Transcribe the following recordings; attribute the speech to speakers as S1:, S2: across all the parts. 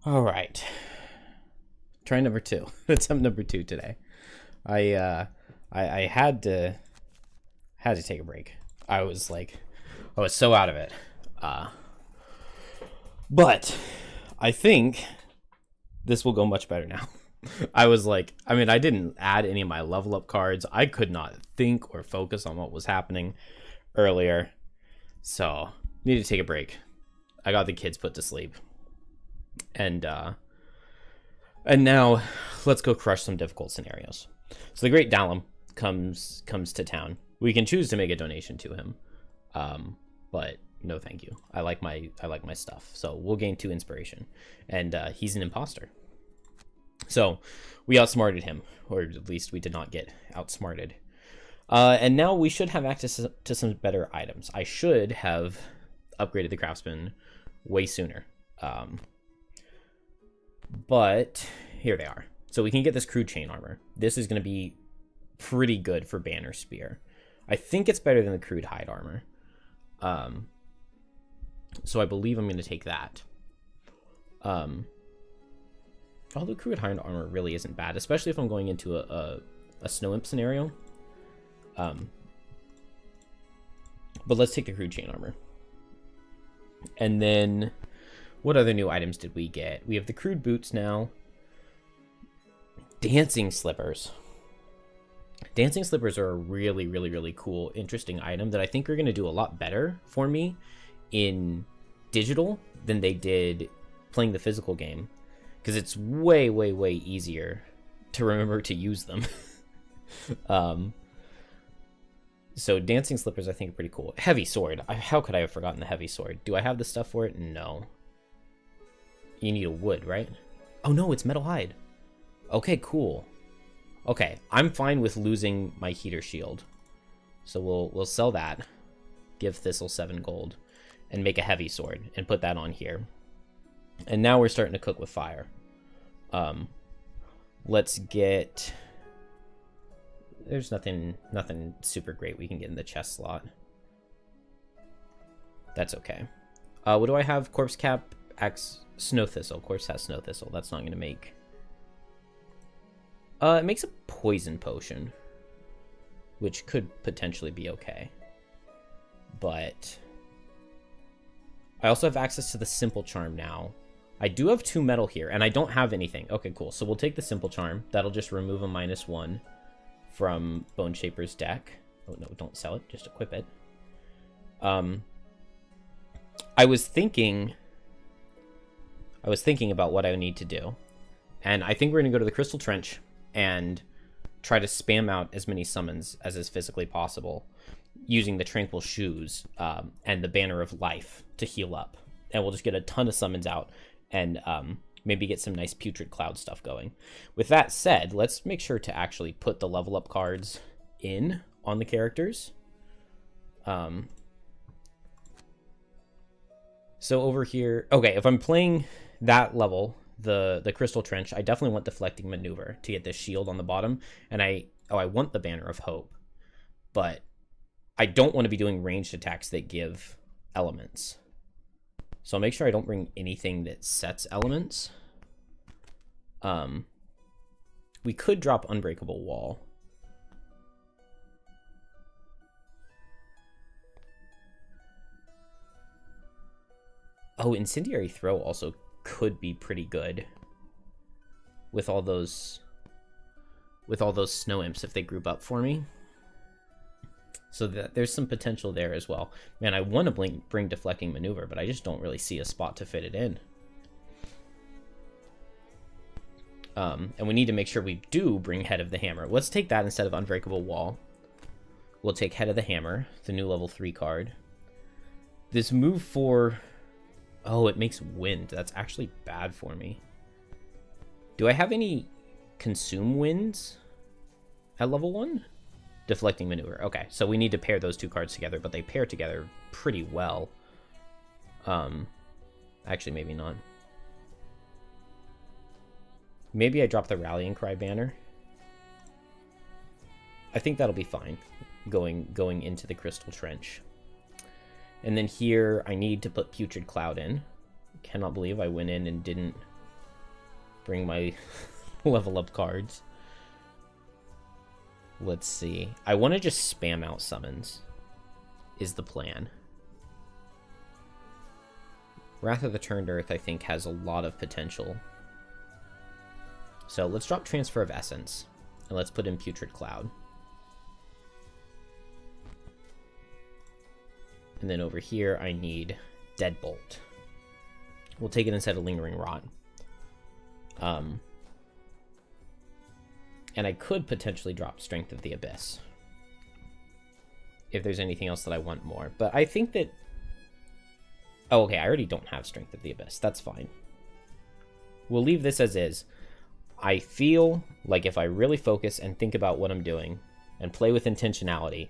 S1: All right. Try number two. Attempt number two today. I had to take a break. I was so out of it. Uh, but I think this will go much better now. I didn't add any of my level up cards. I could not think or focus on what was happening earlier. So, need to take a break. I got the kids put to sleep. And now let's go crush some difficult scenarios. So the Great Dalem comes to town. We can choose to make a donation to him, but no, thank you. I like my stuff. So we'll gain 2 inspiration, and he's an imposter. So we outsmarted him, or at least we did not get outsmarted. And now we should have access to some better items. I should have upgraded the craftsman way sooner. But here they are. So we can get this crude chain armor. This is going to be pretty good for banner spear. I think it's better than the crude hide armor. So I believe I'm going to take that. Although crude hide armor really isn't bad, especially if I'm going into a snow imp scenario. But let's take the crude chain armor. And then what other new items did we get? We have the crude boots now. Dancing slippers. Dancing slippers are a really, really, really cool, interesting item that I think are going to do a lot better for me in digital than they did playing the physical game. Because it's way, way, way easier to remember to use them. So dancing slippers I think are pretty cool. Heavy sword. How could I have forgotten the heavy sword? Do I have the stuff for it? No. You need a wood, right? Oh no, it's metal hide. Okay, cool. Okay, I'm fine with losing my heater shield. So we'll sell that. Give Thistle 7 gold. And make a heavy sword. And put that on here. And now we're starting to cook with fire. Let's get... There's nothing super great we can get in the chest slot. That's okay. What do I have? Corpse cap, axe, snow thistle. Corpse has snow thistle. That's not going to make... it makes a poison potion, which could potentially be okay. But I also have access to the simple charm now. I do have 2 metal here, and I don't have anything. Okay, cool. So we'll take the simple charm. That'll just remove a -1 from Bone Shaper's deck. Oh no, don't sell it. Just equip it. I was thinking about what I would need to do, and I think we're gonna go to the Crystal Trench and try to spam out as many summons as is physically possible using the Tranquil Shoes and the Banner of Life to heal up. And we'll just get a ton of summons out and maybe get some nice Putrid Cloud stuff going. With that said, let's make sure to actually put the level up cards in on the characters. So over here, okay, if I'm playing that level, the Crystal Trench, I definitely want Deflecting Maneuver to get this shield on the bottom. And I want the Banner of Hope, but I don't want to be doing ranged attacks that give elements. So I'll make sure I don't bring anything that sets elements. We could drop Unbreakable Wall. Oh, Incendiary Throw also could be pretty good with all those snow imps if they group up for me. So that there's some potential there as well. Man, I want to bring Deflecting Maneuver, but I just don't really see a spot to fit it in. And we need to make sure we do bring Head of the Hammer. Let's take that instead of Unbreakable Wall. We'll take Head of the Hammer, the new level 3 card. This move for... Oh, it makes wind. That's actually bad for me. Do I have any consume winds at level 1? Deflecting Maneuver. Okay, so we need to pair those 2 cards together, but they pair together pretty well. Actually, maybe not. Maybe I drop the Rallying Cry banner. I think that'll be fine, going into the Crystal Trench. And then here, I need to put Putrid Cloud in. Cannot believe I went in and didn't bring my level up cards. Let's see. I want to just spam out summons, is the plan. Wrath of the Turned Earth, I think, has a lot of potential. So let's drop Transfer of Essence, and let's put in Putrid Cloud. And then over here, I need Deadbolt. We'll take it instead of Lingering Rot. And I could potentially drop Strength of the Abyss, if there's anything else that I want more. But I think that... Oh, okay, I already don't have Strength of the Abyss. That's fine. We'll leave this as is. I feel like if I really focus and think about what I'm doing and play with intentionality,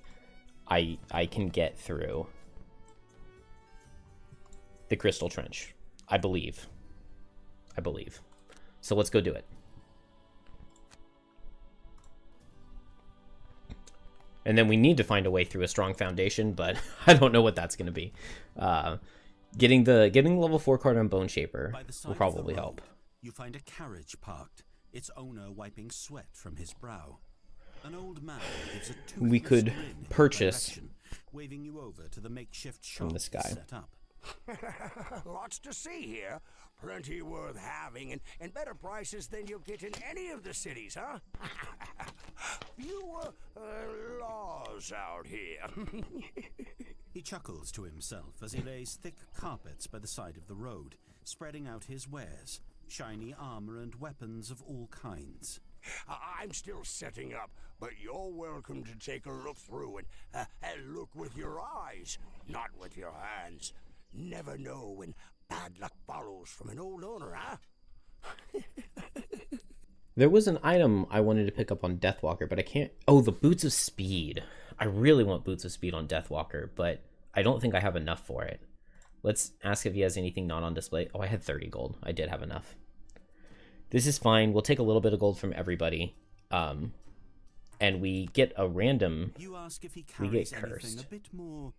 S1: I can get through the Crystal Trench. I believe. So let's go do it. And then we need to find a way through a strong foundation, but I don't know what that's going to be. Getting the level 4 card on Bone Shaper will probably help.
S2: You find a carriage parked, its owner wiping sweat from his brow. An old man gives a
S1: we could purchase
S2: waving you over to the makeshift shop
S1: from this guy.
S2: Set up.
S3: Lots to see here. Plenty worth having, and better prices than you'll get in any of the cities, huh? Fewer laws out here.
S2: He chuckles to himself as he lays thick carpets by the side of the road, spreading out his wares, shiny armor and weapons of all kinds.
S3: I'm still setting up, but you're welcome to take a look through and look with your eyes, not with your hands. Never know when bad luck follows from an old owner, huh?
S1: There was an item I wanted to pick up on Deathwalker, but I can't... Oh, the Boots of Speed. I really want Boots of Speed on Deathwalker, but I don't think I have enough for it. Let's ask if he has anything not on display. Oh, I had 30 gold. I did have enough. This is fine. We'll take a little bit of gold from everybody. And we get a random...
S2: You ask if he carries anything a bit more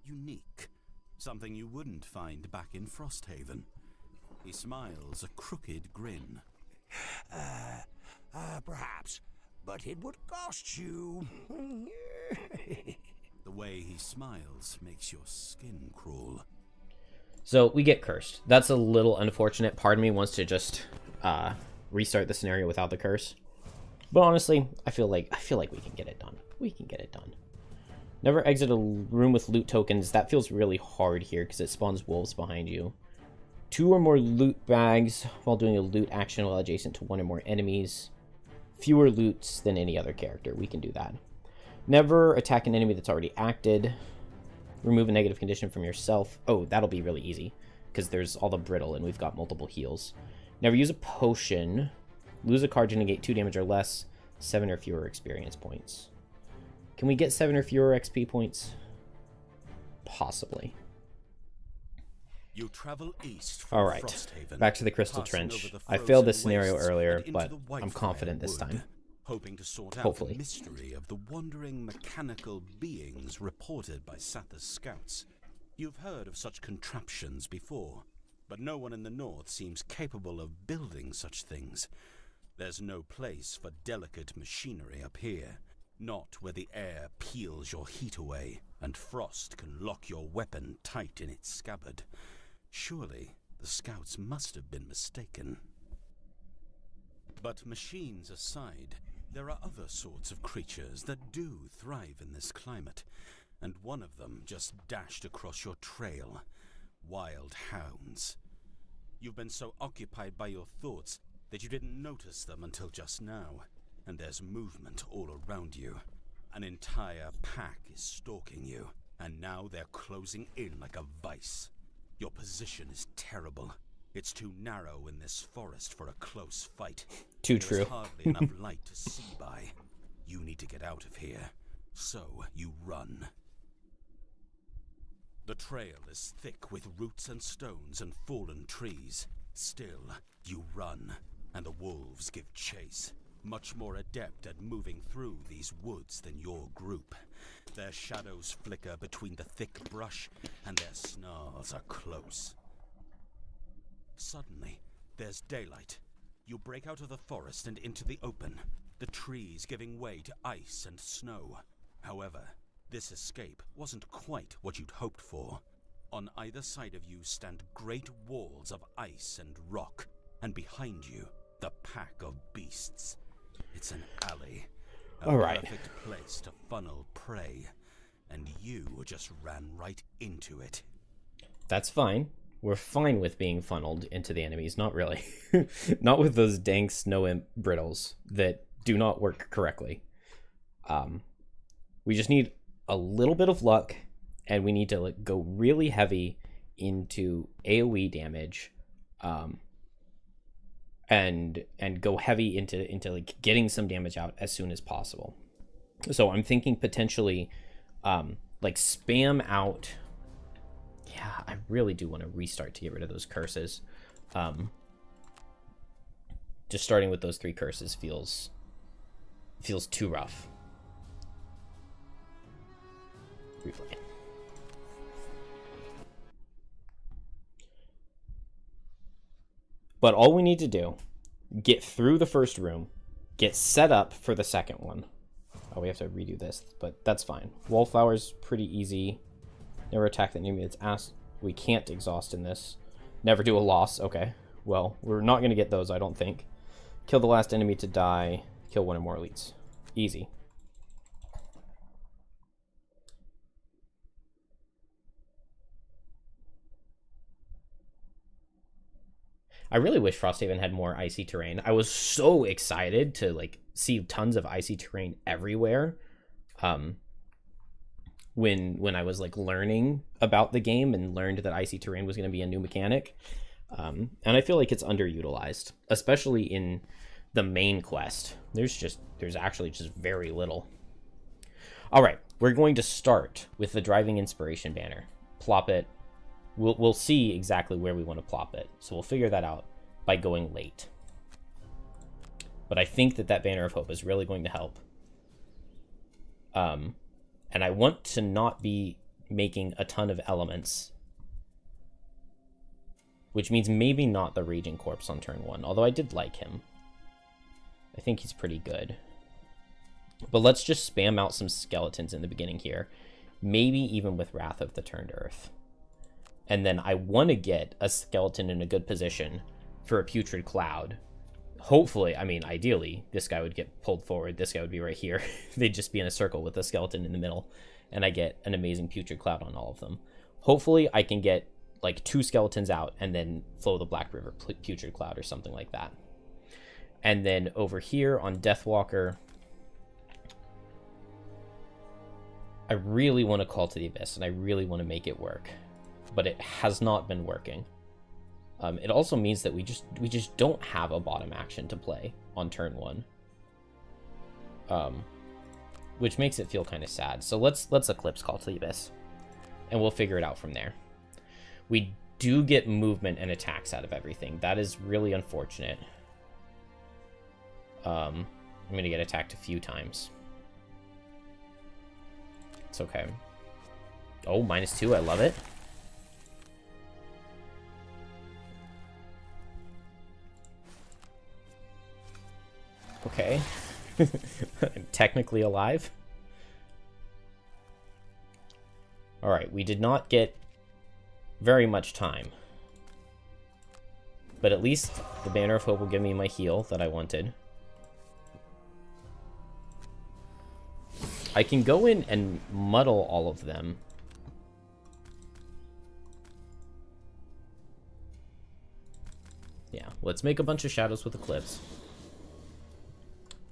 S2: unique. Something you wouldn't find back in Frosthaven. He smiles a crooked grin.
S3: Perhaps, but it would cost you.
S2: The way he smiles makes your skin crawl.
S1: So we get cursed. That's a little unfortunate. Part of me wants to just restart the scenario without the curse. But honestly, I feel like we can get it done. We can get it done. Never exit a room with loot tokens. That feels really hard here because it spawns wolves behind you. 2 or more loot bags while doing a loot action while adjacent to 1 or more enemies. Fewer loots than any other character. We can do that. Never attack an enemy that's already acted. Remove a negative condition from yourself. Oh, that'll be really easy because there's all the brittle and we've got multiple heals. Never use a potion. Lose a card to negate 2 damage or less. 7 or fewer experience points. Can we get 7 or fewer XP points? Possibly.
S2: You travel east from
S1: all right,
S2: Frosthaven,
S1: back to the Crystal Trench. I failed this scenario earlier, but I'm confident this time.
S2: Hoping to sort out
S1: Hopefully.
S2: the mystery of the wandering mechanical beings reported by Satha's scouts. You've heard of such contraptions before, but no one in the north seems capable of building such things. There's no place for delicate machinery up here. Not where the air peels your heat away and frost can lock your weapon tight in its scabbard. Surely the scouts must have been mistaken. But machines aside, there are other sorts of creatures that do thrive in this climate, and one of them just dashed across your trail. Wild hounds. You've been so occupied by your thoughts that you didn't notice them until just now. And there's movement all around you. An entire pack is stalking you, and now they're closing in like a vice. Your position is terrible. It's too narrow in this forest for a close fight.
S1: Too
S2: There's
S1: true.
S2: hardly enough light to see by. You need to get out of here. So you run. The trail is thick with roots and stones and fallen trees. Still, you run, and the wolves give chase. Much more adept at moving through these woods than your group. Their shadows flicker between the thick brush, and their snarls are close. Suddenly, there's daylight. You break out of the forest and into the open, the trees giving way to ice and snow. However, this escape wasn't quite what you'd hoped for. On either side of you stand great walls of ice and rock, and behind you, the pack of beasts. It's an alley, a
S1: All right.
S2: perfect place to funnel prey, and you just ran right into it.
S1: That's fine. We're fine with being funneled into the enemies. Not really. Not with those dank snow imp brittles that do not work correctly. We just need a little bit of luck, and we need to like go really heavy into AoE damage, and go heavy into like getting some damage out as soon as possible. So I'm thinking potentially like spam out. Yeah, I really do want to restart to get rid of those curses. Just starting with those 3 curses feels too rough. Replay. But all we need to do, get through the first room, get set up for the second one. Oh, we have to redo this, but that's fine. Wallflower's pretty easy. Never attack the enemy that's asked. We can't exhaust in this. Never do a loss. Okay. Well, we're not going to get those, I don't think. Kill the last enemy to die. Kill 1 or more elites. Easy. I really wish Frosthaven had more icy terrain. I was so excited to like see tons of icy terrain everywhere. When I was like learning about the game and learned that icy terrain was going to be a new mechanic. And I feel like it's underutilized, especially in the main quest. There's actually just very little. All right, we're going to start with the driving inspiration banner. Plop it. We'll see exactly where we want to plop it. So we'll figure that out by going late. But I think that banner of hope is really going to help. And I want to not be making a ton of elements, which means maybe not the Raging Corpse on turn 1, although I did like him. I think he's pretty good. But let's just spam out some skeletons in the beginning here, maybe even with Wrath of the Turned Earth. And then I want to get a skeleton in a good position for a Putrid Cloud. Hopefully, I mean, ideally, this guy would get pulled forward. This guy would be right here. They'd just be in a circle with a skeleton in the middle. And I get an amazing Putrid Cloud on all of them. Hopefully, I can get like 2 skeletons out and then flow the Black River Putrid Cloud or something like that. And then over here on Deathwalker, I really want to Call to the Abyss, and I really want to make it work. But it has not been working. It also means that we just don't have a bottom action to play on turn 1, which makes it feel kind of sad. So let's Eclipse Call to the Abyss, and we'll figure it out from there. We do get movement and attacks out of everything. That is really unfortunate. I'm gonna get attacked a few times. It's okay. Oh, -2. I love it. Okay. I'm technically alive. Alright, we did not get very much time. But at least the Banner of Hope will give me my heal that I wanted. I can go in and muddle all of them. Yeah, let's make a bunch of shadows with Eclipse.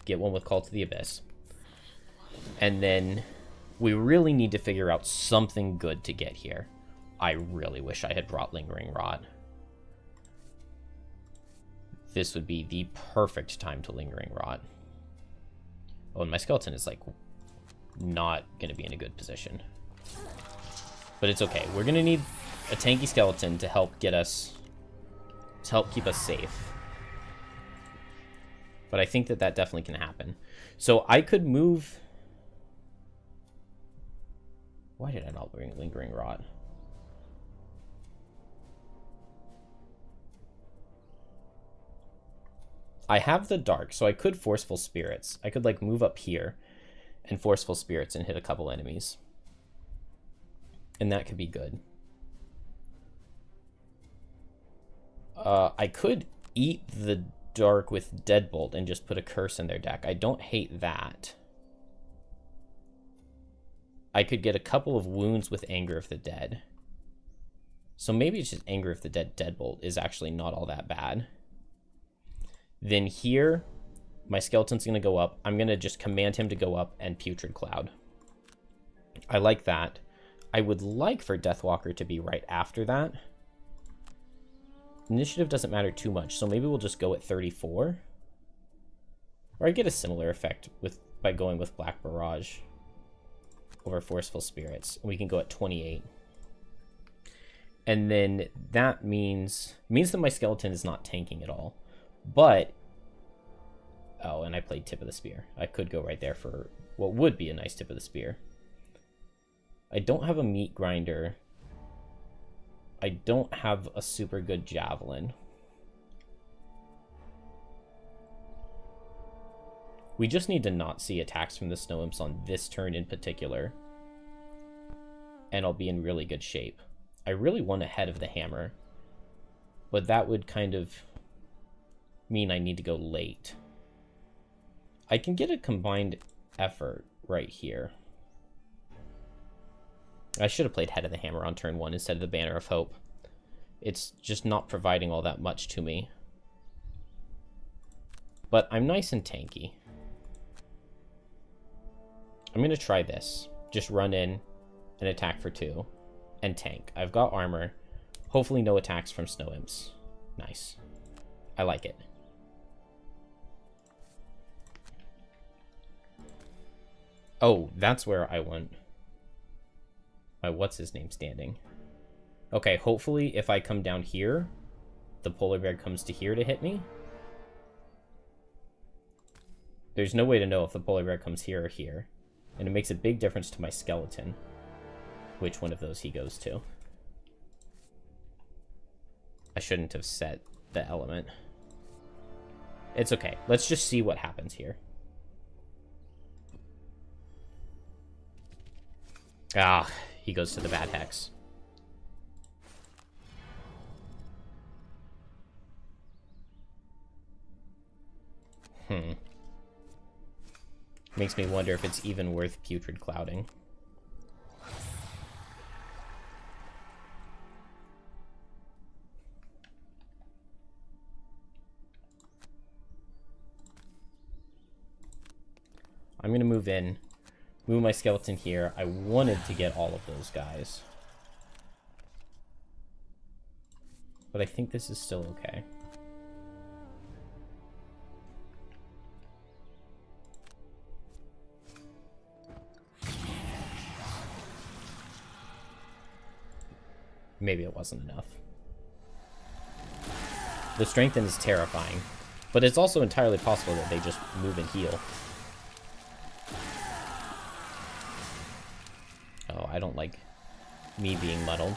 S1: Get one with Call to the Abyss. And then we really need to figure out something good to get here. I really wish I had brought Lingering Rot. This would be the perfect time to Lingering Rot. Oh, and my skeleton is like not going to be in a good position. But it's okay. We're going to need a tanky skeleton to help get us, to help keep us safe. But I think that definitely can happen. So I could move... Why did I not bring Lingering Rot? I have the dark, so I could Forceful Spirits. I could, like, move up here and Forceful Spirits and hit a couple enemies. And that could be good. I could eat the dark with Deadbolt and just put a curse in their deck. I don't hate that. I could get a couple of wounds with Anger of the Dead. So maybe it's just Anger of the Dead Deadbolt is actually not all that bad. Then here, my skeleton's going to go up. I'm going to just command him to go up and Putrid Cloud. I like that. I would like for Deathwalker to be right after that. Initiative doesn't matter too much, so maybe we'll just go at 34. Or I get a similar effect by going with Black Barrage over Forceful Spirits. We can go at 28. And then that means that my skeleton is not tanking at all. But, oh, and I played Tip of the Spear. I could go right there for what would be a nice Tip of the Spear. I don't have a Meat Grinder. I don't have a super good Javelin. We just need to not see attacks from the Snow Imps on this turn in particular. And I'll be in really good shape. I really want ahead of the hammer. But that would kind of mean I need to go late. I can get a combined effort right here. I should have played Head of the Hammer on turn 1 instead of the Banner of Hope. It's just not providing all that much to me. But I'm nice and tanky. I'm going to try this. Just run in and attack for 2 and tank. I've got armor. Hopefully no attacks from Snow Imps. Nice. I like it. Oh, that's where I want my what's-his-name standing. Okay, hopefully if I come down here, the polar bear comes to here to hit me. There's no way to know if the polar bear comes here or here. And it makes a big difference to my skeleton, which one of those he goes to. I shouldn't have set the element. It's okay. Let's just see what happens here. Ah, he goes to the bad hex. Makes me wonder if it's even worth Putrid Clouding. I'm gonna move in. Move my skeleton here. I wanted to get all of those guys. But I think this is still okay. Maybe it wasn't enough. The strengthen is terrifying, but it's also entirely possible that they just move and heal. Oh, I don't like me being muddled.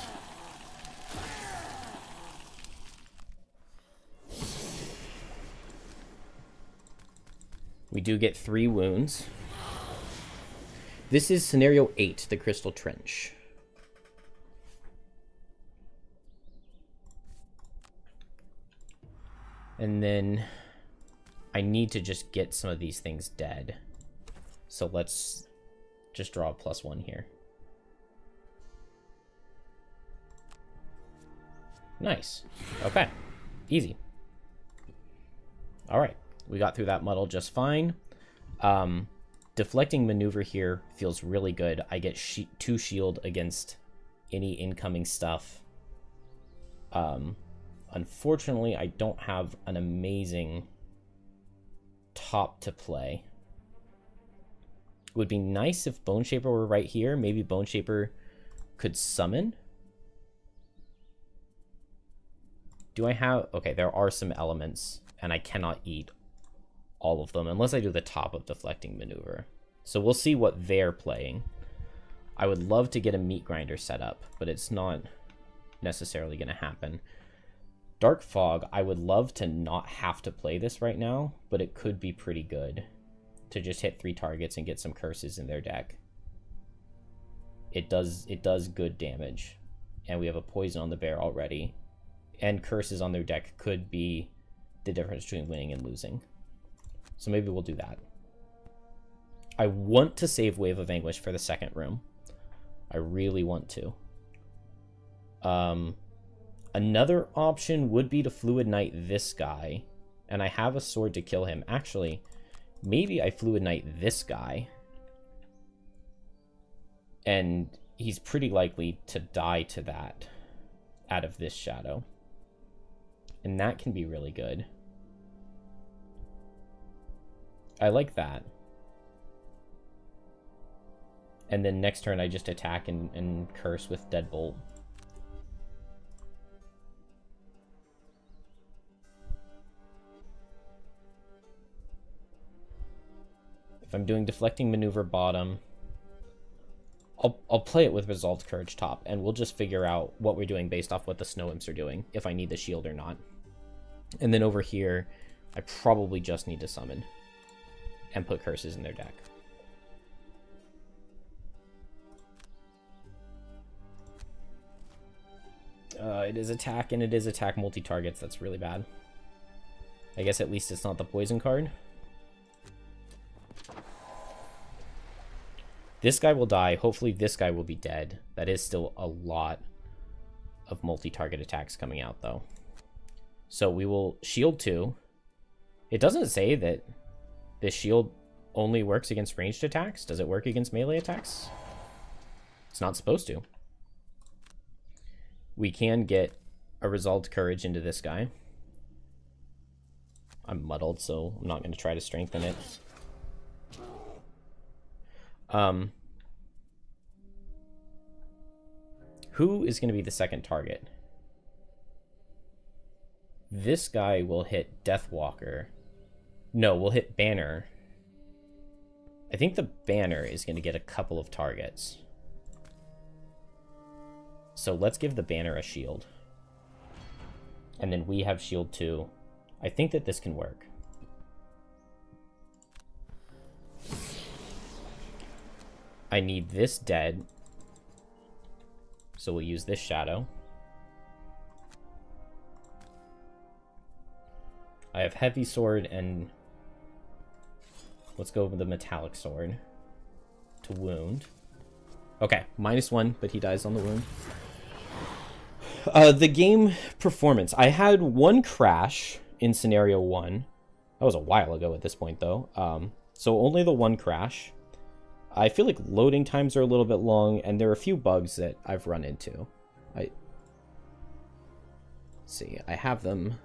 S1: We do get 3 wounds. This is scenario 8, the Crystal Trench. And then I need to just get some of these things dead. So let's just draw a +1 here. Nice. Okay. Easy. All right. We got through that muddle just fine. Deflecting maneuver here feels really good. I get 2 shield against any incoming stuff. Unfortunately, I don't have an amazing top to play. It would be nice if Bone Shaper were right here. Maybe Bone Shaper could summon. Do I have... Okay, there are some elements, and I cannot eat all of them unless I do the top of Deflecting Maneuver. So we'll see what they're playing. I would love to get a Meat Grinder set up, but it's not necessarily going to happen. Dark Fog, I would love to not have to play this right now, but it could be pretty good to just hit 3 targets and get some curses in their deck. It does good damage. And we have a poison on the bear already. And curses on their deck could be the difference between winning and losing. So maybe we'll do that. I want to save Wave of Anguish for the second room. I really want to. Another option would be to Fluid Knight this guy. And I have a sword to kill him. Actually, maybe I Fluid Knight this guy. And he's pretty likely to die to that out of this shadow. And that can be really good. I like that. And then next turn I just attack and curse with Deadbolt. If I'm doing Deflecting Maneuver bottom, I'll play it with Resolved Courage top, and we'll just figure out what we're doing based off what the Snow Imps are doing, if I need the shield or not. And then over here, I probably just need to summon and put curses in their deck. It is attack, and it is attack multi-targets. That's really bad. I guess at least it's not the poison card. This guy will die. Hopefully this guy will be dead. That is still a lot of multi-target attacks coming out, though. So we will shield 2. It doesn't say that this shield only works against ranged attacks. Does it work against melee attacks? It's not supposed to. We can get a Resolved Courage into this guy. I'm muddled, so I'm not going to try to strengthen it. Who is going to be the second target? This guy will hit Deathwalker. No, we'll hit Banner. I think the Banner is going to get a couple of targets. So let's give the Banner a shield. And then we have shield 2. I think that this can work. I need this dead. So we'll use this shadow. I have heavy sword and let's go with the metallic sword to wound. Okay, -1, but he dies on the wound. The game performance. I had 1 crash in scenario 1. That was a while ago at this point, though. So only the 1 crash. I feel like loading times are a little bit long, and there are a few bugs that I've run into. Let's see, I have them.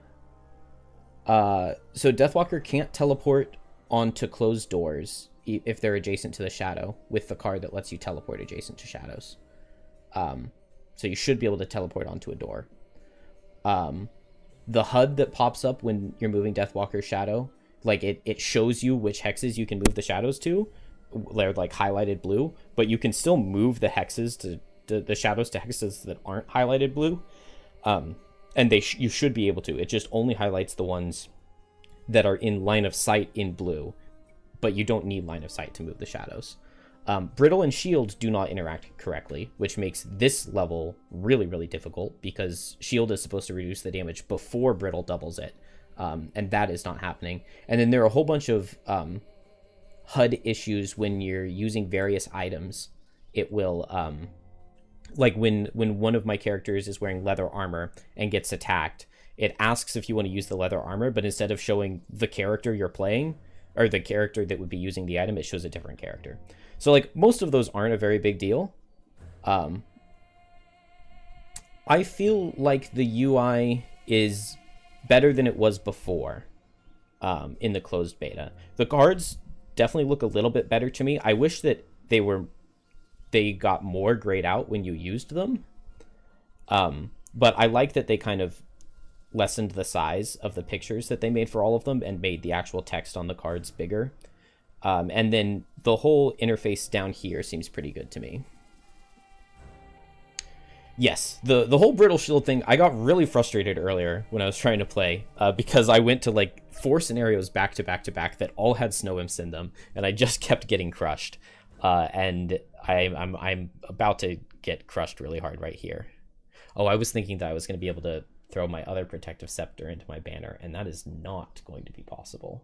S1: So Deathwalker can't teleport onto closed doors if they're adjacent to the shadow with the card that lets you teleport adjacent to shadows. So you should be able to teleport onto a door. The HUD that pops up when you're moving Deathwalker's shadow, like it shows you which hexes you can move the shadows to. They're like highlighted blue, but you can still move the hexes to the shadows to hexes that aren't highlighted blue. And you should be able to. It just only highlights the ones that are in line of sight in blue, but you don't need line of sight to move the shadows. Brittle and Shield do not interact correctly, which makes this level really, really difficult because Shield is supposed to reduce the damage before Brittle doubles it, and that is not happening. And then there are a whole bunch of HUD issues when you're using various items. It will, like when one of my characters is wearing leather armor and gets attacked, it asks if you want to use the leather armor, but instead of showing the character you're playing, or the character that would be using the item, it shows a different character. So like most of those aren't a very big deal. I feel like the UI is better than it was before in the closed beta. The cards definitely look a little bit better to me. I wish that they got more grayed out when you used them. But I like that they kind of lessened the size of the pictures that they made for all of them and made the actual text on the cards bigger. And then the whole interface down here seems pretty good to me. Yes, the whole brittle shield thing, I got really frustrated earlier when I was trying to play, because I went to like 4 scenarios back to back to back that all had snow imps in them, and I just kept getting crushed. And I'm about to get crushed really hard right here. Oh, I was thinking that I was going to be able to throw my other protective scepter into my banner, and that is not going to be possible.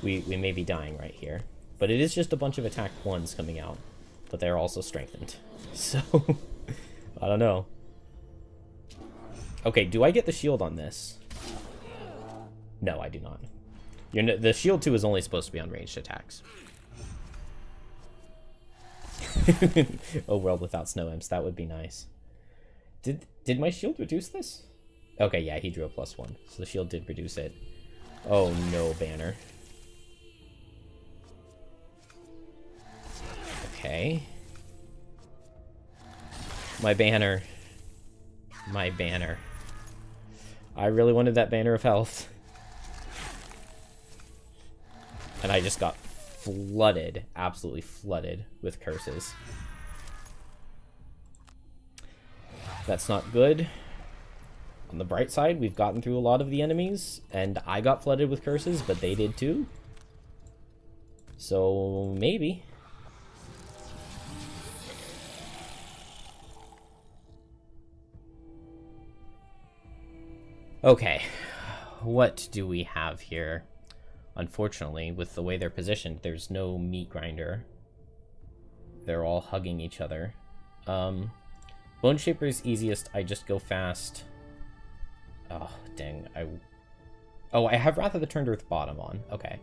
S1: We may be dying right here. But it is just a bunch of attack 1s coming out. But they're also strengthened. So, I don't know. Okay, do I get the shield on this? No, I do not. The shield 2 is only supposed to be on ranged attacks. A world without snow imps, that would be nice. Did my shield reduce this? Okay, yeah, he drew a +1. So the shield did reduce it. Oh no, banner. Okay. My banner. My banner. I really wanted that banner of health. And I just got flooded, absolutely flooded with curses. That's not good. On the bright side, we've gotten through a lot of the enemies, and I got flooded with curses, but they did too. So, maybe. Okay, what do we have here? Unfortunately, with the way they're positioned, there's no meat grinder. They're all hugging each other. Bone Shaper is easiest. I just go fast. Oh, dang. I have Wrath of the Turned Earth bottom on. Okay.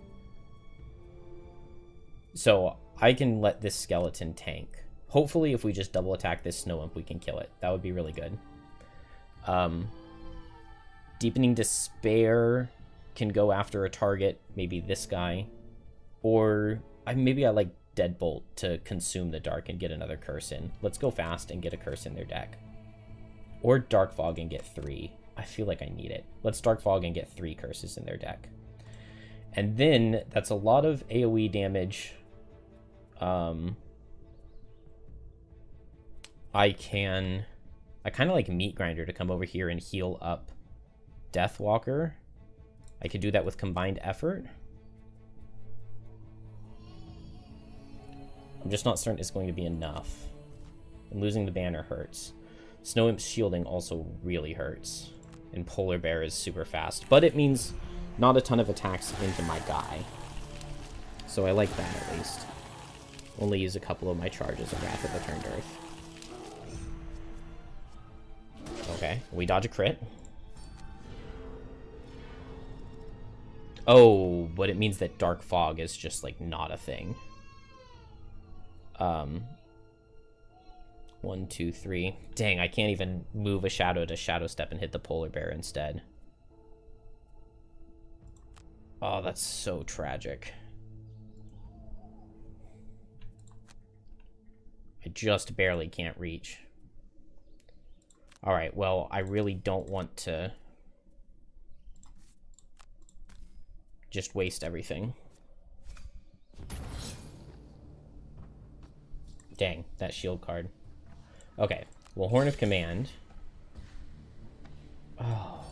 S1: So, I can let this skeleton tank. Hopefully, if we just double attack this Snow Imp, we can kill it. That would be really good. Deepening Despair can go after a target, maybe this guy. Or maybe I like Deadbolt to consume the dark and get another curse in. Let's go fast and get a curse in their deck. Or Dark Fog and get 3. I feel like I need it. Let's Dark Fog and get 3 curses in their deck. And then, that's a lot of AoE damage. I kind of like Meat Grinder to come over here and heal up Deathwalker. I could do that with Combined Effort. I'm just not certain it's going to be enough. And losing the banner hurts. Snow Imp's shielding also really hurts. And Polar Bear is super fast. But it means not a ton of attacks into my guy. So I like that at least. Only use a couple of my charges of Wrath of the Turned Earth. Okay, we dodge a crit. Oh, but it means that Dark Fog is just, like, not a thing. 1, 2, 3. Dang, I can't even move a shadow to Shadow Step and hit the Polar Bear instead. Oh, that's so tragic. I just barely can't reach. Alright, well, I really don't want to just waste everything. Dang, that shield card. Okay, well, Horn of Command. Oh.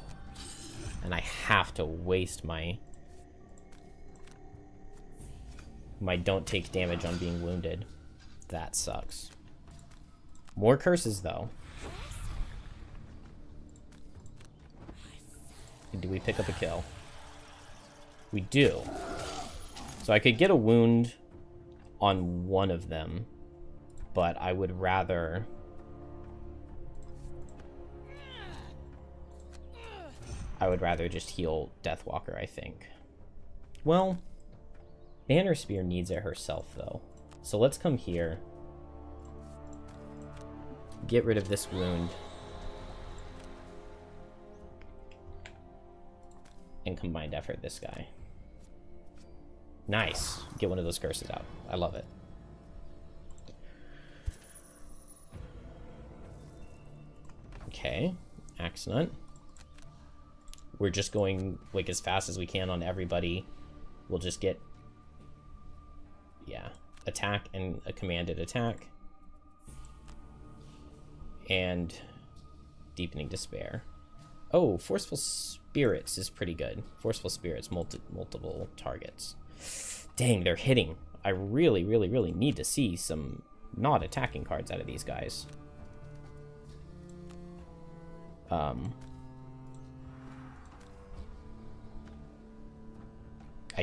S1: And I have to waste my don't take damage on being wounded. That sucks. More curses, though. Do we pick up a kill? We do. So I could get a wound on one of them, but I would rather... just heal Deathwalker, I think. Well, Banner Spear needs it herself, though. So let's come here. Get rid of this wound. And Combined Effort this guy. Nice. Get one of those curses out. I love it. Okay. Axe Nut. We're just going, like, as fast as we can on everybody. We'll just get... Yeah. attack and a commanded attack. And Deepening Despair. Oh, Forceful Spirits is pretty good. Forceful Spirits, multiple targets. Dang, they're hitting. I really, really, really need to see some not attacking cards out of these guys. I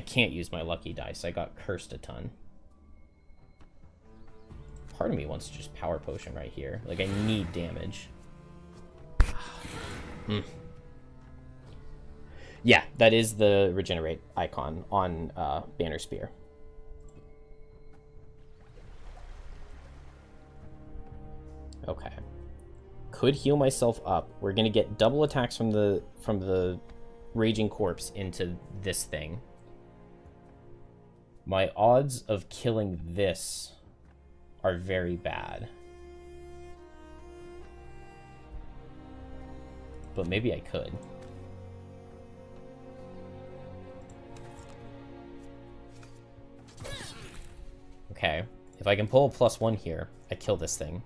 S1: can't use my lucky dice. I got cursed a ton. Part of me wants to just Power Potion right here. Like, I need damage. Yeah, that is the regenerate icon on Banner Spear. Okay. Could heal myself up. We're gonna get double attacks from the Raging Corpse into this thing. My odds of killing this are very bad. But maybe I could. Okay. If I can pull a +1 here, I kill this thing.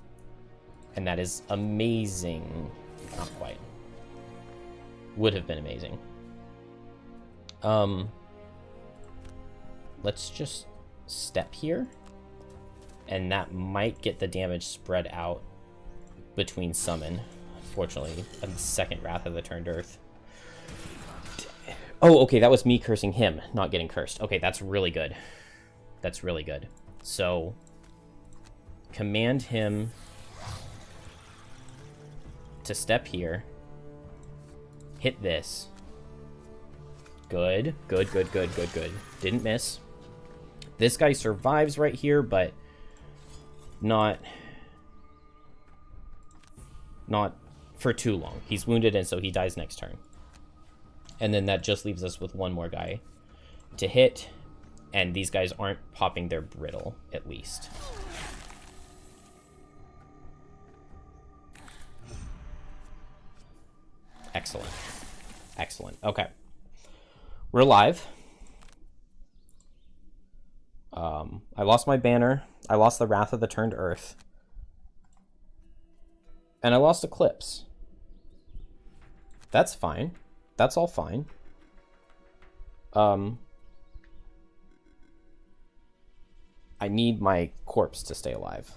S1: And that is amazing. Not quite. Would have been amazing. Let's just step here. And that might get the damage spread out between summon. Unfortunately, a second Wrath of the Turned Earth. Oh, okay, that was me cursing him, not getting cursed. Okay, that's really good. That's really good. So, command him to step here. Hit this. Good, good, good, good, good, good. Didn't miss. This guy survives right here, but not for too long. He's wounded, and so he dies next turn. And then that just leaves us with one more guy to hit, and these guys aren't popping their brittle, at least. Excellent. Excellent. Okay. We're alive. I lost my banner. I lost the Wrath of the Turned Earth. And I lost Eclipse. That's fine. That's all fine. I need my corpse to stay alive.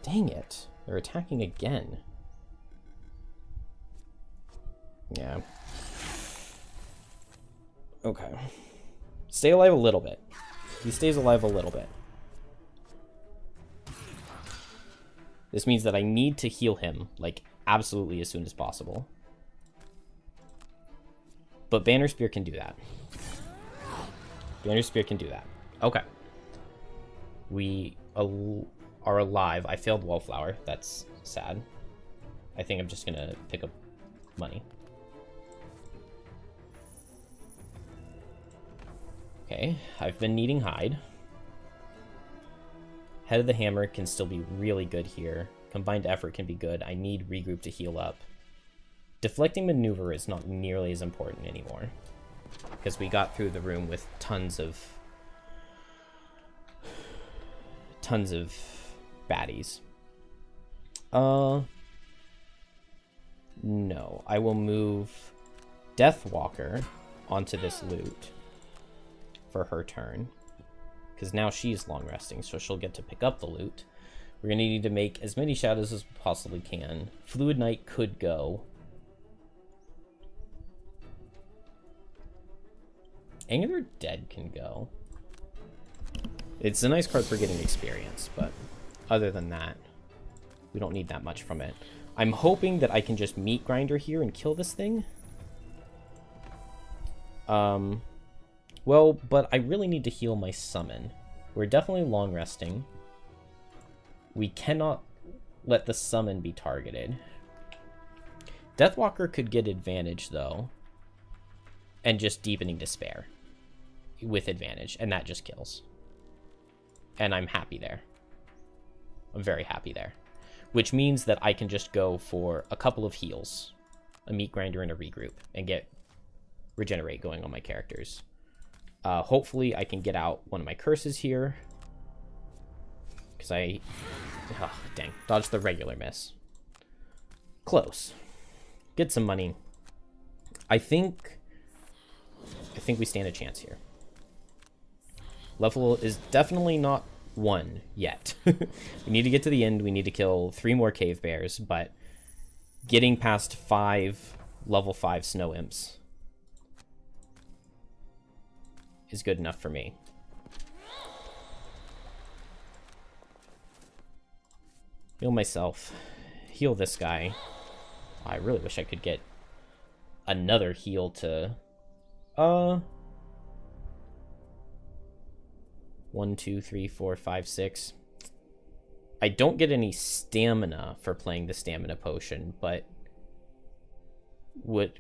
S1: Dang it. They're attacking again. Yeah. Okay. Stay alive a little bit. He stays alive a little bit. This means that I need to heal him, like, absolutely as soon as possible. But Banner Spear can do that. Banner Spear can do that. Okay. We are alive. I failed Wallflower. That's sad. I think I'm just gonna pick up money. Okay, I've been needing hide. Head of the Hammer can still be really good here. Combined effort can be good. I need regroup to heal up. Deflecting maneuver is not nearly as important anymore, because we got through the room with tons of baddies. No, I will move Deathwalker onto this loot for her turn, because now she's long resting, so she'll get to pick up the loot. We're gonna need to make as many shadows as we possibly can. Fluid Knight could go. Angular Dead can go. It's a nice card for getting experience, but other than that, we don't need that much from it. I'm hoping that I can just meat grinder here and kill this thing. Well, but I really need to heal my summon. We're definitely long resting. We cannot let the summon be targeted. Deathwalker could get advantage, though, and just Deepening Despair with advantage, and that just kills. And I'm happy there. I'm very happy there. Which means that I can just go for a couple of heals, a meat grinder and a regroup, and get regenerate going on my characters. Hopefully I can get out one of my curses here. Because oh, dang. Dodge the regular miss. Close. Get some money. I think we stand a chance here. Level is definitely not 1 yet. We need to get to the end. We need to kill 3 more cave bears, but getting past 5 level 5 snow imps is good enough for me. Heal myself. Heal this guy. I really wish I could get another heal to... 1, 2, 3, 4, 5, 6. I don't get any stamina for playing the stamina potion, but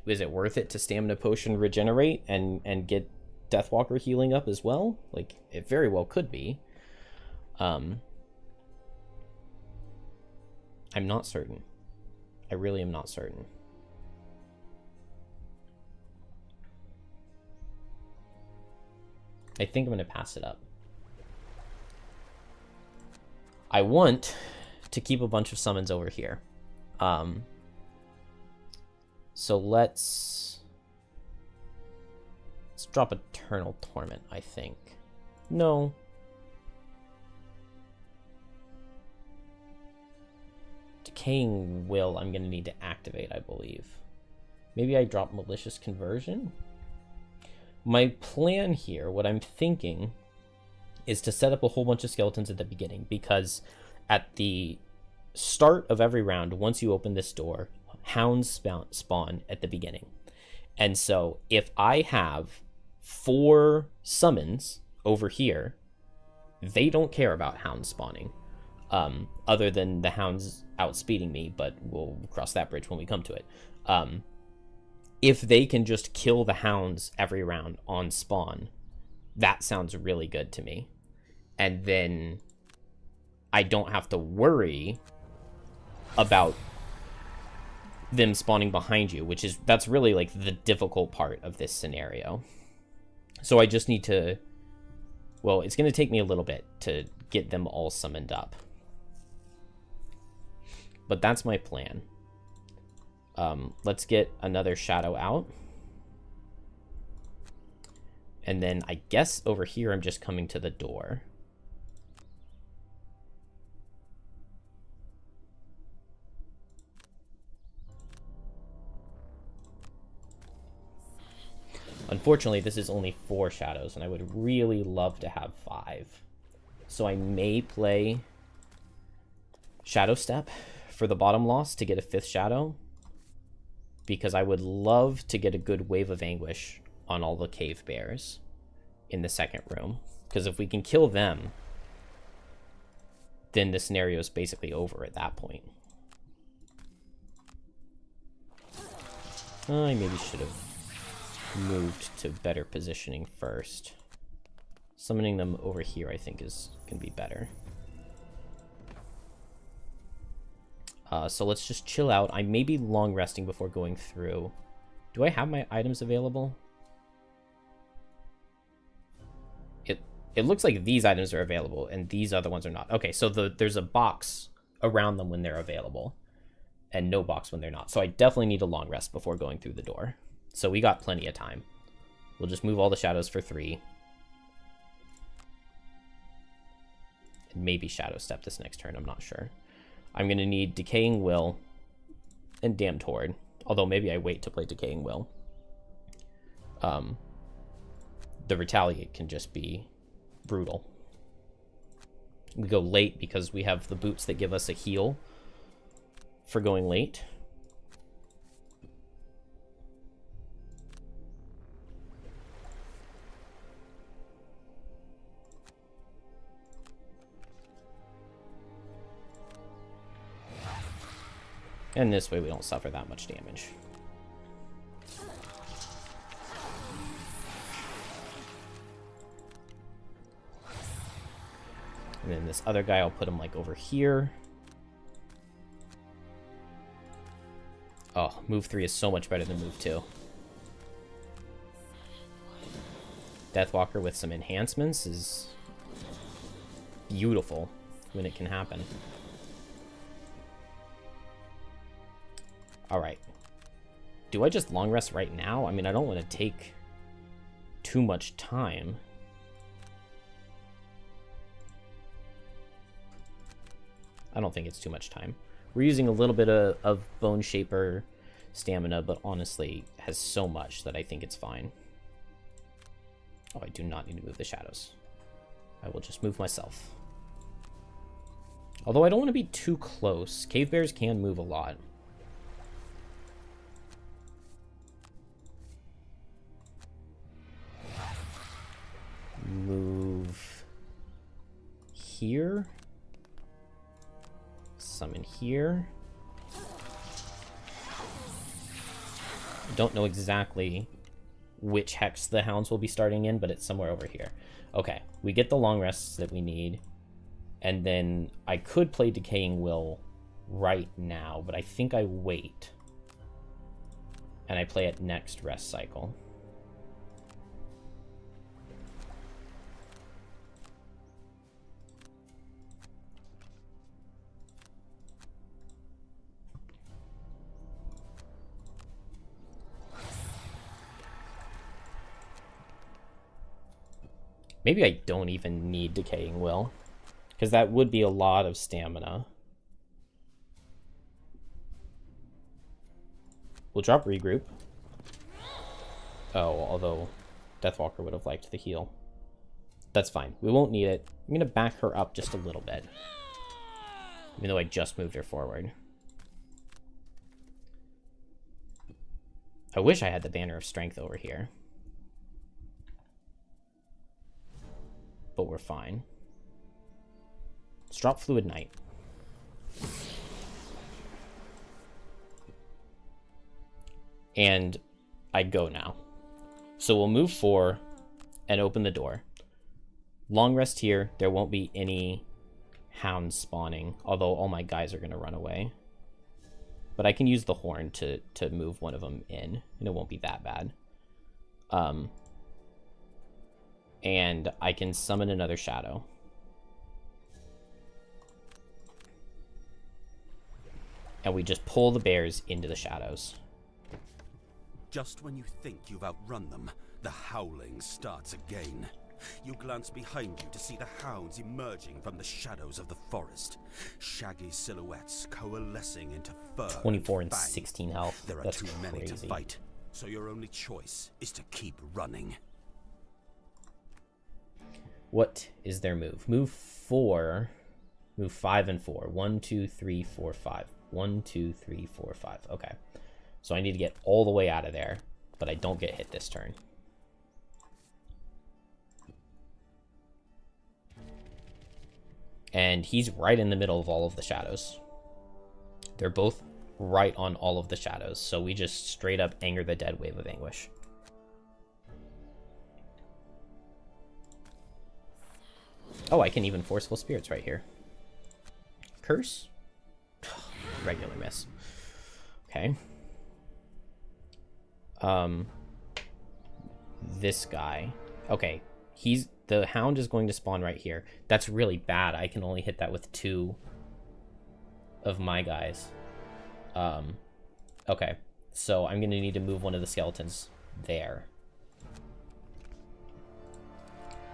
S1: is it worth it to stamina potion regenerate and get Deathwalker healing up as well? Like, it very well could be. I'm not certain. I really am not certain. I think I'm going to pass it up. I want to keep a bunch of summons over here. So let's drop Eternal Torment, I think. No. Decaying Will I'm going to need to activate, I believe. Maybe I drop Malicious Conversion? My plan here, what I'm thinking, is to set up a whole bunch of skeletons at the beginning, because at the start of every round, once you open this door, hounds spawn at the beginning. And so if I have 4 summons over here, they don't care about hounds spawning, other than the hounds outspeeding me, but we'll cross that bridge when we come to it. If they can just kill the hounds every round on spawn, that sounds really good to me. And then I don't have to worry about them spawning behind you, that's really like the difficult part of this scenario. So I just need to, well, it's going to take me a little bit to get them all summoned up. But that's my plan. Let's get another shadow out. And then I guess over here I'm just coming to the door. Unfortunately, this is only 4 shadows, and I would really love to have 5. So I may play Shadow Step for the bottom loss to get a 5th shadow, because I would love to get a good Wave of Anguish on all the cave bears in the second room. Because if we can kill them, then the scenario is basically over at that point. I maybe should have moved to better positioning first. Summoning them over here, I think, can be better. So let's just chill out. I may be long resting before going through. Do I have my items available? It looks like these items are available and these other ones are not. Okay, so there's a box around them when they're available and no box when they're not. So I definitely need a long rest before going through the door. So we got plenty of time. We'll just move all the shadows for 3. And maybe Shadow Step this next turn, I'm not sure. I'm going to need Decaying Will and Damned Horde. Although maybe I wait to play Decaying Will. The Retaliate can just be brutal. We go late because we have the boots that give us a heal for going late. And this way we don't suffer that much damage. And then this other guy, I'll put him like over here. Oh, move 3 is so much better than move 2. Deathwalker with some enhancements is beautiful when it can happen. Alright. Do I just long rest right now? I mean, I don't want to take too much time. I don't think it's too much time. We're using a little bit of Bone Shaper stamina, but honestly has so much that I think it's fine. Oh, I do not need to move the shadows. I will just move myself. Although I don't want to be too close. Cave bears can move a lot. Move here. Summon here. I don't know exactly which hex the hounds will be starting in, but it's somewhere over here. Okay, we get the long rests that we need. And then I could play Decaying Will right now, but I think I wait. And I play it next rest cycle. Maybe I don't even need Decaying Will, because that would be a lot of stamina. We'll drop Regroup. Oh, although Deathwalker would have liked the heal. That's fine. We won't need it. I'm going to back her up just a little bit, even though I just moved her forward. I wish I had the Banner of Strength over here. But we're fine. Let's drop Fluid Knight. And I go now. So we'll move 4 and open the door. Long rest here. There won't be any hounds spawning, although all my guys are going to run away. But I can use the horn to move one of them in, and it won't be that bad. And I can summon another shadow. And we just pull the bears into the shadows.
S2: Just when you think you've outrun them, the howling starts again. You glance behind you to see the hounds emerging from the shadows of the forest. Shaggy silhouettes coalescing into fur.
S1: 24 and
S2: fang.
S1: 16 health.
S2: There are
S1: That's
S2: too many to
S1: crazy.
S2: fight, so your only choice is to keep running.
S1: What is their move? Move 4. Move 5 and 4. 1, 2, 3, 4, 5. 1, 2, 3, 4, 5. Okay. So I need to get all the way out of there, but I don't get hit this turn. And he's right in the middle of all of the shadows. They're both right on all of the shadows, so we just straight up anger the dead Wave of Anguish. Oh, I can even Forceful Spirits right here. Curse? Regular miss. Okay. This guy. Okay, the hound is going to spawn right here. That's really bad. I can only hit that with 2 of my guys. Okay, so I'm gonna need to move one of the skeletons there.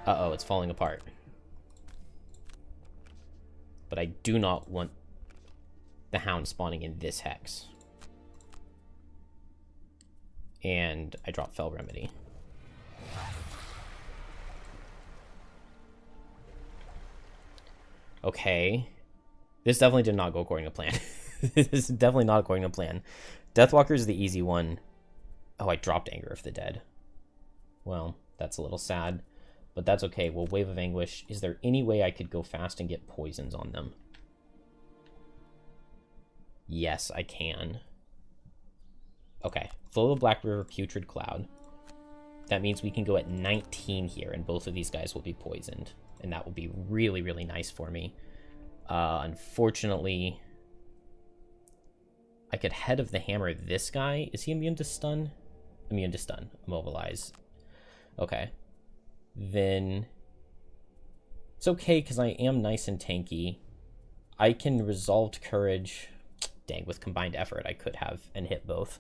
S1: Uh-oh, it's falling apart. But I do not want the hound spawning in this hex. And I drop Fell Remedy. Okay. This definitely did not go according to plan. This is definitely not according to plan. Deathwalker is the easy one. Oh, I dropped Anger of the Dead. Well, that's a little sad. But that's okay. Well, Wave of Anguish. Is there any way I could go fast and get poisons on them? Yes, I can. Okay. Flow of Black River, Putrid Cloud. That means we can go at 19 here, and both of these guys will be poisoned. And that will be really, really nice for me. Unfortunately, I could Head of the Hammer this guy. Is he immune to stun? Immune to stun. Immobilize. Okay. then it's okay because I am nice and tanky. I can resolved courage. Dang, with combined effort, I could have and hit both.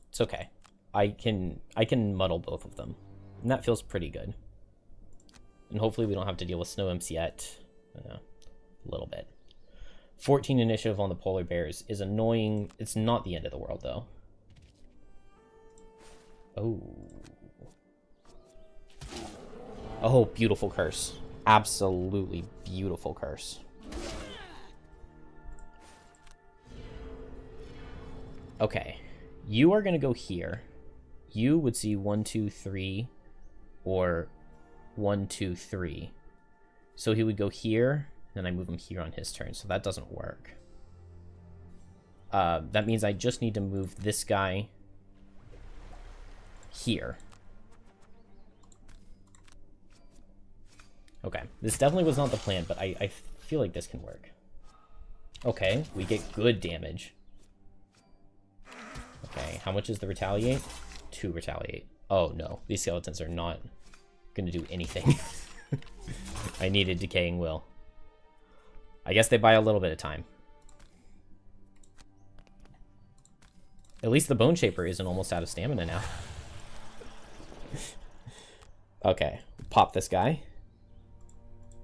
S1: It's okay. I can muddle both of them, and that feels pretty good. And hopefully we don't have to deal with snow imps yet. A little bit. 14 initiative on the polar bears is annoying. It's not the end of the world though. Oh, beautiful curse. Absolutely beautiful curse. Okay, you are gonna go here. You would see 1, 2, 3, or 1, 2, 3. So he would go here, and I move him here on his turn, so that doesn't work. That means I just need to move this guy here. Okay, this definitely was not the plan, but I feel like this can work. Okay, we get good damage. Okay, how much is the retaliate? 2 retaliate. Oh no, these skeletons are not gonna do anything. I needed decaying will. I guess they buy a little bit of time. At least the bone shaper isn't almost out of stamina now. Okay, pop this guy.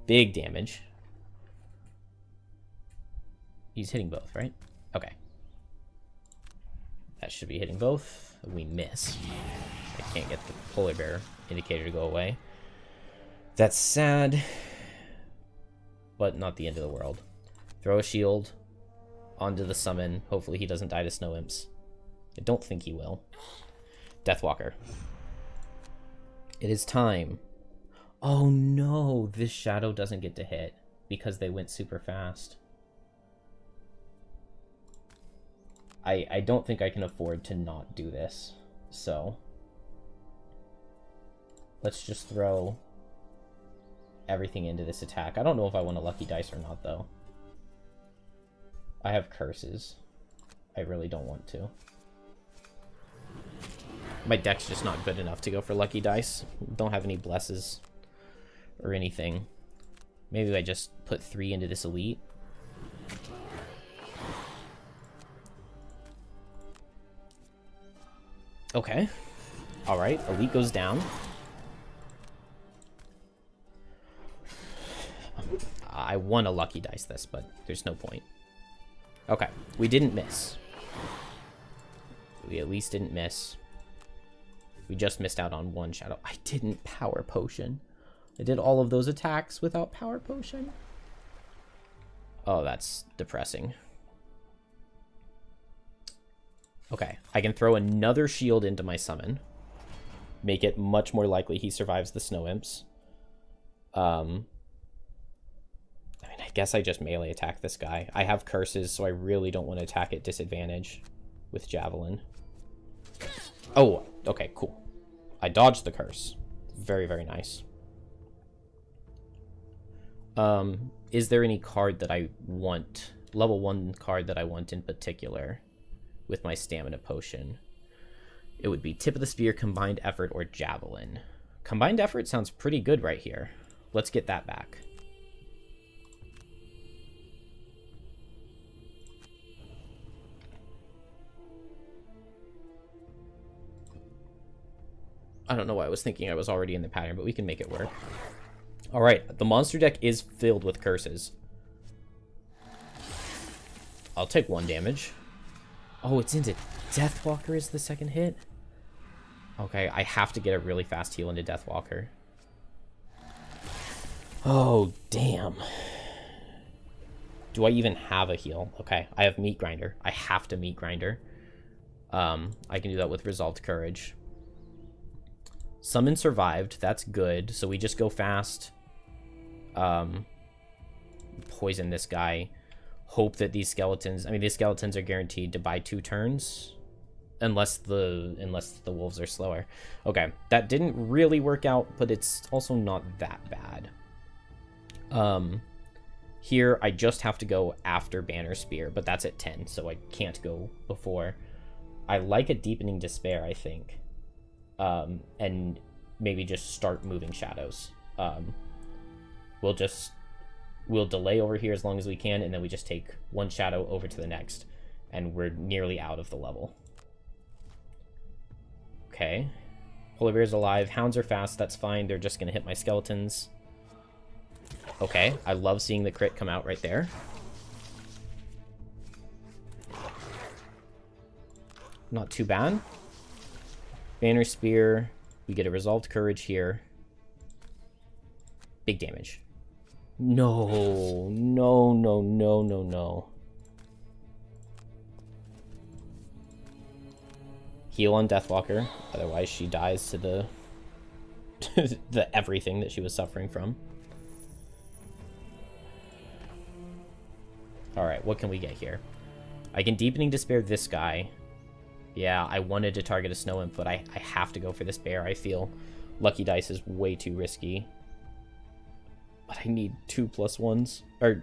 S1: Big damage. He's hitting both, right? Okay. That should be hitting both. We miss. I can't get the polar bear indicator to go away. That's sad, but not the end of the world. Throw a shield onto the summon. Hopefully he doesn't die to snow imps. I don't think he will. Deathwalker. It is time. Oh no, this shadow doesn't get to hit because they went super fast. I don't think I can afford to not do this, so let's just throw everything into this attack. I don't know if I want a lucky dice or not, though. I have curses. I really don't want to. My deck's just not good enough to go for lucky dice. Don't have any blesses or anything. Maybe I just put 3 into this elite. Okay. Alright, elite goes down. I want a lucky dice this, but there's no point. Okay, we didn't miss. We at least didn't miss. We just missed out on 1 shadow. I didn't power potion. I did all of those attacks without power potion. Oh, that's depressing. Okay, I can throw another shield into my summon. Make it much more likely he survives the snow imps. I mean, I guess I just melee attack this guy. I have curses, so I really don't want to attack at disadvantage with javelin. Oh, okay, cool. I dodged the curse. Very, very nice. Is there any card that I want, level 1 card that I want in particular with my stamina potion? It would be Tip of the Spear, Combined Effort, or Javelin. Combined Effort sounds pretty good right here. Let's get that back. I don't know why I was thinking I was already in the pattern, but we can make it work. Alright, the monster deck is filled with curses. I'll take 1 damage. Oh, it's into Deathwalker is the second hit? Okay, I have to get a really fast heal into Deathwalker. Oh, damn. Do I even have a heal? Okay, I have Meat Grinder. I have to Meat Grinder. I can do that with Resolved Courage. Summon survived. That's good. So we just go fast. Poison this guy. Hope that these skeletons... I mean, these skeletons are guaranteed to buy 2 turns. Unless the wolves are slower. Okay, that didn't really work out, but it's also not that bad. Here, I just have to go after Banner Spear, but that's at 10, so I can't go before. I like a Deepening Despair, I think. And maybe just start moving shadows. We'll delay over here as long as we can, and then we just take one shadow over to the next, and we're nearly out of the level. Okay. Polar bear's alive. Hounds are fast. That's fine. They're just going to hit my skeletons. Okay. I love seeing the crit come out right there. Not too bad. Banner Spear. We get a Resolved Courage here. Big damage. No. No, no, no, no, no. Heal on Deathwalker. Otherwise, she dies to the... the everything that she was suffering from. Alright, what can we get here? I can Deepening Despair this guy. Yeah, I wanted to target a Snow Imp, but I have to go for this bear, I feel. Lucky Dice is way too risky. But I need 2+1s. Or...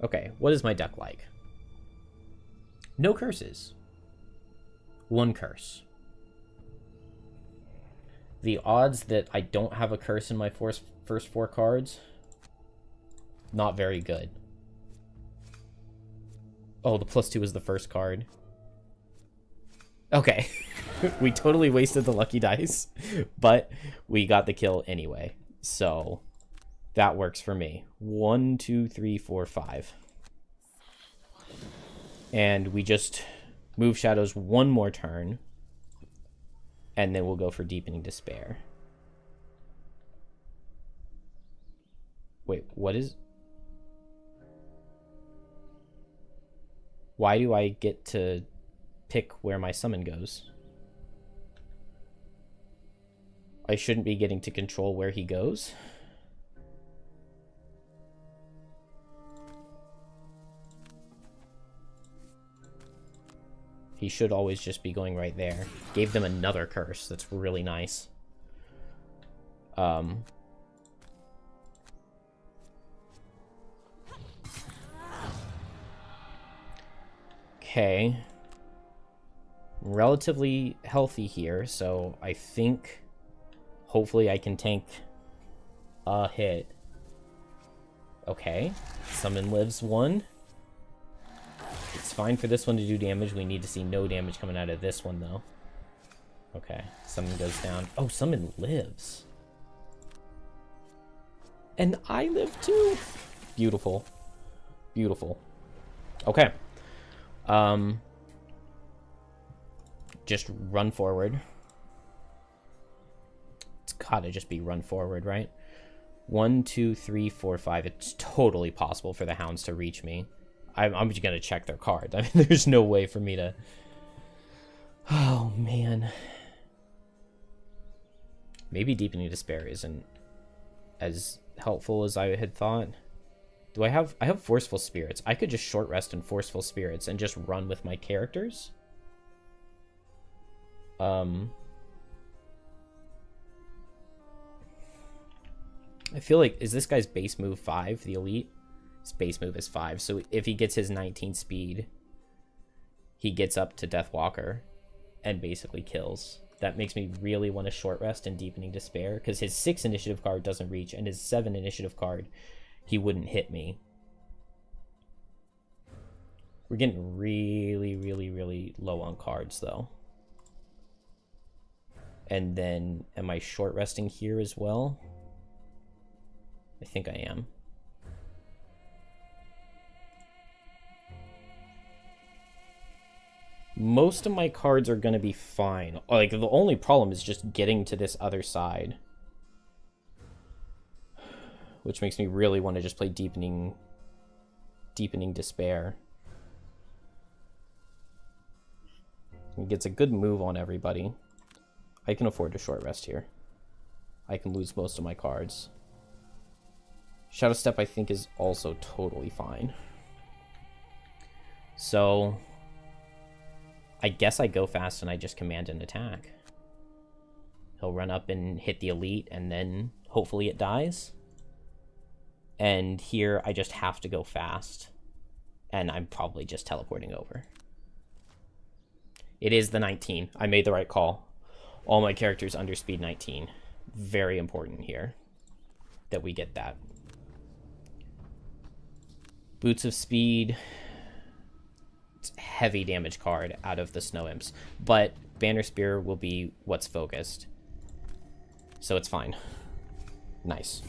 S1: Okay, what is my deck like? No curses. 1 curse. The odds that I don't have a curse in my first 4 cards... Not very good. Oh, the +2 is the first card. Okay. We totally wasted the lucky dice, but we got the kill anyway. So that works for me. 1, 2, 3, 4, 5. And we just move shadows 1 more turn. And then we'll go for Deepening Despair. Wait, what is... Why do I get to pick where my summon goes? I shouldn't be getting to control where he goes. He should always just be going right there. Gave them another curse. That's really nice. Okay. Relatively healthy here, so I think hopefully I can tank a hit. Okay. Summon lives 1. It's fine for this one to do damage. We need to see no damage coming out of this one, though. Okay. Summon goes down. Oh, Summon lives. And I live too. Beautiful. Beautiful. Okay. Just run forward. It's gotta just be run forward, right? 1, 2, 3, 4, 5. It's totally possible for the hounds to reach me. I'm just gonna check their cards. I mean, there's no way for me to... Oh, man. Maybe Deepening Despair isn't as helpful as I had thought. Do I have Forceful Spirits. I could just short rest in Forceful Spirits and just run with my characters. I feel like, is this guy's base move 5, the elite? His base move is 5, so if he gets his 19 speed, he gets up to Deathwalker and basically kills. That makes me really want to short rest and Deepening Despair, because his 6 initiative card doesn't reach, and his 7 initiative card, he wouldn't hit me. We're getting really, really, really low on cards, though. And then, am I short resting here as well? I think I am. Most of my cards are going to be fine. Like, the only problem is just getting to this other side. Which makes me really want to just play Deepening Despair. It gets a good move on everybody. I can afford to short rest here. I can lose most of my cards. Shadow Step, I think, is also totally fine. So, I guess I go fast and I just command an attack. He'll run up and hit the elite, and then hopefully it dies. And here, I just have to go fast. And I'm probably just teleporting over. It is the 19. I made the right call. All my characters under speed 19. Very important here that we get that. Boots of Speed. It's a heavy damage card out of the Snow Imps. But Banner Spear will be what's focused. So it's fine. Nice.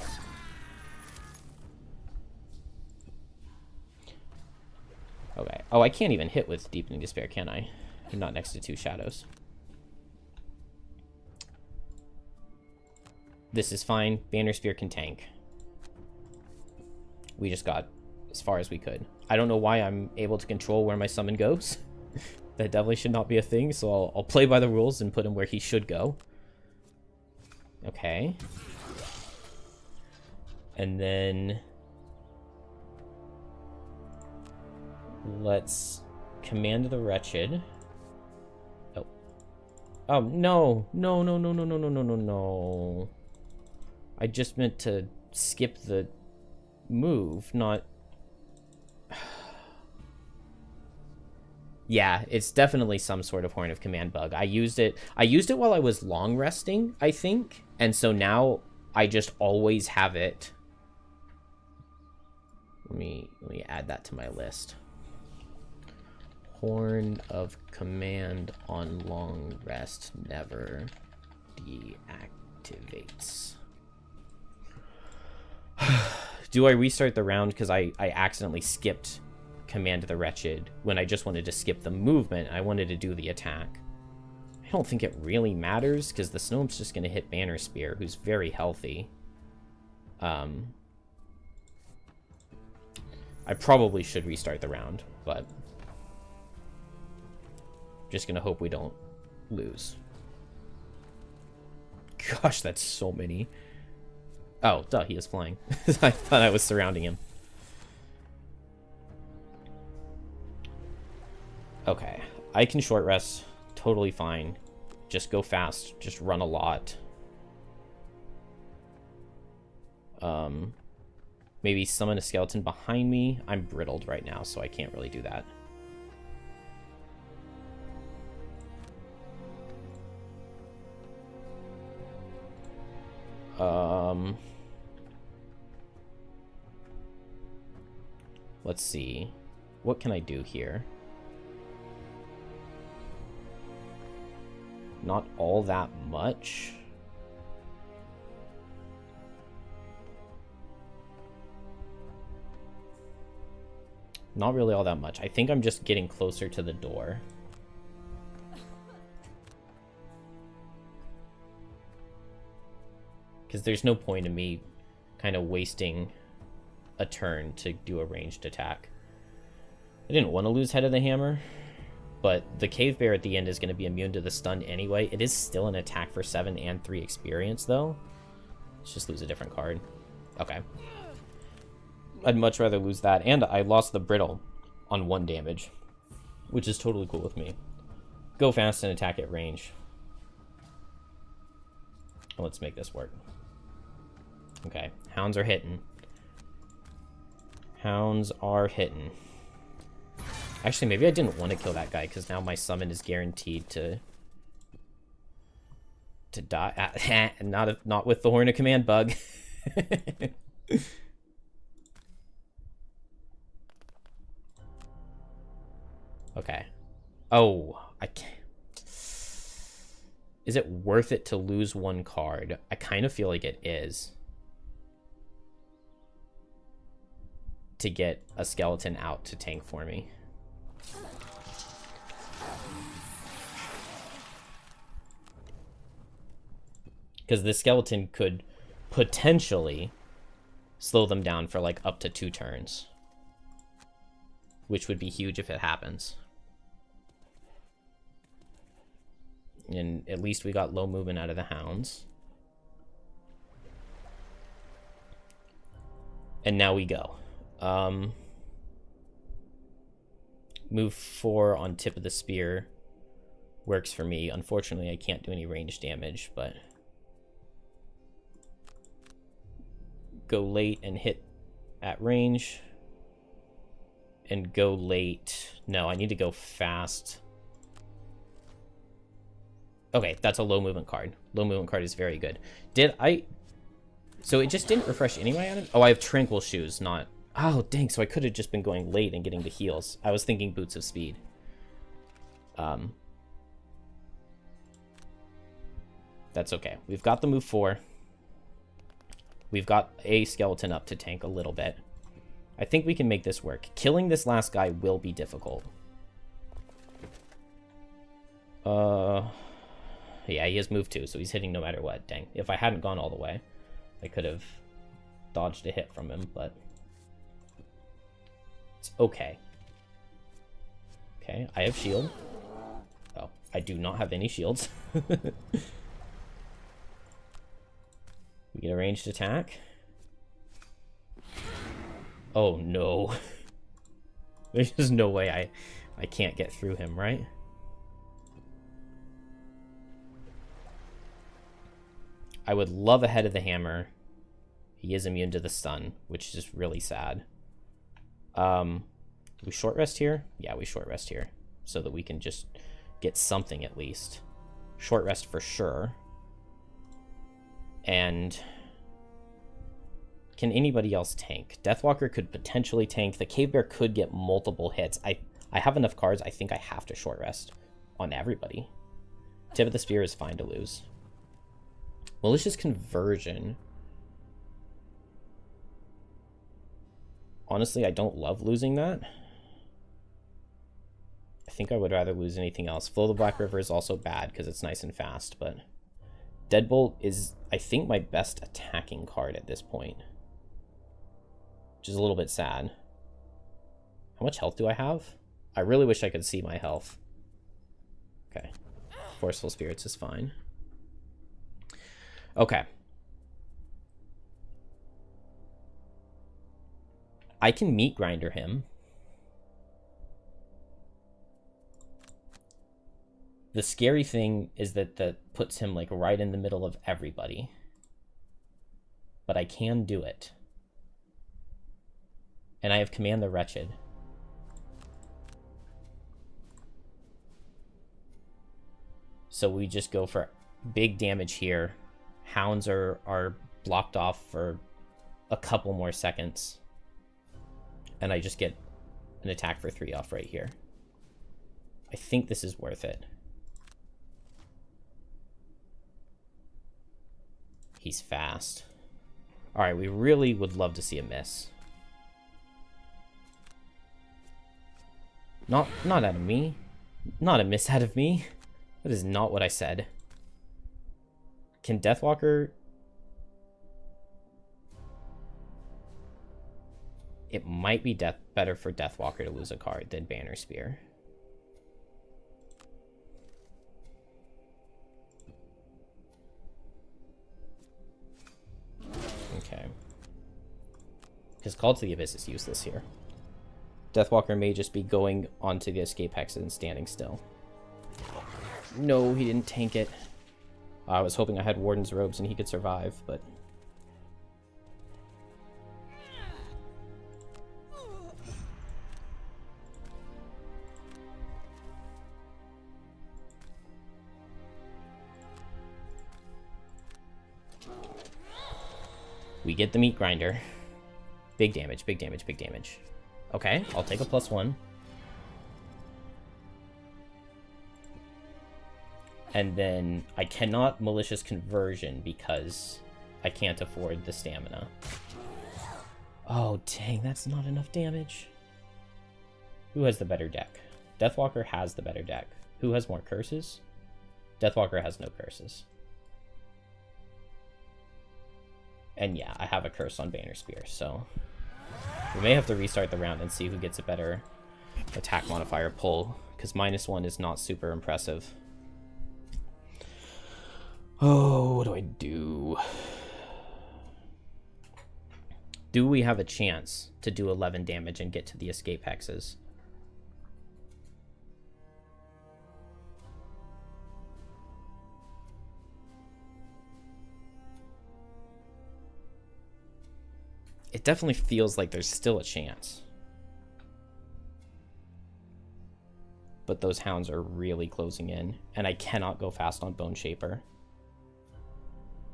S1: Okay. Oh, I can't even hit with Deepening Despair, can I? I'm not next to 2 shadows. This is fine. Banner Spear can tank. We just got as far as we could. I don't know why I'm able to control where my summon goes. That definitely should not be a thing, so I'll play by the rules and put him where he should go. Okay. And then let's command the Wretched. Oh. Oh, no. No, no, no, no, no, no, no, no, no. I just meant to skip the move, not... Yeah, it's definitely some sort of Horn of Command bug. I used it while I was long resting, I think. And so now I just always have it. Let me add that to my list. Horn of Command on long rest never deactivates. Do I restart the round because I accidentally skipped Command the Wretched when I just wanted to skip the movement? I wanted to do the attack. I don't think it really matters because the Snow's just going to hit Banner Spear, who's very healthy. I probably should restart the round, but just going to hope we don't lose. Gosh, that's so many. Oh, duh, he is flying. I thought I was surrounding him. Okay, I can short rest. Totally fine. Just go fast. Just run a lot. Maybe summon a skeleton behind me. I'm brittled right now, so I can't really do that. Let's see. What can I do here? Not all that much. Not really all that much. I think I'm just getting closer to the door. Because there's no point in me kind of wasting a turn to do a ranged attack. I didn't want to lose Head of the Hammer, but the Cave Bear at the end is going to be immune to the stun anyway. It is still an attack for 7 and 3 experience, though. Let's just lose a different card. Okay. I'd much rather lose that, and I lost the Brittle on 1 damage, which is totally cool with me. Go fast and attack at range. Let's make this work. Okay, hounds are hitting. Hounds are hitting. Actually, maybe I didn't want to kill that guy, because now my summon is guaranteed to die. Not with the Horn of Command bug. Okay. Oh, I can't. Is it worth it to lose 1 card? I kind of feel like it is. To get a skeleton out to tank for me. Because the skeleton could potentially slow them down for like up to 2 turns. Which would be huge if it happens. And at least we got low movement out of the hounds. And now we go. Move 4 on tip of the spear works for me. Unfortunately, I can't do any range damage, but go late and hit at range. And go late. No, I need to go fast Okay, that's a low movement card. Low movement card is very good. So it just didn't refresh any of my items? Oh, I have Tranquil Shoes, not... Oh, dang, so I could have just been going late and getting the heals. I was thinking Boots of Speed. That's okay. We've got the move 4. We've got a skeleton up to tank a little bit. I think we can make this work. Killing this last guy will be difficult. Yeah, he has move 2, so he's hitting no matter what. Dang. If I hadn't gone all the way, I could have dodged a hit from him, but it's okay. Okay, I have shield. Oh, I do not have any shields. We get a ranged attack. Oh no. There's just no way I can't get through him, right? I would love a Head of the Hammer. He is immune to the stun, which is really sad. We short rest here? Yeah, we short rest here. So that we can just get something at least. Short rest for sure. And can anybody else tank? Deathwalker could potentially tank. The Cave Bear could get multiple hits. I have enough cards. I think I have to short rest on everybody. Tip of the Spear is fine to lose. Malicious Conversion. Honestly, I don't love losing that. I think I would rather lose anything else. Flow the Black River is also bad because it's nice and fast, but Deadbolt is, I think, my best attacking card at this point, which is a little bit sad. How much health do I have? I really wish I could see my health. Okay. Forceful Spirits is fine. Okay. I can meat grinder him. The scary thing is that that puts him like right in the middle of everybody. But I can do it. And I have Command the Wretched. So we just go for big damage here. Hounds are blocked off for a couple more seconds. And I just get an attack for 3 off right here. I think this is worth it. He's fast. Alright, we really would love to see a miss. Not out of me. Not a miss out of me. That is not what I said. Can Deathwalker... It might be better for Deathwalker to lose a card than Banner Spear. Okay. Because Call to the Abyss is useless here. Deathwalker may just be going onto the escape hex and standing still. No, he didn't tank it. I was hoping I had Warden's Robes and he could survive, but... We get the meat grinder. Big damage, big damage, big damage. Okay, I'll take a +1. And then I cannot Malicious Conversion because I can't afford the stamina. Oh, dang, that's not enough damage. Who has the better deck? Deathwalker has the better deck. Who has more curses? Deathwalker has no curses. And yeah, I have a curse on Banner Spear, so we may have to restart the round and see who gets a better attack modifier pull, because -1 is not super impressive. Oh, what do I do? Do we have a chance to do 11 damage and get to the escape hexes? It definitely feels like there's still a chance. but those hounds are really closing in, and I cannot go fast on Bone Shaper.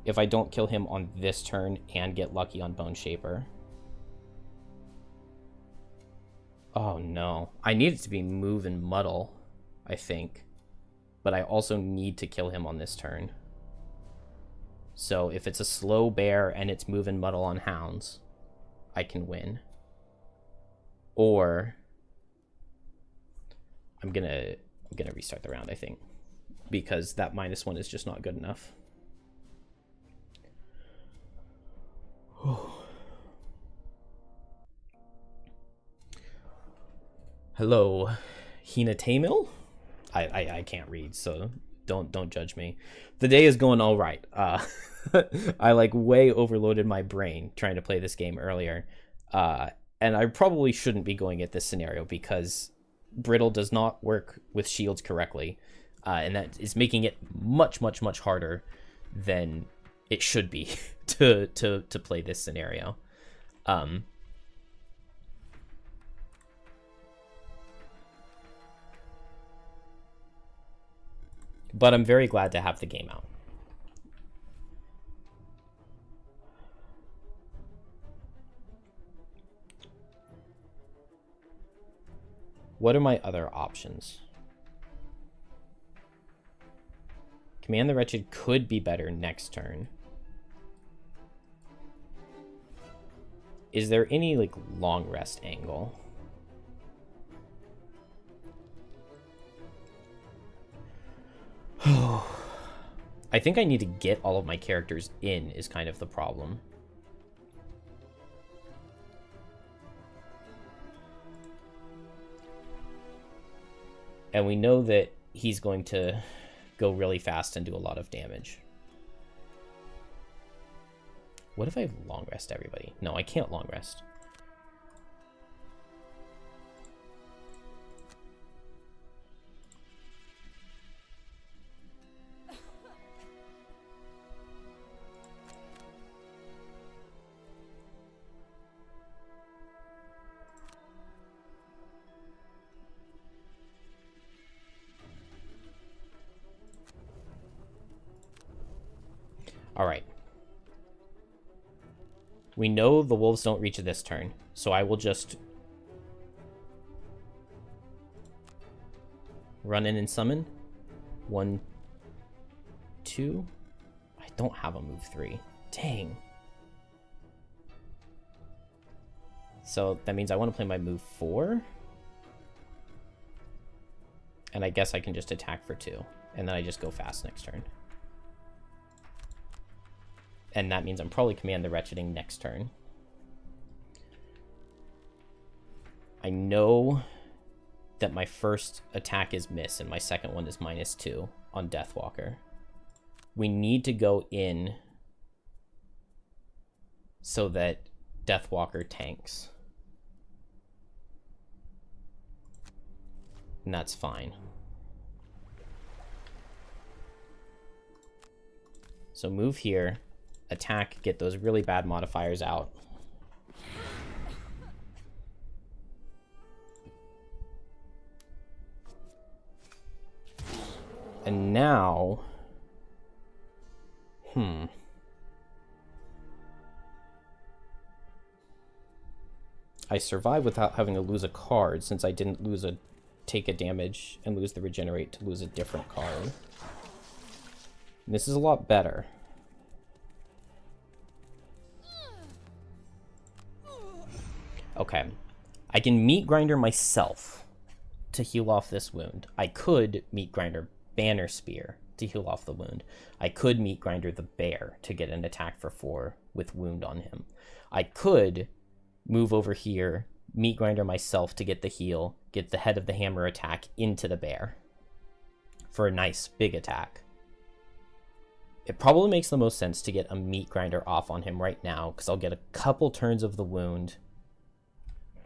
S1: If I don't kill him on this turn and get lucky on Bone Shaper. Oh no. I need it to be Move and Muddle, I think. But I also need to kill him on this turn. So if it's a slow bear and it's Move and Muddle on hounds, I can win. Or I'm gonna restart the round, I think. Because that -1 is just not good enough. Hello, Hina Tamil? I can't read, so don't judge me. The day is going all right. I like way overloaded my brain trying to play this game earlier. And I probably shouldn't be going at this scenario because Brittle does not work with shields correctly. And that is making it much harder than it should be to play this scenario. But I'm very glad to have the game out. What are my other options? Command the Wretched could be better next turn. Is there any, like, long rest angle? I think I need to get all of my characters in is kind of the problem. And we know that he's going to go really fast and do a lot of damage. What if I long rest everybody? No, I can't long rest. All right. We know the wolves don't reach this turn, so I will just run in and summon. 1, 2. I don't have a move 3. Dang. So that means I want to play my move 4. And I guess I can just attack for 2. And then I just go fast next turn. And that means I'm probably Command the Wretcheding next turn. I know that my first attack is miss and my second one is -2 on Deathwalker. We need to go in so that Deathwalker tanks. And that's fine. So move here. Attack, get those really bad modifiers out. And now... I survive without having to lose a card, since I didn't lose a take a damage and lose the regenerate to lose a different card. And this is a lot better. Okay, I can Meat Grinder myself to heal off this wound. I could Meat Grinder Banner Spear to heal off the wound. I could Meat Grinder the bear to get an attack for 4 with wound on him. I could move over here, Meat Grinder myself to get the heal, get the head of the hammer attack into the bear for a nice big attack. It probably makes the most sense to get a Meat Grinder off on him right now, because I'll get a couple turns of the wound.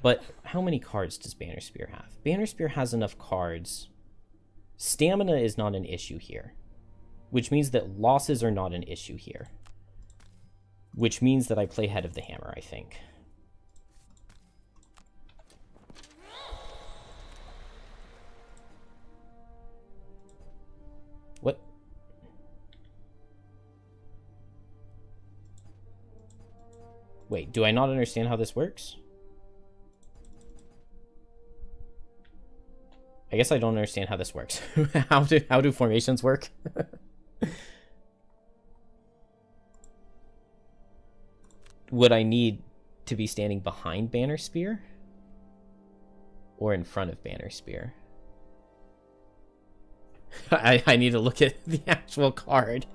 S1: But how many cards does Banner Spear have? Banner Spear has enough cards. Stamina is not an issue here, which means that losses are not an issue here, which means that I play Head of the Hammer, I think. Wait, do I not understand how this works? I guess I don't understand how this works. How do formations work? Would I need to be standing behind Banner Spear? Or in front of Banner Spear? I need to look at the actual card.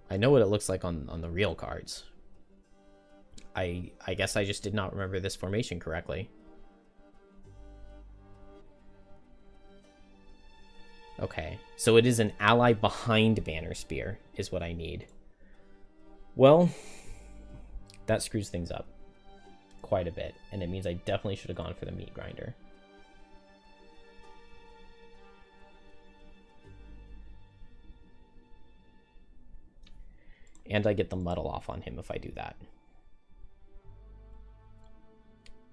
S1: I know what it looks like on the real cards. I guess I just did not remember this formation correctly. Okay, so it is an ally behind Banner Spear is what I need. Well, that screws things up quite a bit, and it means I definitely should have gone for the Meat Grinder. And I get the muddle off on him if I do that.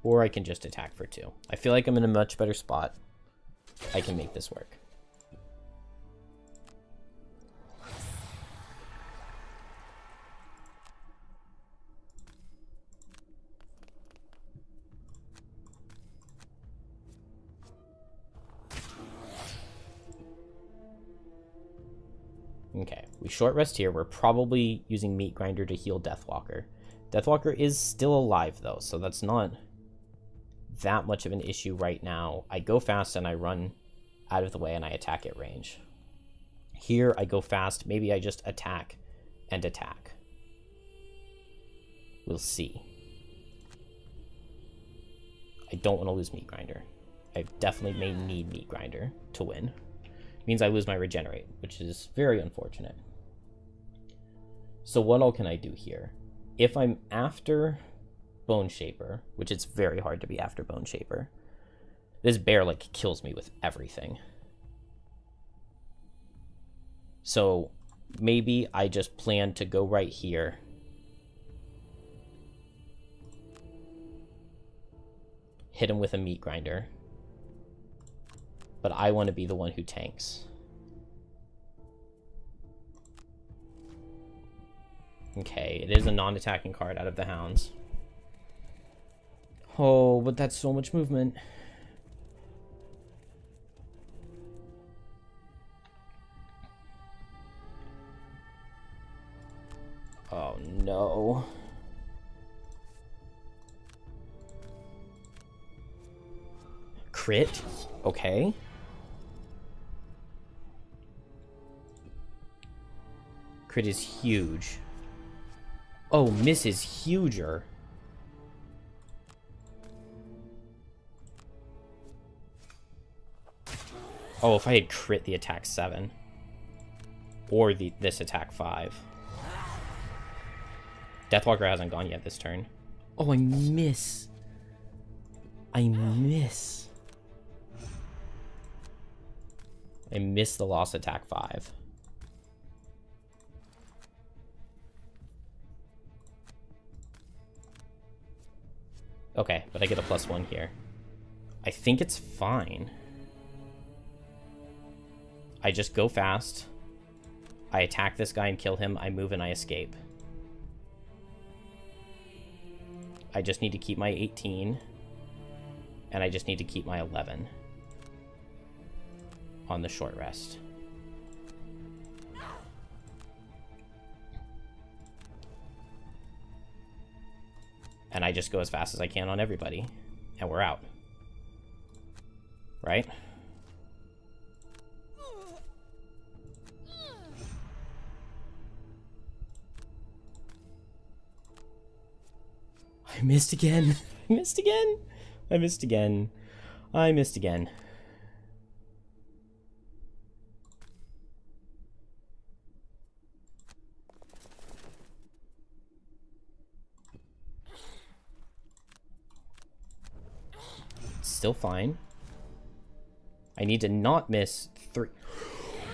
S1: Or I can just attack for 2. I feel like I'm in a much better spot. I can make this work. Okay, we short rest here. We're probably using Meat Grinder to heal Deathwalker. Deathwalker is still alive, though, so that's not that much of an issue right now. I go fast and I run out of the way and I attack at range. Here, I go fast. Maybe I just attack and attack. We'll see. I don't want to lose Meat Grinder. I definitely may need Meat Grinder to win. Means I lose my regenerate, which is very unfortunate. So what all can I do here? If I'm after Bone Shaper, which it's very hard to be after Bone Shaper, this bear like kills me with everything. So maybe I just plan to go right here. Hit him with a Meat Grinder. But I want to be the one who tanks. Okay, it is a non-attacking card out of the Hounds. Oh, but that's so much movement. Oh, no. Crit? Okay. Crit is huge. Oh, miss is huger. Oh, if I had crit the attack 7. Or this attack 5. Deathwalker hasn't gone yet this turn. Oh, I miss. I miss. I miss the lost attack 5. Okay, but I get a +1 here. I think it's fine. I just go fast. I attack this guy and kill him. I move and I escape. I just need to keep my 18. And I just need to keep my 11. On the short rest. And I just go as fast as I can on everybody. And we're out. Right? I missed again. I missed again. I missed again. I missed again. Still fine. I need to not miss 3.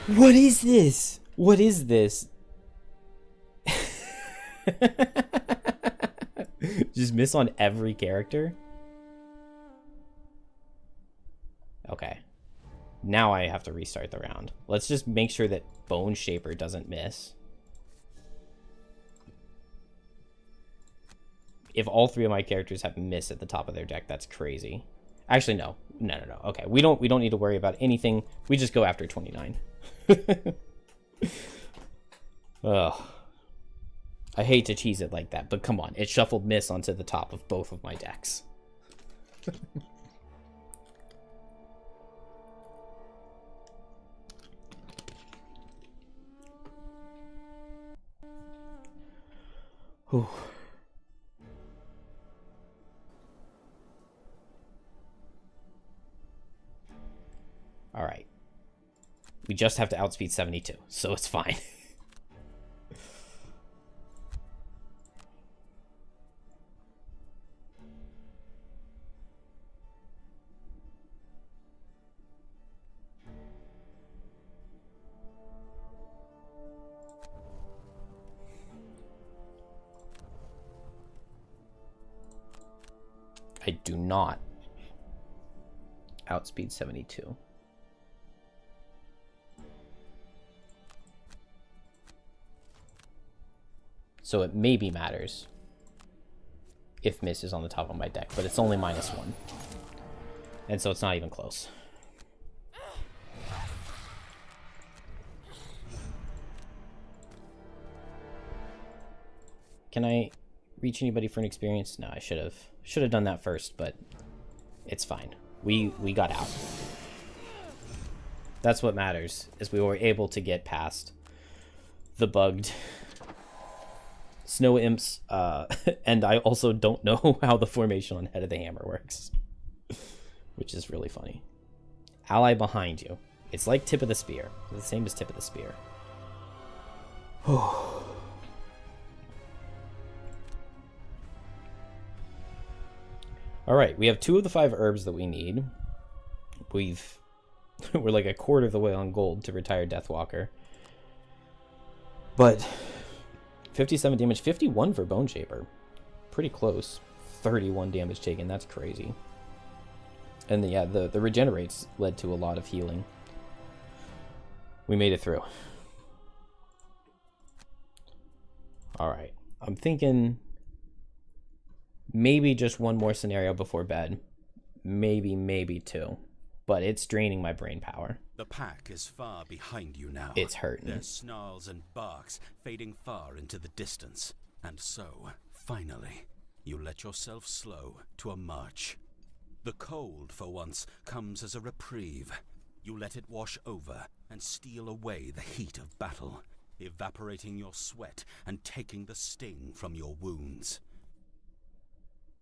S1: What is this? What is this? Just miss on every character? Okay. Now I have to restart the round. Let's just make sure that Bone Shaper doesn't miss. If all 3 of my characters have miss at the top of their deck, that's crazy. Actually, no. No. Okay, we don't need to worry about anything. We just go after 29. Ugh. I hate to cheese it like that, but come on. It shuffled miss onto the top of both of my decks. Whew. All right. We just have to outspeed 72, so it's fine. I do not outspeed 72. So it maybe matters if miss is on the top of my deck, but it's only -1. And so it's not even close. Can I reach anybody for an experience? No, I should have done that first, but it's fine. We got out. That's what matters, is we were able to get past the bugged snow imps, and I also don't know how the formation on Head of the Hammer works, which is really funny. Ally behind you. It's like Tip of the Spear. The same as Tip of the Spear. Alright, we have 2 of the 5 herbs that we need. We're like a quarter of the way on gold to retire Deathwalker. But 57 damage, 51 for Bone Shaper. Pretty close. 31 damage taken, that's crazy. And yeah, the regenerates led to a lot of healing. We made it through. Alright, I'm thinking maybe just one more scenario before bed. Maybe 2. But it's draining my brain power.
S2: The pack is far behind you now.
S1: It's hurting.
S2: Their snarls and barks fading far into the distance. And so, finally, you let yourself slow to a march. The cold, for once, comes as a reprieve. You let it wash over and steal away the heat of battle, evaporating your sweat and taking the sting from your wounds.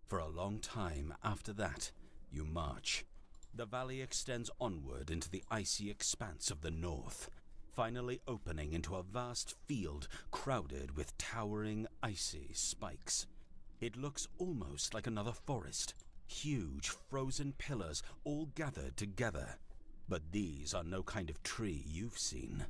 S2: For a long time after that, you march. The valley extends onward into the icy expanse of the north, finally opening into a vast field crowded with towering, icy spikes. It looks almost like another forest, huge frozen pillars all gathered together. But these are no kind of tree you've seen.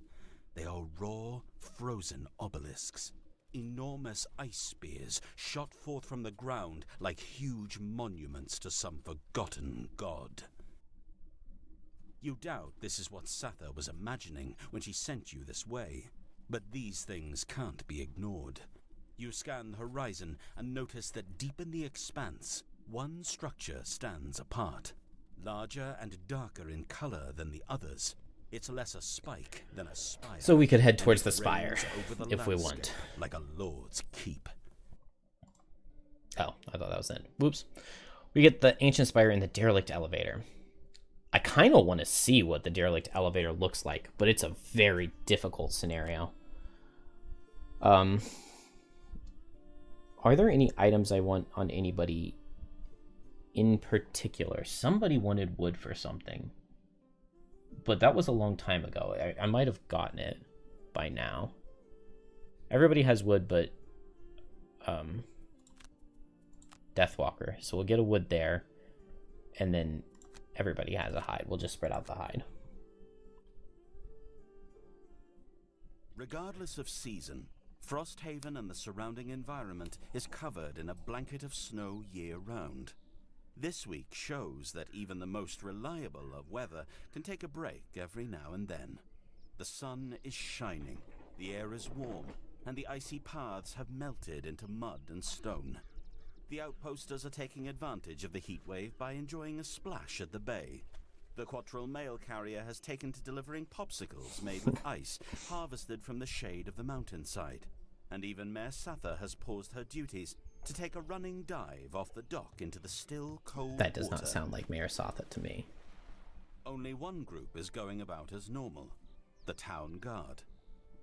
S2: They are raw, frozen obelisks. Enormous ice spears shot forth from the ground like huge monuments to some forgotten god. You doubt this is what Sather was imagining when she sent you this way, but these things can't be ignored. You scan the horizon and notice that deep in the expanse, one structure stands apart. Larger and darker in color than the others, it's less a spike than a spire.
S1: So we could head towards the spire if we want.
S2: Like a lord's keep.
S1: Oh, I thought that was it. Whoops. We get the ancient spire and the derelict elevator. I kind of want to see what the derelict elevator looks like, but it's a very difficult scenario. Are there any items I want on anybody in particular? Somebody wanted wood for something, but that was a long time ago. I might have gotten it by now. Everybody has wood, but Deathwalker. So we'll get a wood there, and then everybody has a hide. We'll just spread out the hide.
S2: Regardless of season, Frosthaven and the surrounding environment is covered in a blanket of snow year-round. This week shows that even the most reliable of weather can take a break every now and then. The sun is shining, the air is warm, and the icy paths have melted into mud and stone. The outposters are taking advantage of the heatwave by enjoying a splash at the bay. The Quattril mail carrier has taken to delivering popsicles made with ice, harvested from the shade of the mountainside. And even Mare Satha has paused her duties to take a running dive off the dock into the still, cold
S1: That does
S2: water.
S1: not sound like Mare Satha to me.
S2: Only one group is going about as normal, the town guard.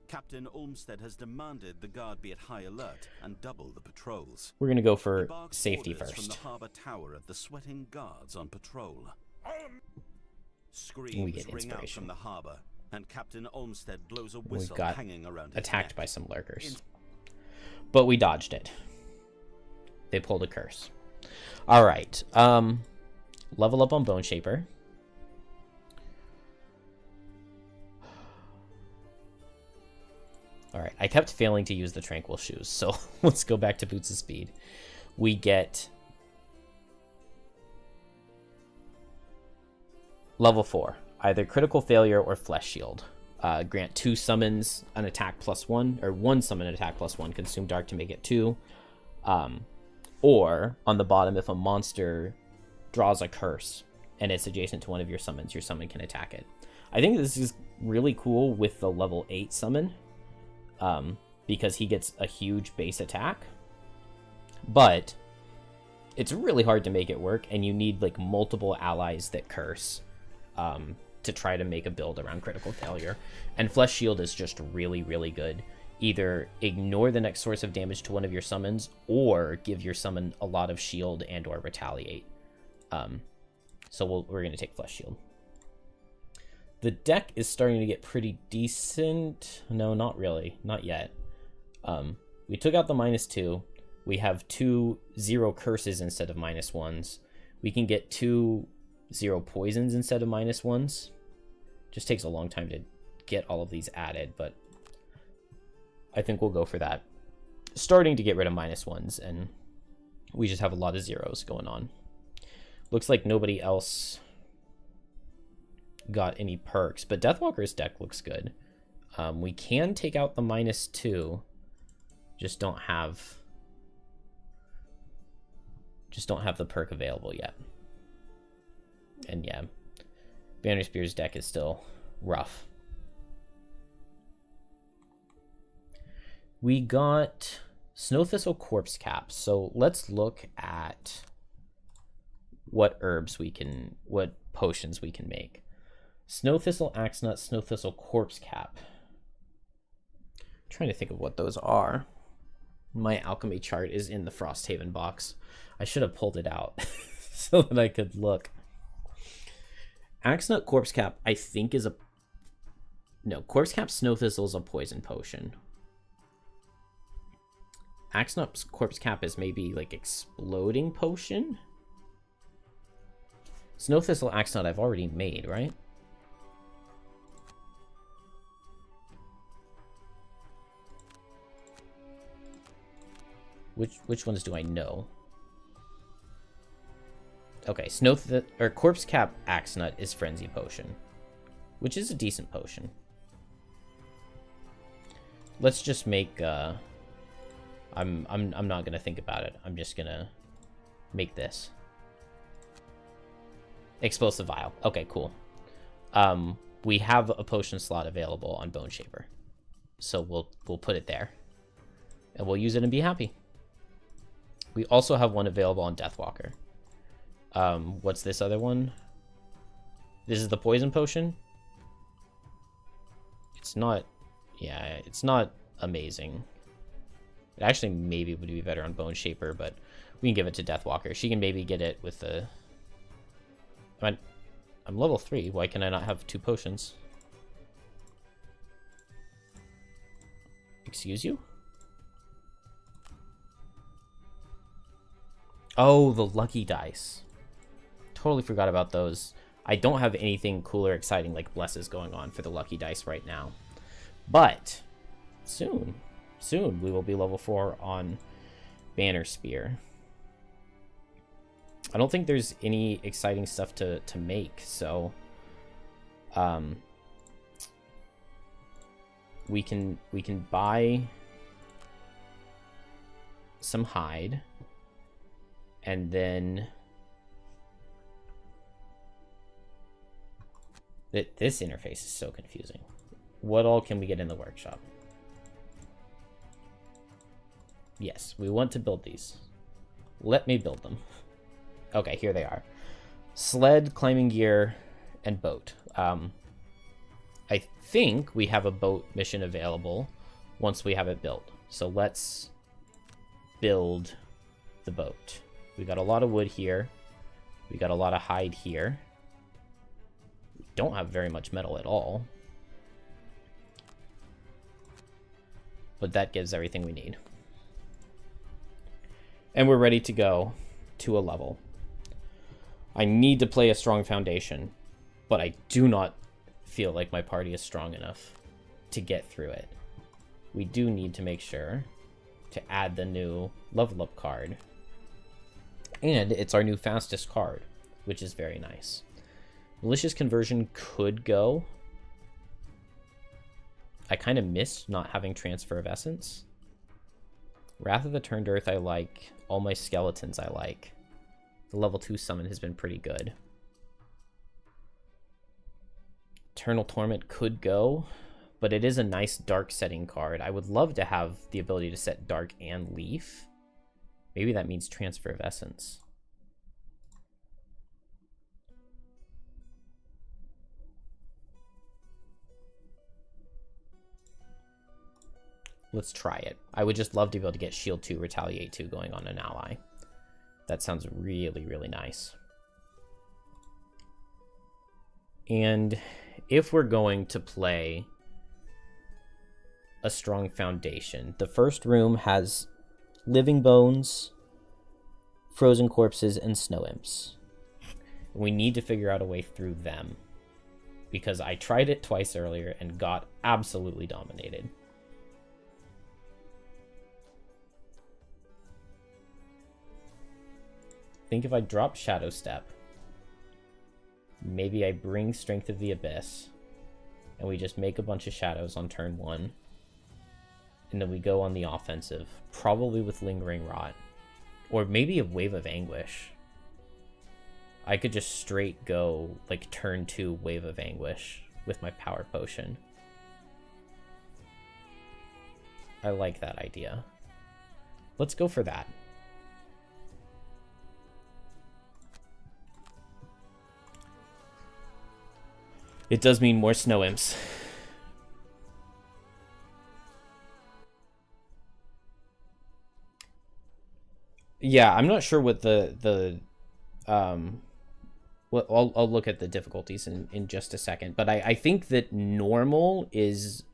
S2: Captain Olmsted has demanded the guard be at high alert and double the patrols.
S1: We're going to go
S2: He
S1: for
S2: barks
S1: safety
S2: orders from
S1: first.
S2: the harbor tower at the sweating guards on patrol.
S1: We
S2: Screams
S1: get
S2: ring out
S1: inspiration.
S2: from the harbor, and Captain Olmsted blows a
S1: We
S2: whistle
S1: got
S2: hanging around his
S1: attacked
S2: neck.
S1: by some lurkers. But we dodged it. They pulled a curse. Alright. Level up on Bone Shaper. Alright, I kept failing to use the Tranquil Shoes, so let's go back to Boots of Speed. We get level 4, either Critical Failure or Flesh Shield. Grant 2 summons an attack +1, or 1 summon an attack +1, consume dark to make it 2. Or, on the bottom, if a monster draws a curse and it's adjacent to one of your summon can attack it. I think this is really cool with the level 8 summon, because he gets a huge base attack. But it's really hard to make it work, and you need like multiple allies that curse to try to make a build around Critical Failure. And Flesh Shield is just really, really good. Either ignore the next source of damage to one of your summons, or give your summon a lot of shield and or retaliate. So we're going to take Flesh Shield. The deck is starting to get pretty decent. No, not really. Not yet. We took out the -2. We have 2 0 curses instead of -1s. We can get 2 0 poisons instead of -1s. Just takes a long time to get all of these added, but I think we'll go for that. Starting to get rid of -1s, and we just have a lot of 0s going on. Looks like nobody else got any perks, but Deathwalker's deck looks good. We can take out the -2, just don't have the perk available yet. And yeah, Banner Spear's deck is still rough. We got Snow Thistle Corpse Caps, so let's look at what potions we can make. Snow Thistle Axe Nut, Snow Thistle Corpse Cap. I'm trying to think of what those are. My alchemy chart is in the Frosthaven box. I should have pulled it out so that I could look. Axe Nut Corpse Cap, I think, is a... No, Corpse Cap Snow Thistle is a poison potion. Axe Nut Corpse Cap is maybe like exploding potion? Snow Thistle Axe Nut I've already made, right? Which ones do I know? Okay, Corpse Cap Axe Nut is Frenzy Potion, which is a decent potion. Let's just make I'm not gonna think about it. I'm just gonna make this. Explosive Vial. Okay, cool. We have a potion slot available on Bone Shaper, so we'll put it there, and we'll use it and be happy. We also have one available on Deathwalker. What's this other one? This is the poison potion. It's not, yeah, it's not amazing. It actually maybe would be better on Bone Shaper, but we can give it to Deathwalker. She can maybe get it with the... I'm level 3. Why can I not have 2 potions? Excuse you? Oh, the lucky dice. Totally forgot about those. I don't have anything cool or exciting like Blesses going on for the lucky dice right now. But soon we will be level 4 on Banner Spear. I don't think there's any exciting stuff to make, so we can buy some hide, and then this interface is so confusing. What all can we get in the workshop? Yes, we want to build these. Let me build them. Okay, here they are. Sled, climbing gear, and boat. I think we have a boat mission available once we have it built. So let's build the boat. We got a lot of wood here. We got a lot of hide here. We don't have very much metal at all. But that gives everything we need. And we're ready to go to a level. I need to play a strong foundation, but I do not feel like my party is strong enough to get through it. We do need to make sure to add the new level up card. And it's our new fastest card, which is very nice. Malicious conversion could go. I kind of missed not having transfer of essence. Wrath of the Turned Earth I like. All my skeletons I like. The level 2 summon has been pretty good. Eternal Torment could go, but it is a nice dark setting card. I would love to have the ability to set dark and leaf. Maybe that means transfer of essence. Let's try it. I would just love to be able to get Shield 2, Retaliate 2 going on an ally. That sounds really, really nice. And if we're going to play a strong foundation, the first room has living bones, frozen corpses, and snow imps. We need to figure out a way through them, because I tried it twice earlier and got absolutely dominated. I think if I drop Shadow Step, maybe I bring Strength of the Abyss, and we just make a bunch of shadows on turn 1, and then we go on the offensive, probably with Lingering Rot, or maybe a Wave of Anguish. I could just straight go like turn 2 Wave of Anguish with my Power Potion. I like that idea. Let's go for that. It does mean more snow imps. Yeah, I'm not sure what what I'll look at the difficulties in just a second, but I think that normal is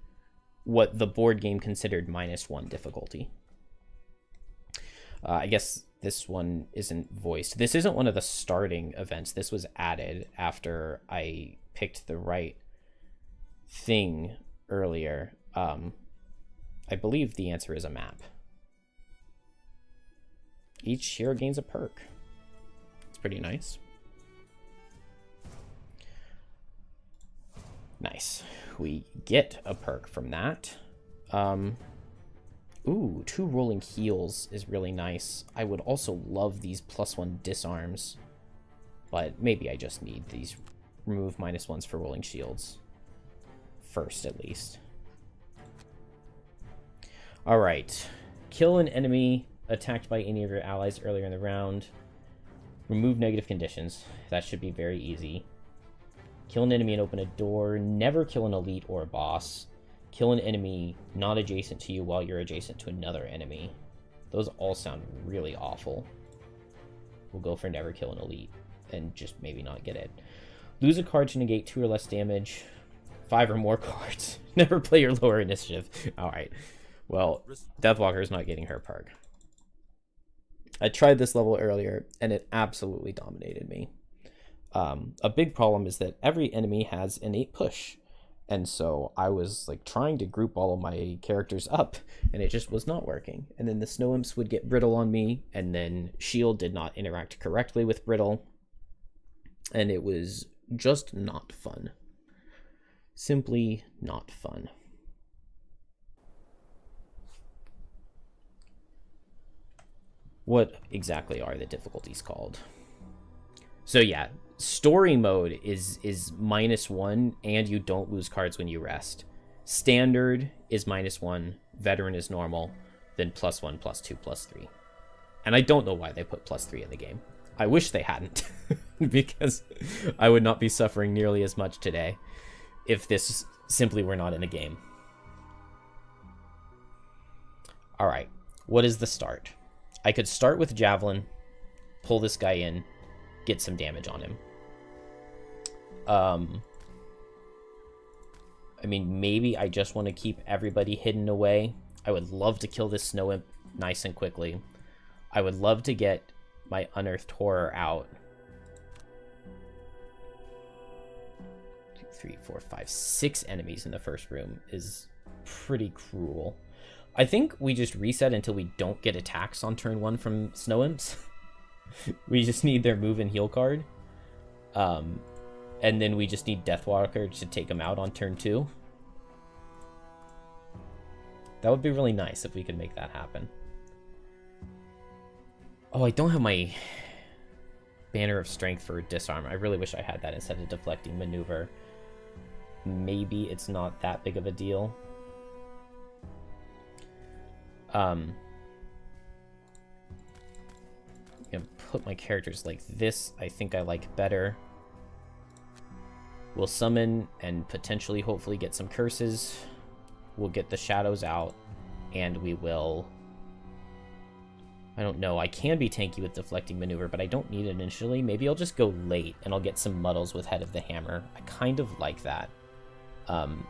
S1: what the board game considered -1 difficulty. I guess this one isn't voiced. This isn't one of the starting events. This was added after I picked the right thing earlier. I believe the answer is a map. Each hero gains a perk. It's pretty nice. Nice. We get a perk from that. Ooh, 2 rolling heals is really nice. I would also love these +1 disarms, but maybe I just need these remove -1s for rolling shields first, at least. All right, kill an enemy attacked by any of your allies earlier in the round. Remove negative conditions. That should be very easy. Kill an enemy and open a door. Never kill an elite or a boss. Kill an enemy not adjacent to you while you're adjacent to another enemy. Those all sound really awful. We'll go for never kill an elite and just maybe not get it. Lose a card to negate 2 or less damage. 5 or more cards. Never play your lower initiative. Alright. Well, Deathwalker's not getting her perk. I tried this level earlier, and it absolutely dominated me. A big problem is that every enemy has innate push, And so I was like trying to group all of my characters up, and it just was not working. And then the snow imps would get brittle on me, and then shield did not interact correctly with brittle. And it was just not fun. Simply not fun. What exactly are the difficulties called? So yeah, story mode is -1, and you don't lose cards when you rest. Standard is -1, veteran is normal, then +1, +2, +3. And I don't know why they put +3 in the game. I wish they hadn't, because I would not be suffering nearly as much today if this simply were not in the game. All right, what is the start? I could start with Javelin, pull this guy in, get some damage on him. I mean, maybe I just want to keep everybody hidden away. I would love to kill this snow imp nice and quickly. I would love to get my unearthed horror out. 2, 3, 4, 5, 6 enemies in the first room is pretty cruel. I think we just reset until we don't get attacks on turn 1 from snow imps. We just need their move and heal card. And then we just need Deathwalker to take them out on turn 2. That would be really nice if we could make that happen. Oh, I don't have my Banner of Strength for Disarm. I really wish I had that instead of Deflecting Maneuver. Maybe it's not that big of a deal. I'm gonna put my characters like this. I think I like better. We'll summon and potentially, hopefully, get some curses. We'll get the shadows out, and we will... I don't know. I can be tanky with Deflecting Maneuver, but I don't need it initially. Maybe I'll just go late, and I'll get some muddles with Head of the Hammer. I kind of like that.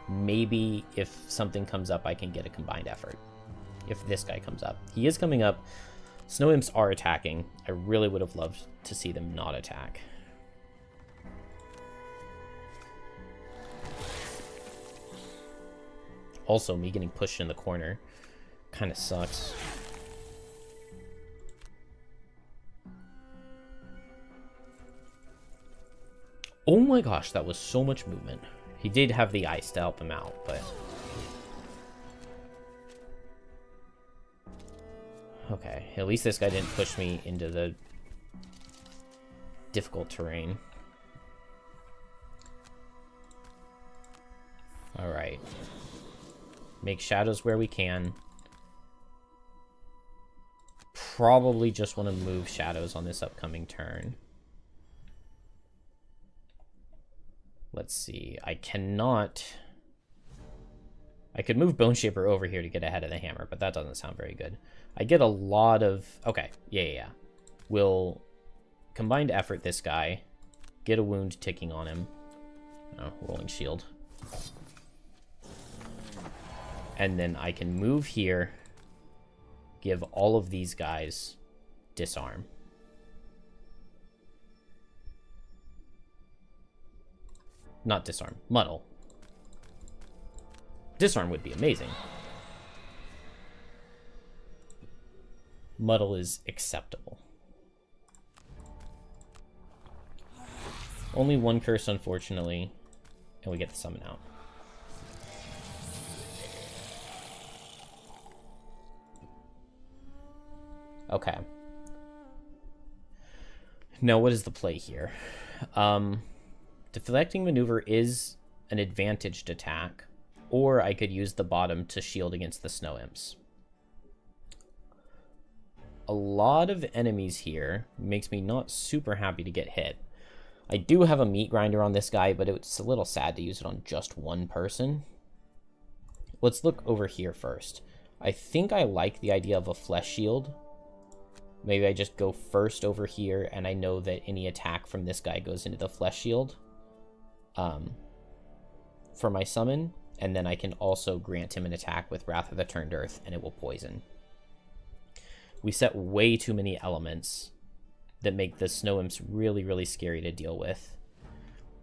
S1: Maybe if something comes up, I can get a combined effort. If this guy comes up. He is coming up. Snow imps are attacking. I really would have loved to see them not attack. Also, me getting pushed in the corner kind of sucks. Oh my gosh, that was so much movement. He did have the ice to help him out, but... Okay, at least this guy didn't push me into the difficult terrain. Alright. Make shadows where we can. Probably just want to move shadows on this upcoming turn. Let's see. I cannot... I could move Bone Shaper over here to get ahead of the hammer, but that doesn't sound very good. I get a lot of... Okay, yeah. We'll combined effort this guy. Get a wound ticking on him. Oh, rolling shield. And then I can move here. Give all of these guys disarm. Not disarm, muddle. Disarm would be amazing. Muddle is acceptable. Only one curse, unfortunately, and we get the summon out. Okay. Now, what is the play here? Deflecting Maneuver is an advantaged attack, or I could use the bottom to shield against the snow imps. A lot of enemies here makes me not super happy to get hit. I do have a meat grinder on this guy, but it's a little sad to use it on just one person. Let's look over here first. I think I like the idea of a flesh shield. Maybe I just go first over here, and I know that any attack from this guy goes into the flesh shield for my summon, and then I can also grant him an attack with Wrath of the Turned Earth, and it will poison. We set way too many elements that make the snow imps really, really scary to deal with.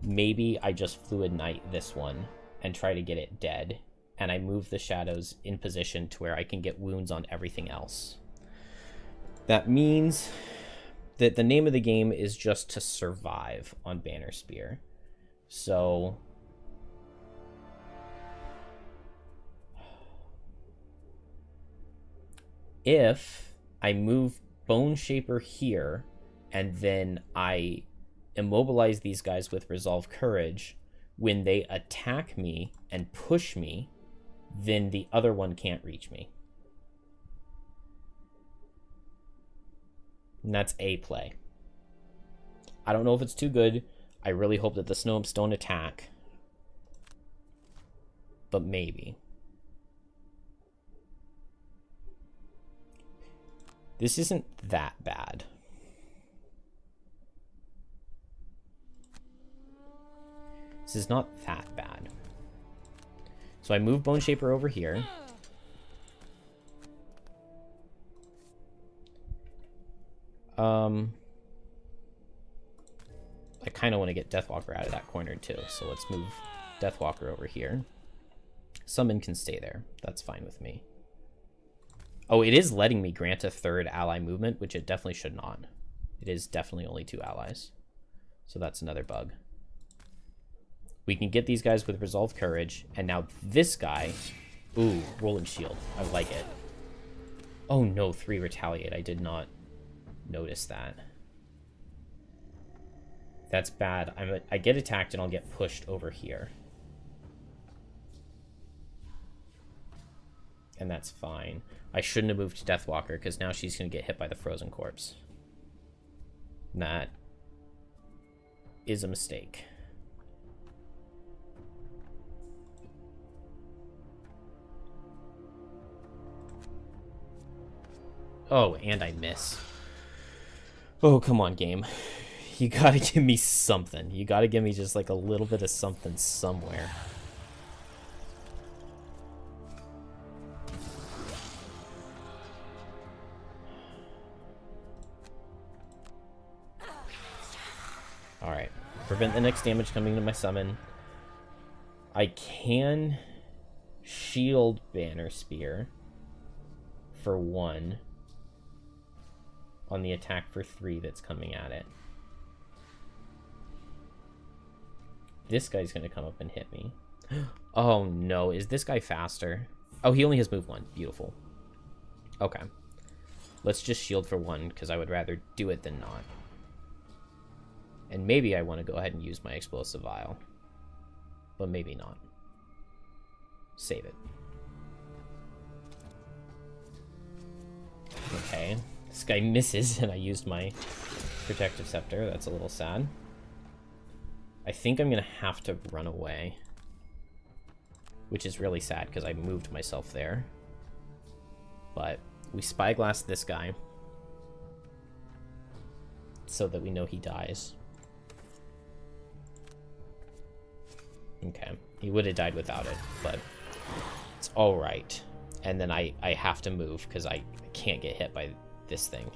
S1: Maybe I just Fluid Knight this one and try to get it dead. And I move the shadows in position to where I can get wounds on everything else. That means that the name of the game is just to survive on Banner Spear. So if I move Bone Shaper here and then I immobilize these guys with Resolve Courage, when they attack me and push me, then the other one can't reach me. And that's a play. I don't know if it's too good. I really hope that the snow imps don't attack. But maybe. This isn't that bad. This is not that bad. So I move Bone Shaper over here. I kind of want to get Deathwalker out of that corner too, so let's move Deathwalker over here. Summon can stay there. That's fine with me. Oh, it is letting me grant a third ally movement, which it definitely should not. It is definitely only 2 allies. So that's another bug. We can get these guys with Resolve Courage, and now this guy... Ooh, Rolling Shield. I like it. Oh no, 3 Retaliate. I did not notice that. That's bad. I get attacked and I'll get pushed over here. And that's fine. I shouldn't have moved to Deathwalker, because now she's going to get hit by the Frozen Corpse. And that is a mistake. Oh, and I miss. Oh, come on, game. You gotta give me something. You gotta give me just like a little bit of something somewhere. Alright. Prevent the next damage coming to my summon. I can shield Banner Spear for 1 on the attack for 3 that's coming at it. This guy's gonna come up and hit me. Oh no, is this guy faster? Oh, he only has move 1. Beautiful. Okay. Let's just shield for 1, because I would rather do it than not. And maybe I want to go ahead and use my Explosive Vial. But maybe not. Save it. Okay. This guy misses, and I used my Protective Scepter. That's a little sad. I think I'm going to have to run away. Which is really sad, because I moved myself there. But we Spyglass this guy. So that we know he dies. Okay. He would have died without it, but it's alright. And then I have to move, because I can't get hit by this thing.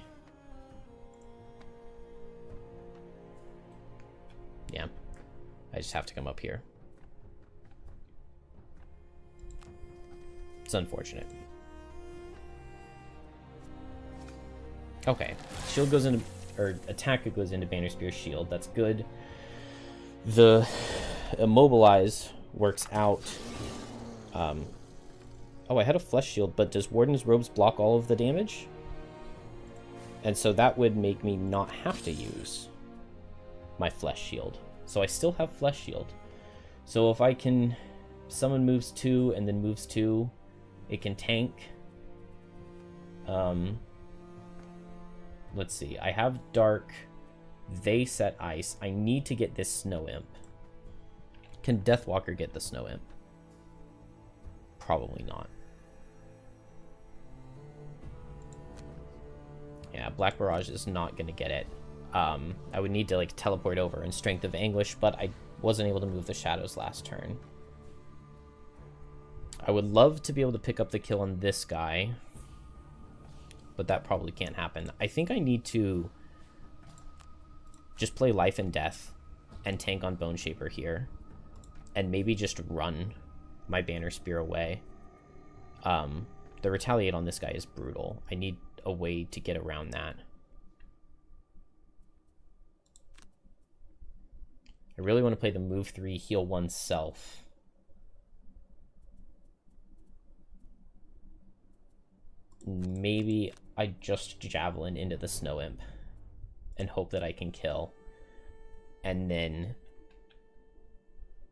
S1: Yeah. I just have to come up here. It's unfortunate. Okay. Shield goes into... or attack goes into Banner Spear's shield. That's good. The Immobilize works out. Oh, I had a Flesh Shield, but does Warden's Robes block all of the damage? And so that would make me not have to use my Flesh Shield. So I still have Flesh Shield. So if I can summon moves 2 and then moves 2, it can tank. Let's see. I have Dark. They set Ice. I need to get this Snow Imp. Can Deathwalker get the Snow Imp? Probably not. Yeah, Black Barrage is not going to get it. I would need to like teleport over and Strength of Anguish, but I wasn't able to move the shadows last turn. I would love to be able to pick up the kill on this guy, but that probably can't happen. I think I need to just play Life and Death and tank on Bone Shaper here. and maybe just run my Banner Spear away. The retaliate on this guy is brutal. I need a way to get around that. I really want to play the move 3, heal 1 self. Maybe I just Javelin into the Snow Imp and hope that I can kill. And then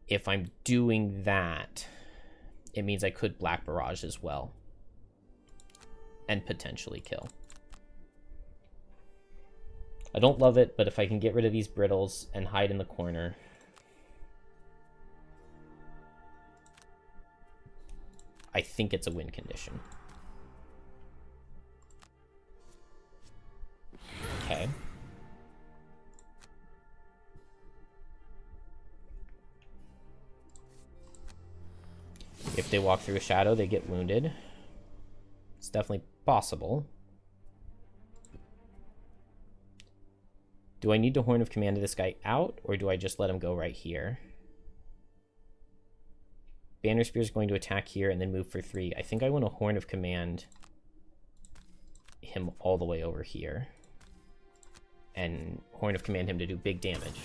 S1: if I'm doing that, it means I could Black Barrage as well and potentially kill. I don't love it, but if I can get rid of these brittles and hide in the corner, I think it's a win condition. Okay. If they walk through a shadow, they get wounded. It's definitely possible. Do I need to Horn of Command this guy out, or do I just let him go right here? Banner Spear is going to attack here and then move for 3. I think I want to Horn of Command him all the way over here. And Horn of Command him to do big damage.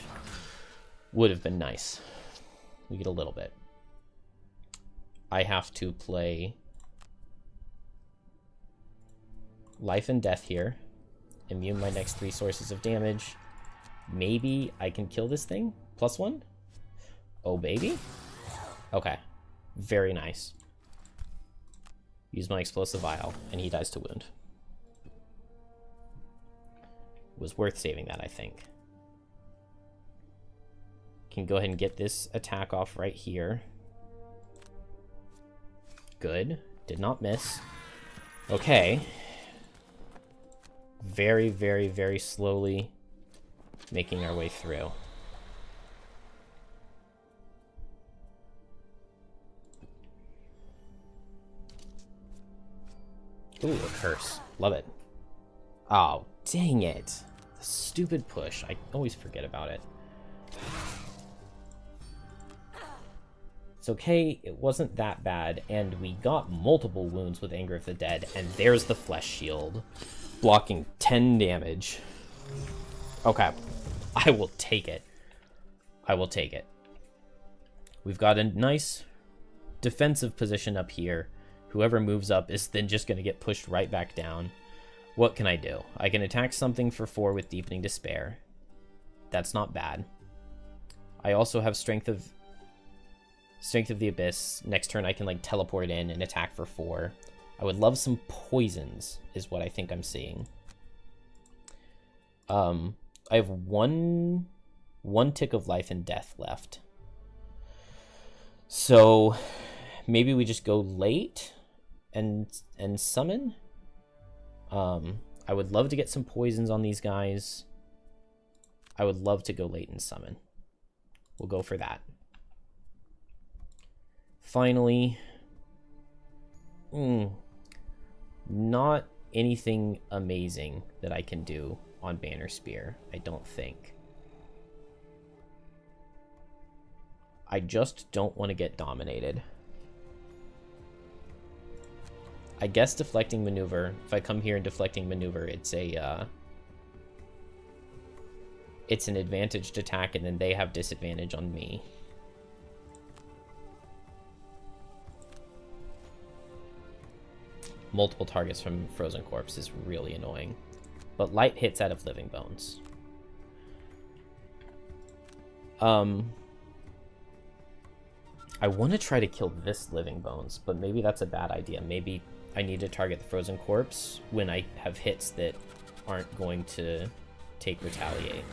S1: Would have been nice. We get a little bit. I have to play Life and Death here. Immune my next 3 sources of damage. Maybe I can kill this thing? +1? Oh, baby? Okay. Very nice. Use my Explosive Vial, and he dies to wound. It was worth saving that, I think. Can go ahead and get this attack off right here. Good. Did not miss. Okay. Very, very, very slowly making our way through. Ooh, a curse. Love it. Oh, dang it. The stupid push. I always forget about it. It's okay, it wasn't that bad, and we got multiple wounds with Anger of the Dead, and there's the Flesh Shield, blocking 10 damage. Okay, I will take it. I will take it. We've got a nice defensive position up here. Whoever moves up is then just going to get pushed right back down. What can I do? I can attack something for 4 with Deepening Despair. That's not bad. I also have Strength of the Abyss. Next turn I can like teleport in and attack for 4. I would love some poisons is what I think I'm seeing. I have one tick of life and death left. So maybe we just go late and summon. I would love to get some poisons on these guys. I would love to go late and summon. We'll go for that. Finally, not anything amazing that I can do on Banner Spear, I don't think. I just don't want to get dominated. I guess Deflecting Maneuver, if I come here and Deflecting Maneuver, it's an advantaged attack, and then they have disadvantage on me. Multiple targets from Frozen Corpse is really annoying. But light hits out of Living Bones. I want to try to kill this Living Bones, but maybe that's a bad idea. Maybe I need to target the Frozen Corpse when I have hits that aren't going to take Retaliate.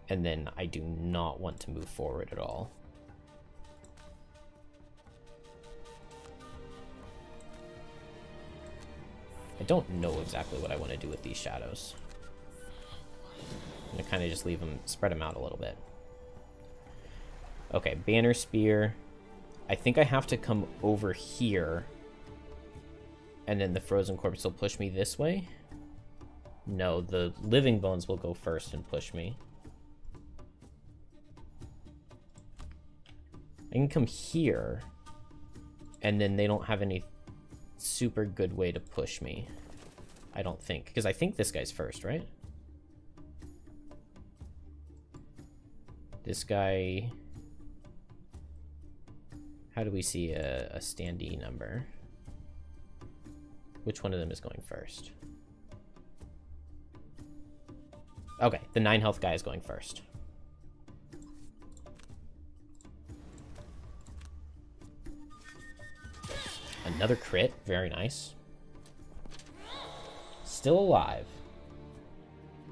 S1: And then I do not want to move forward at all. I don't know exactly what I want to do with these shadows. I'm going to kind of just leave them, spread them out a little bit. Okay, Banner Spear. I think I have to come over here. And then the Frozen Corpse will push me this way. No, the Living Bones will go first and push me. can come here, and then they don't have any super good way to push me. I don't think, because I think this guy's first, right? This guy... How do we see a standee number? Which one of them is going first? Okay, the 9 health guy is going first. Another crit, very nice. Still alive.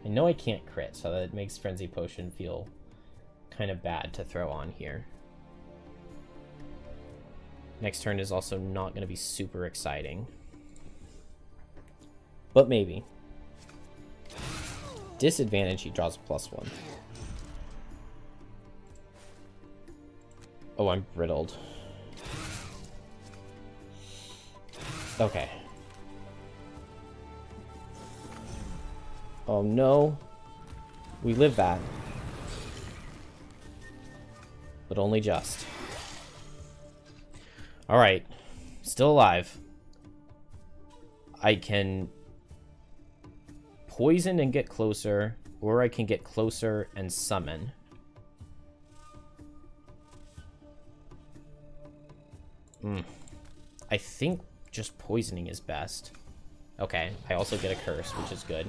S1: I know I can't crit, so that makes Frenzy Potion feel kind of bad to throw on here. Next turn is also not going to be super exciting. But maybe. Disadvantage, he draws a +1. Oh, I'm brittled. Okay. Oh no. We live that. But only just. Alright. Still alive. I can poison and get closer, or I can get closer and summon. I think just poisoning is best. Okay, I also get a curse, which is good.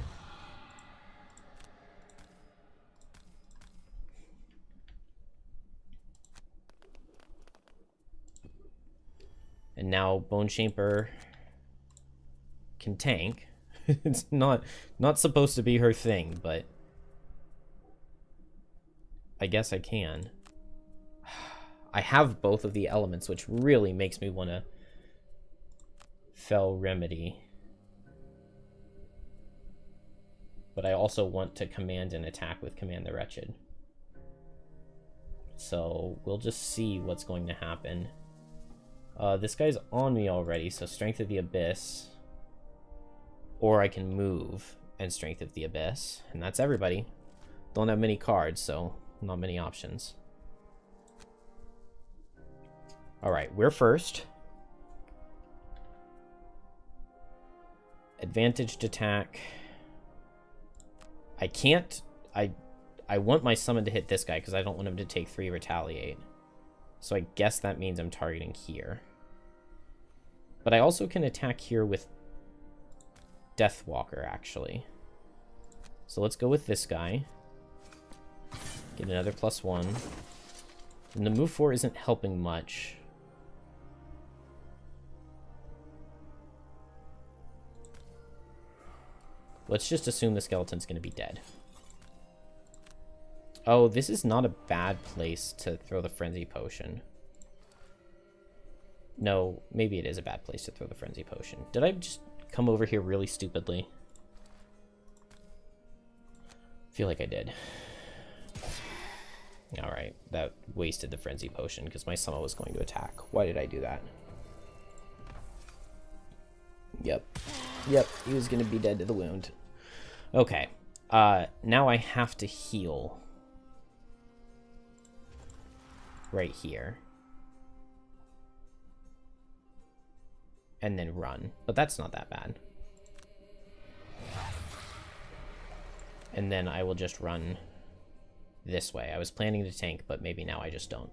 S1: And now Bone Shaper can tank. It's not supposed to be her thing, but I guess I can. I have both of the elements, which really makes me want to Fell Remedy. But I also want to command and attack with Command the Wretched. So we'll just see what's going to happen. This guy's on me already, so Strength of the Abyss. Or I can move and Strength of the Abyss. And that's everybody. Don't have many cards, so not many options. Alright, we're first. Advantaged attack. I can't... I want my summon to hit this guy because I don't want him to take 3 retaliate. So I guess that means I'm targeting here. But I also can attack here with Deathwalker, actually. So let's go with this guy. Get another +1. And the move 4 isn't helping much. Let's just assume the skeleton's going to be dead. Oh, this is not a bad place to throw the Frenzy Potion. No, maybe it is a bad place to throw the Frenzy Potion. Did I just come over here really stupidly? I feel like I did. Alright, that wasted the Frenzy Potion because my summon was going to attack. Why did I do that? Yep, he was going to be dead to the wound. Okay, now I have to heal. Right here. And then run. But that's not that bad. And then I will just run this way. I was planning to tank, but maybe now I just don't.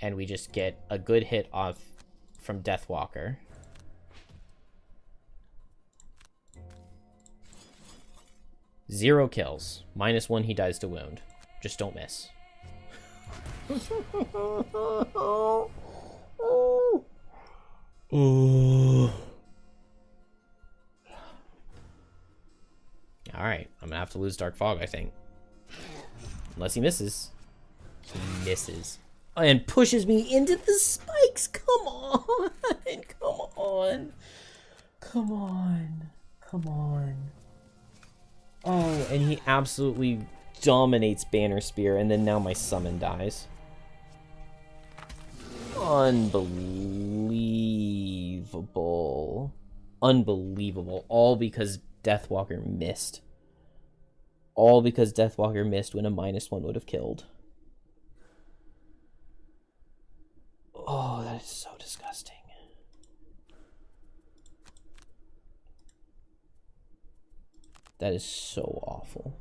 S1: And we just get a good hit off from Deathwalker. Zero kills. -1, he dies to wound. Just don't miss. Alright, I'm gonna have to lose Dark Fog, I think. Unless he misses. He misses. And pushes me into the spikes! Come on! Come on! Come on! Come on! Oh, and he absolutely dominates Banner Spear, and then now my summon dies. Unbelievable. Unbelievable. All because Deathwalker missed. all because Deathwalker missed when a -1 would have killed. Oh, that is so disgusting. That is so awful.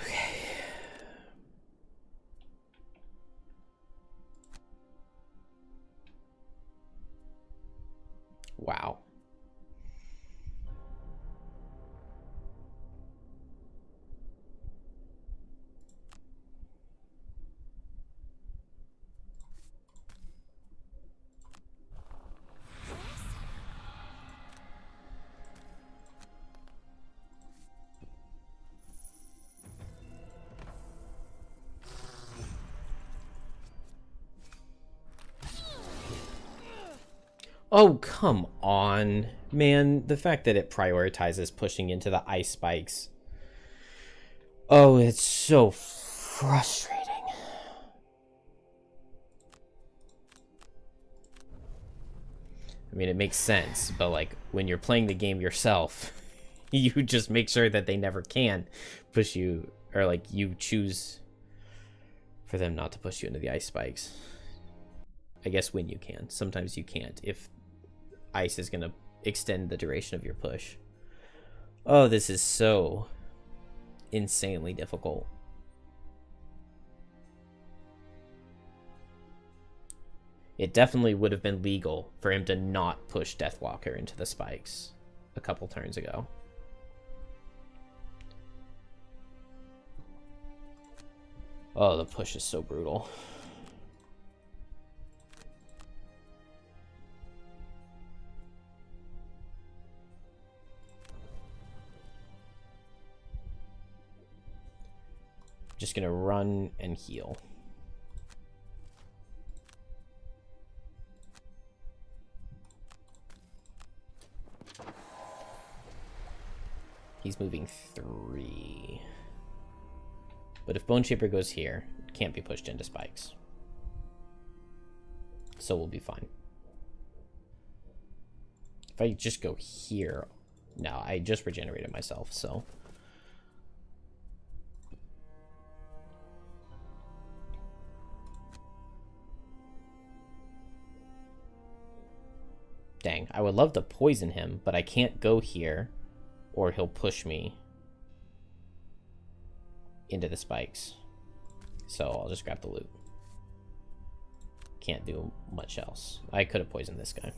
S1: Okay. Wow. Oh, come on, man. The fact that it prioritizes pushing into the ice spikes. Oh, it's so frustrating. I mean, it makes sense, but like when you're playing the game yourself, you just make sure that they never can push you, or like you choose for them not to push you into the ice spikes. I guess when you can. Sometimes you can't if ice is going to extend the duration of your push. Oh, this is so insanely difficult. It definitely would have been legal for him to not push Deathwalker into the spikes a couple turns ago. Oh, the push is so brutal. Just gonna run and heal. He's moving 3. But if Bone Shaper goes here, it can't be pushed into spikes. So we'll be fine. If I just go here... No, I just regenerated myself, so... Dang, I would love to poison him, but I can't go here, or he'll push me into the spikes. So I'll just grab the loot. Can't do much else. I could have poisoned this guy.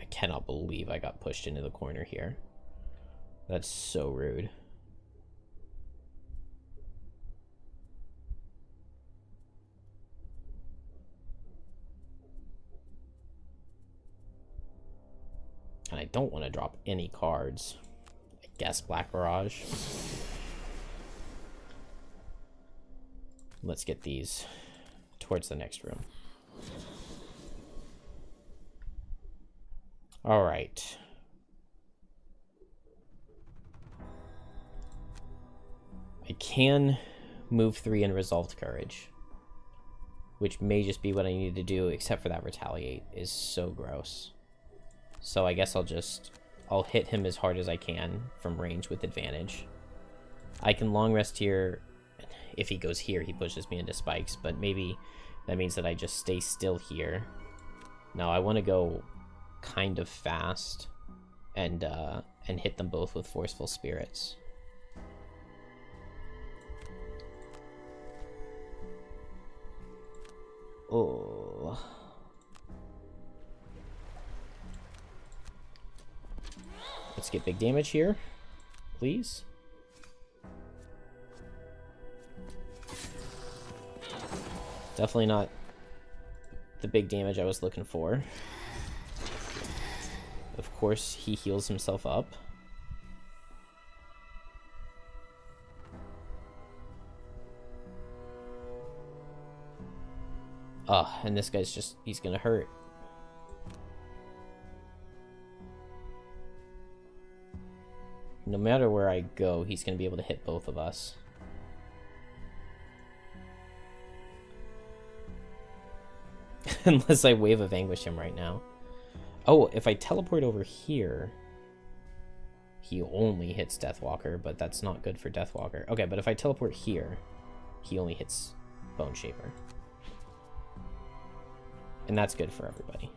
S1: I cannot believe I got pushed into the corner here. That's so rude. And I don't want to drop any cards. I guess Black Barrage. Let's get these towards the next room. All right. I can move 3 and Resolved Courage, which may just be what I need to do, except for that Retaliate is so gross. So I guess I'll hit him as hard as I can from range with advantage. I can long rest here. If he goes here, he pushes me into spikes, but maybe that means that I just stay still here. No, I want to go kind of fast and hit them both with Forceful Spirits. Oh. Let's get big damage here, please. Definitely not the big damage I was looking for. Of course, he heals himself up. Oh, and this guy's just, he's gonna hurt. no matter where I go, he's going to be able to hit both of us. Unless I Wave of Anguish him right now. Oh, if I teleport over here, he only hits Deathwalker, but that's not good for Deathwalker. Okay, but if I teleport here, he only hits Bone Shaper. And that's good for everybody.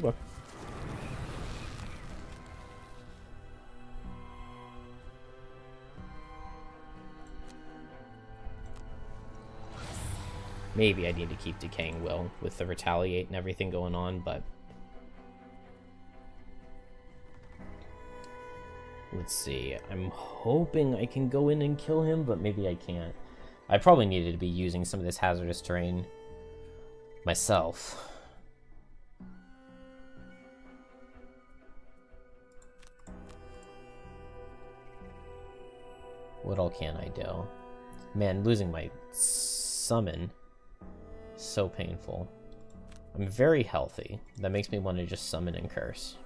S1: Okay. Maybe I need to keep Decaying Will with the Retaliate and everything going on, but... Let's see. I'm hoping I can go in and kill him, but maybe I can't. I probably needed to be using some of this hazardous terrain myself. What all can I do? Man, losing my summon... so painful. I'm very healthy. That makes me want to just summon and curse.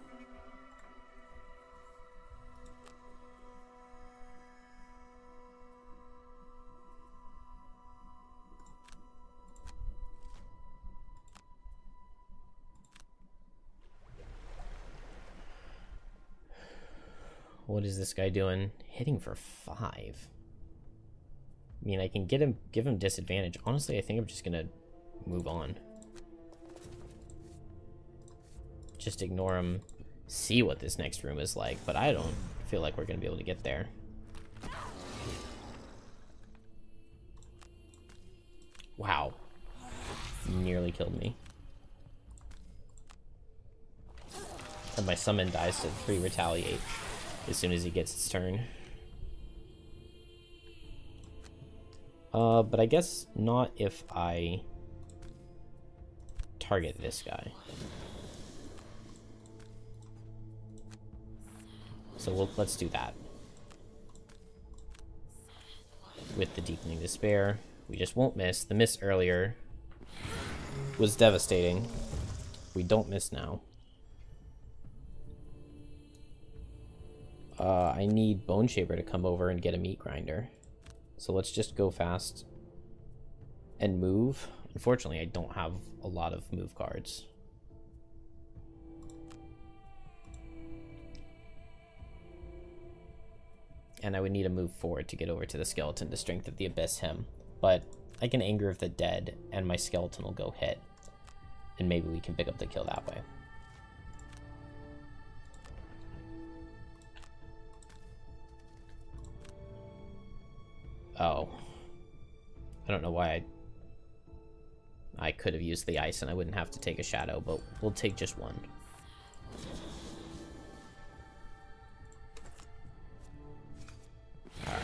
S1: What is this guy doing? Hitting for 5. I mean, I can give him disadvantage. Honestly, I think I'm just gonna move on. Just ignore him. See what this next room is like, but I don't feel like we're gonna be able to get there. Wow. Nearly killed me. And my summon dies to 3 retaliate as soon as he gets its turn. But I guess not if I target this guy. So let's do that. With the Deepening Despair. We just won't miss. The miss earlier was devastating. We don't miss now. I need Bone Shaper to come over and get a Meat Grinder. So let's just go fast and move. Unfortunately, I don't have a lot of move cards. And I would need to move forward to get over to the skeleton to Strength of the Abyss him. But I can Anger of the Dead, and my skeleton will go hit. And maybe we can pick up the kill that way. Oh. I don't know why I could have used the ice and I wouldn't have to take a shadow, but we'll take just one. Alright.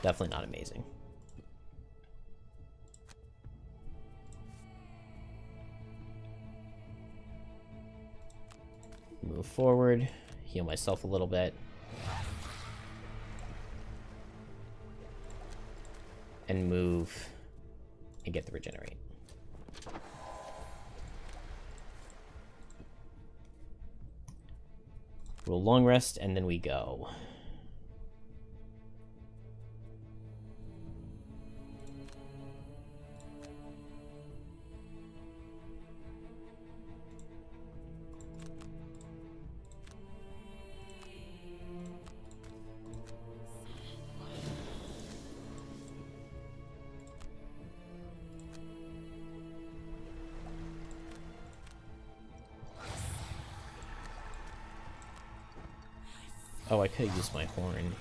S1: Definitely not amazing. Move forward, heal myself a little bit. And move and get the regenerate. We'll long rest and then we go. Oh, I could have used my horn.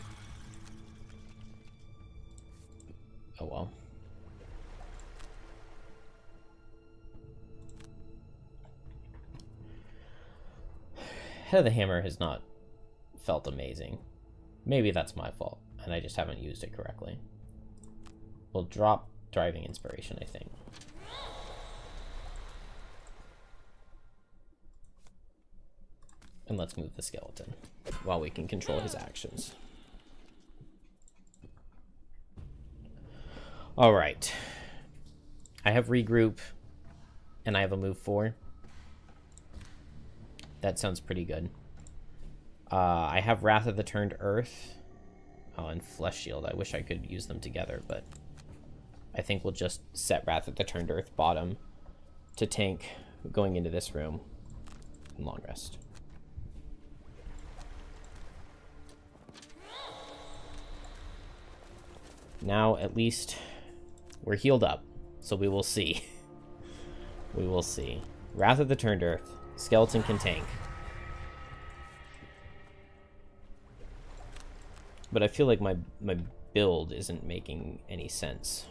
S1: Oh well. Head of the Hammer has not felt amazing. Maybe that's my fault, and I just haven't used it correctly. We'll drop Driving Inspiration, I think. And let's move the skeleton while we can control his actions. All right. I have regroup. and I have a move 4. That sounds pretty good. I have Wrath of the Turned Earth. Oh, and Flesh Shield. I wish I could use them together, but I think we'll just set Wrath of the Turned Earth bottom to tank going into this room and long rest. Now, at least, we're healed up, so we will see. We will see. Wrath of the Turned Earth. Skeleton can tank. But I feel like my build isn't making any sense.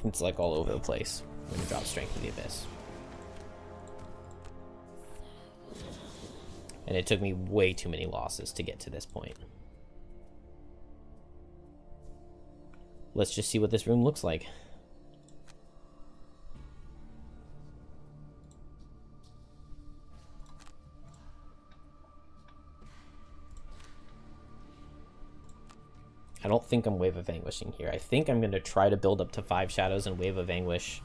S1: It's like all over the place when you drop Strength of the Abyss. And it took me way too many losses to get to this point. Let's just see what this room looks like. I don't think I'm Wave of Anguishing here. I think I'm going to try to build up to 5 shadows and Wave of Anguish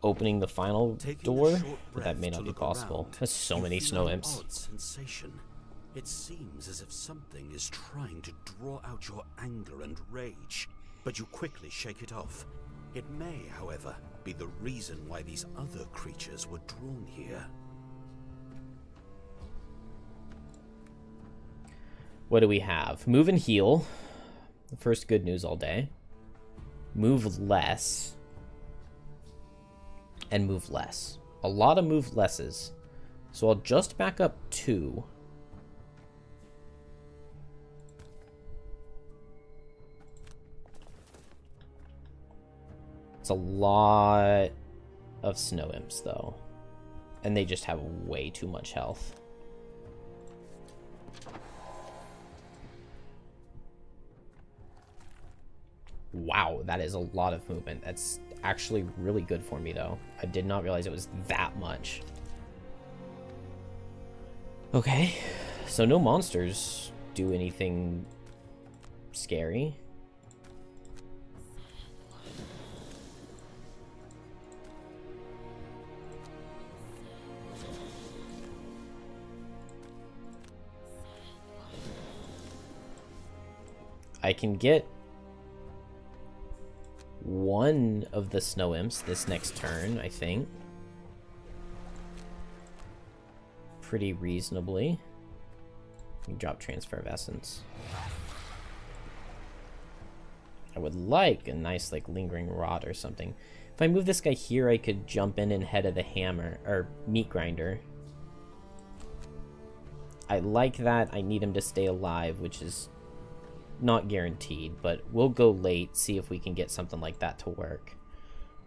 S1: opening the final door, but that may not be possible. There's so many snow imps.
S2: Odd sensation. It seems as if something is trying to draw out your anger and rage, but you quickly shake it off. It may, however, be the reason why these other creatures were drawn here.
S1: What do we have? Move and heal. The first good news all day. Move less. And move less. A lot of move lesses. So I'll just back up 2. It's a lot of snow imps, though. And they just have way too much health. Wow, that is a lot of movement. That's actually really good for me, though. I did not realize it was that much. Okay, so no monsters do anything scary. I can get one of the snow imps this next turn, I think. Pretty reasonably. You drop Transfer of Essence. I would like a nice, like, Lingering Rod or something. If I move this guy here, I could jump in and head of the hammer, or Meat Grinder. I like that. I need him to stay alive, which is not guaranteed, but we'll go late, see if we can get something like that to work.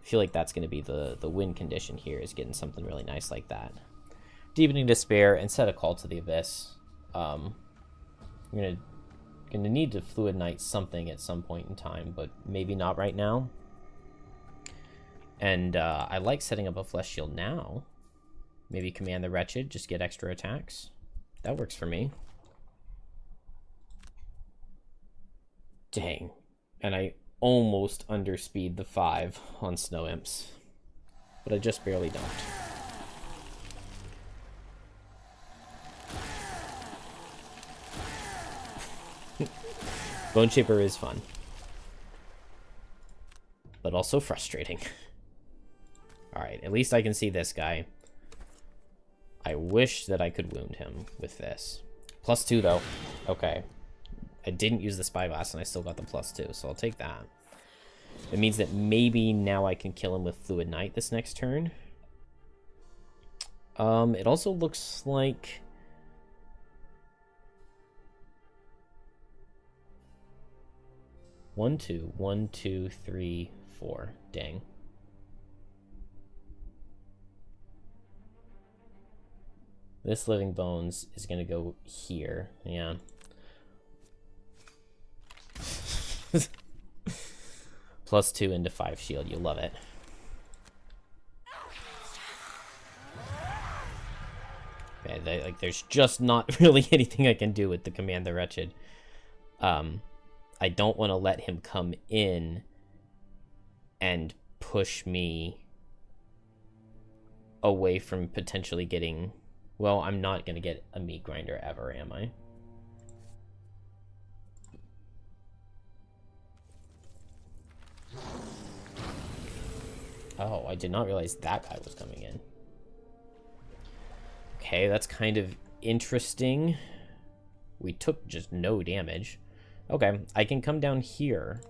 S1: I feel like that's going to be the win condition here, is getting something really nice like that. Deepening Despair and set a Call to the Abyss. I'm gonna need to Fluid Knight something at some point in time, but maybe not right now. And I like setting up a Flesh Shield now. Maybe Command the Wretched, just get extra attacks. That works for me. Dang. And I almost underspeed the 5 on Snow Imps. But I just barely don't. Bone Shaper is fun. But also frustrating. Alright, at least I can see this guy. I wish that I could wound him with this. +2 though. Okay. I didn't use the Spyglass and I still got the +2, so I'll take that. It means that maybe now I can kill him with Fluid Knight this next turn. It also looks like... One, two, three, 4. Dang. This Living Bones is going to go here. Yeah. +2 into 5 shield. You love it. Okay, like, there's just not really anything I can do with the Command the Wretched. I don't want to let him come in and push me away from potentially getting... Well, I'm not going to get a meat grinder ever, am I? Oh, I did not realize that guy was coming in. Okay, that's kind of interesting. We took just no damage. Okay, I can come down here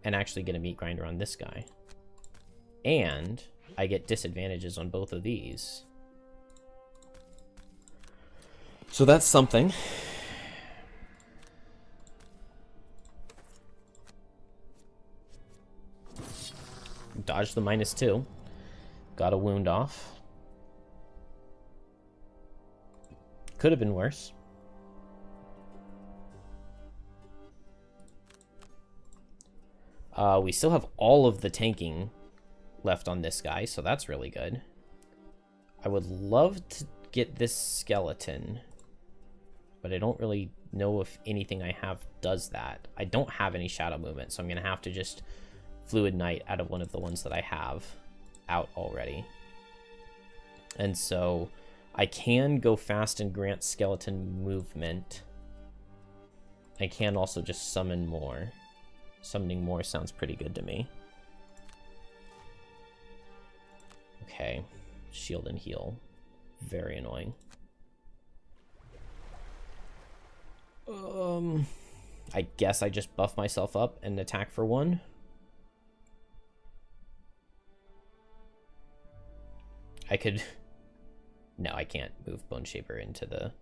S1: and actually get a meat grinder on this guy. And I get disadvantages on both of these. So that's something. Dodge the -2. Got a wound off. Could have been worse. We still have all of the tanking left on this guy, so that's really good. I would love to get this skeleton, but I don't really know if anything I have does that. I don't have any shadow movement, so I'm going to have to just Fluid Knight out of one of the ones that I have out already. And so I can go fast and grant skeleton movement. I can also just summon more. Summoning more sounds pretty good to me. Okay, shield and heal. Very annoying. I guess I just buff myself up and attack for 1. I could... No, I can't move Bone Shaper into the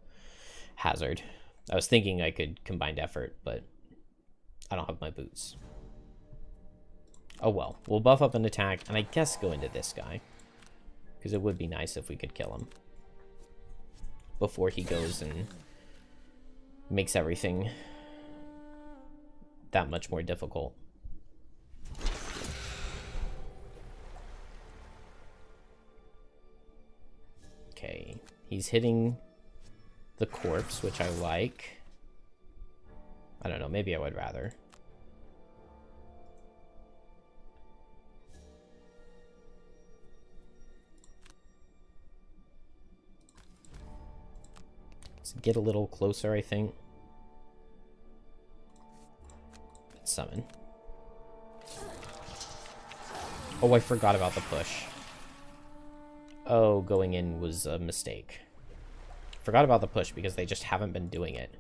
S1: hazard. I was thinking I could combined effort, but I don't have my boots. Oh well, we'll buff up an attack, and I guess go into this guy. Because it would be nice if we could kill him before he goes and makes everything that much more difficult. Okay, he's hitting the corpse, which I like. I don't know, maybe I would rather. Let's get a little closer, I think. Let's summon. Oh, I forgot about the push. Oh, going in was a mistake. Forgot about the push because they just haven't been doing it.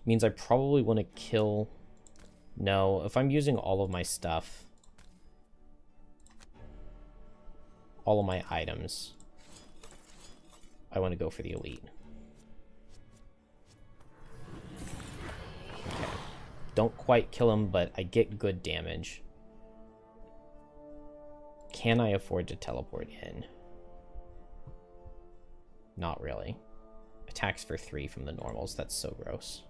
S1: Means I probably want to kill... No, if I'm using all of my stuff, all of my items, I want to go for the elite. Okay. Don't quite kill him, but I get good damage. Can I afford to teleport in? Not really. Attacks for 3 from the normals. That's so gross.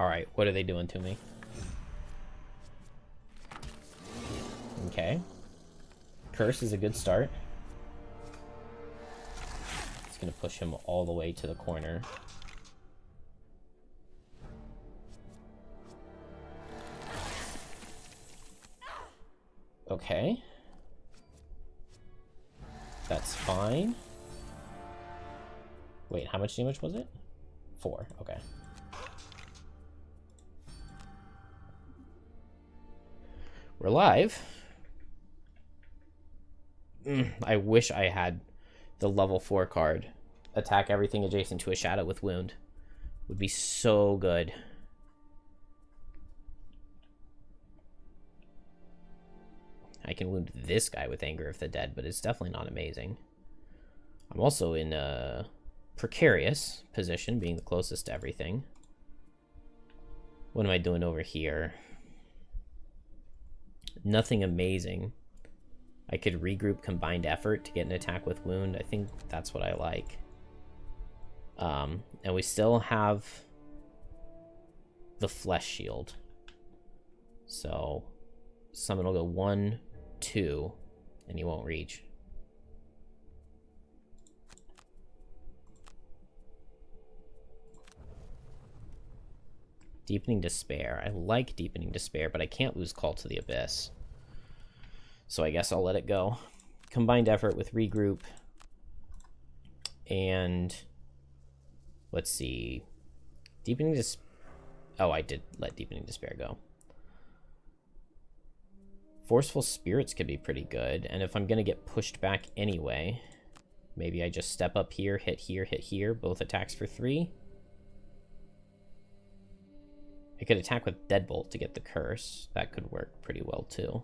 S1: Alright, what are they doing to me? Okay. Curse is a good start. It's gonna push him all the way to the corner. Okay. That's fine. Wait, how much damage was it? 4, okay. We're live. I wish I had the level 4 card. Attack everything adjacent to a shadow with wound. Would be so good. I can wound this guy with Anger of the Dead, but it's definitely not amazing. I'm also in a precarious position, being the closest to everything. What am I doing over here? Nothing amazing. I could regroup combined effort to get an attack with wound. I think that's what I like. And we still have the flesh shield. So summon will go 1, 2, and he won't reach. Deepening Despair. I like Deepening Despair, but I can't lose Call to the Abyss. So I guess I'll let it go. Combined Effort with Regroup. And let's see. Deepening Despair. Oh, I did let Deepening Despair go. Forceful Spirits could be pretty good. And if I'm going to get pushed back anyway, maybe I just step up here, hit here, both attacks for 3. I could attack with Deadbolt to get the curse. That could work pretty well too.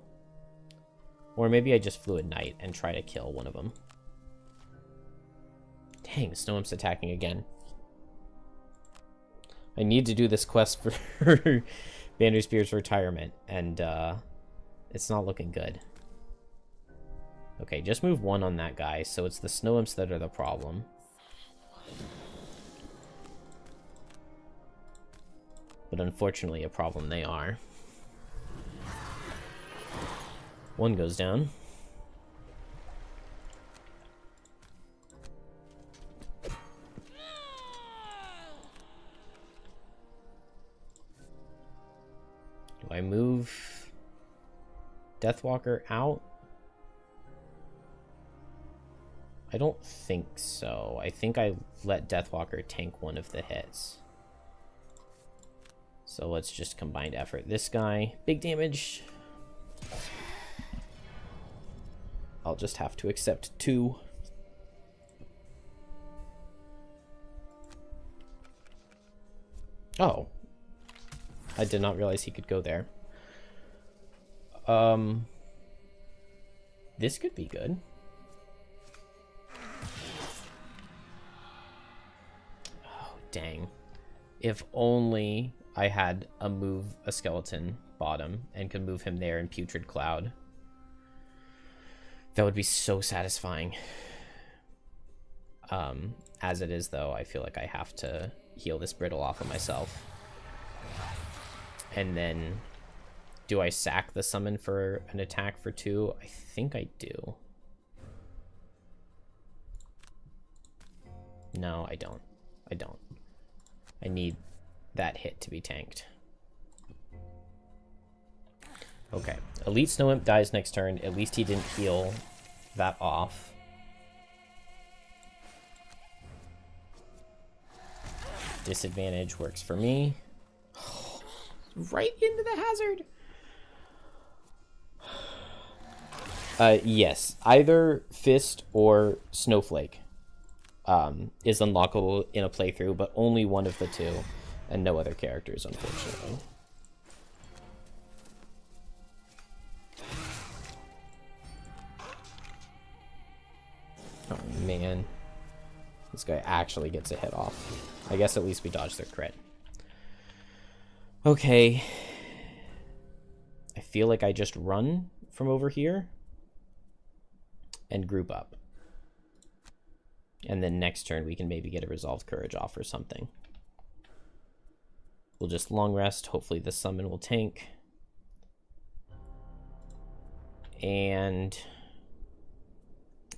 S1: Or maybe I just Fluid Knight and try to kill one of them. Dang, Snow Imp's attacking again. I need to do this quest for Banner Spear's retirement, and it's not looking good. Okay, just move 1 on that guy, so it's the Snow Imps that are the problem. But unfortunately, a problem they are. 1 goes down. Do I move Deathwalker out? I don't think so. I think I let Deathwalker tank one of the hits. So let's just combined effort this guy. Big damage. I'll just have to accept 2. Oh. I did not realize he could go there. This could be good. Oh, dang. If only I had a skeleton bottom and could move him there in Putrid Cloud. That would be so satisfying. As it is, though, I feel like I have to heal this brittle off of myself. And then, do I sack the summon for an attack for 2? I think I do. No, I don't. I don't. I need that hit to be tanked. Okay. Elite Snow Imp dies next turn. At least he didn't heal that off. Disadvantage works for me. Right into the hazard. Yes. Either Fist or Snowflake is unlockable in a playthrough, but only one of the 2, and no other characters, unfortunately. Oh, man. This guy actually gets a hit off. I guess at least we dodged their crit. Okay. I feel like I just run from over here and group up. And then next turn we can maybe get a Resolved Courage off or something. We'll just long rest. Hopefully the summon will tank. And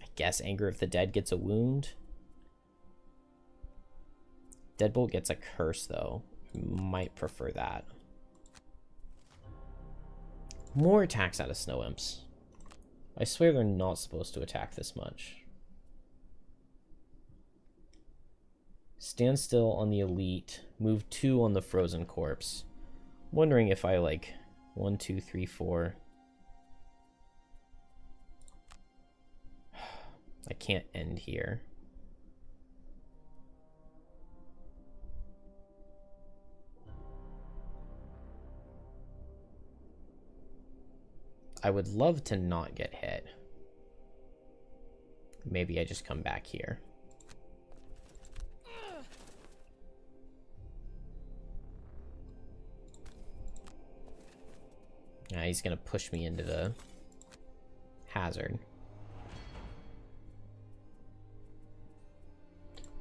S1: I guess Anger of the Dead gets a wound. Deadbolt gets a curse, though. Might prefer that. More attacks out of Snow Imps. I swear they're not supposed to attack this much. Stand still on the Elite. Move 2 on the Frozen Corpse. Wondering if I like 1, 2, 3, 4. I can't end here. I would love to not get hit. Maybe I just come back here. Now he's gonna push me into the hazard.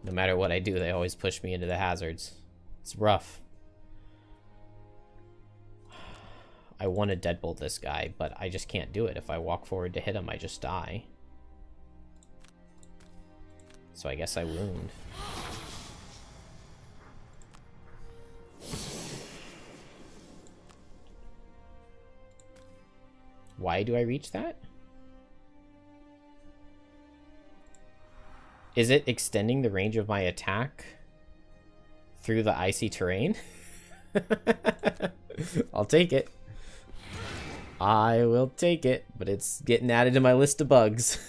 S1: No matter what I do, they always push me into the hazards. It's rough. I want to deadbolt this guy, but I just can't do it. If I walk forward to hit him, I just die. So I guess I wound. Why do I reach that? Is it extending the range of my attack through the icy terrain? I'll take it. I will take it, but it's getting added to my list of bugs.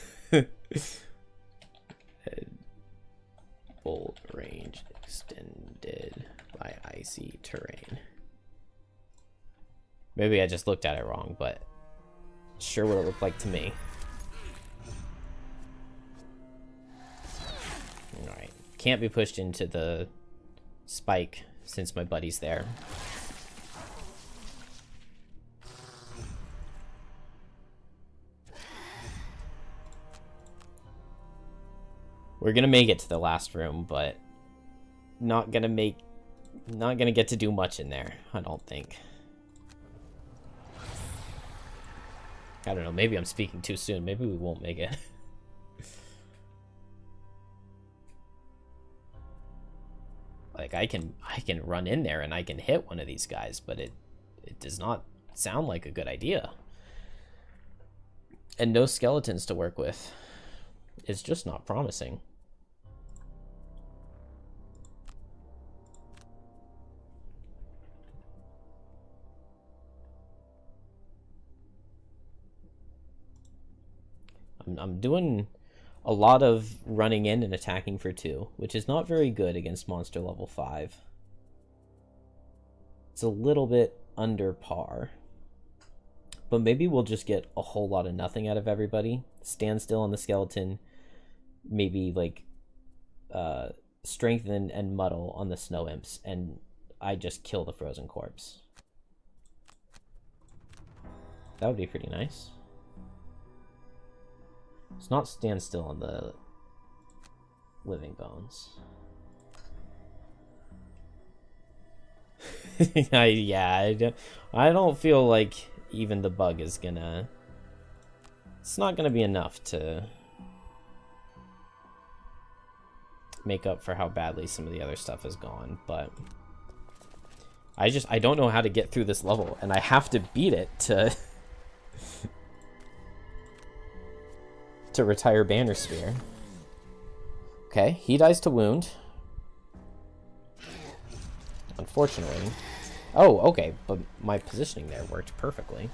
S1: Bolt range extended by icy terrain. Maybe I just looked at it wrong, but sure what it looked like to me. Alright. Can't be pushed into the spike since my buddy's there. We're gonna make it to the last room, but not gonna get to do much in there, I don't think. I don't know, maybe I'm speaking too soon. Maybe we won't make it. Like, I can run in there and I can hit one of these guys, but it does not sound like a good idea. And no skeletons to work with. It's just not promising. I'm doing a lot of running in and attacking for 2, which is not very good against monster level 5. It's a little bit under par. But maybe we'll just get a whole lot of nothing out of everybody. Stand still on the skeleton. Maybe like strengthen and muddle on the snow imps, and I just kill the frozen corpse. That would be pretty nice. Let's not stand still on the living bones. I don't feel like even the bug is gonna... It's not gonna be enough to make up for how badly some of the other stuff has gone, but I don't know how to get through this level, and I have to beat it to to retire Banner Spear. Okay, he dies to wound. Unfortunately. Oh, okay, but my positioning there worked perfectly.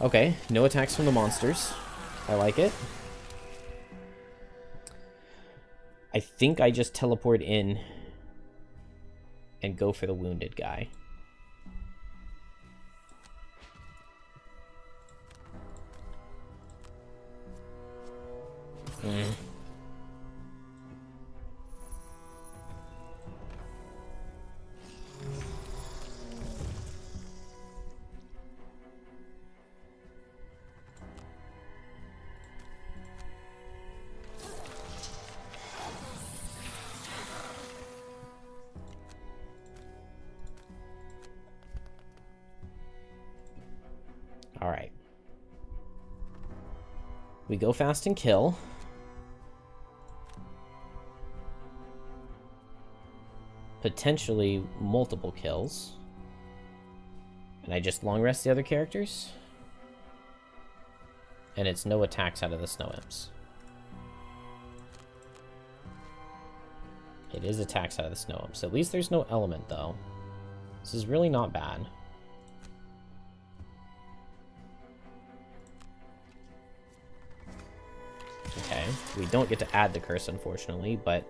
S1: Okay, no attacks from the monsters. I like it. I think I just teleport in and go for the wounded guy. All right. We go fast and kill. Potentially multiple kills. And I just long rest the other characters. And it's no attacks out of the snow imps. It is attacks out of the snow imps. At least there's no element, though. This is really not bad. Okay, we don't get to add the curse, unfortunately, but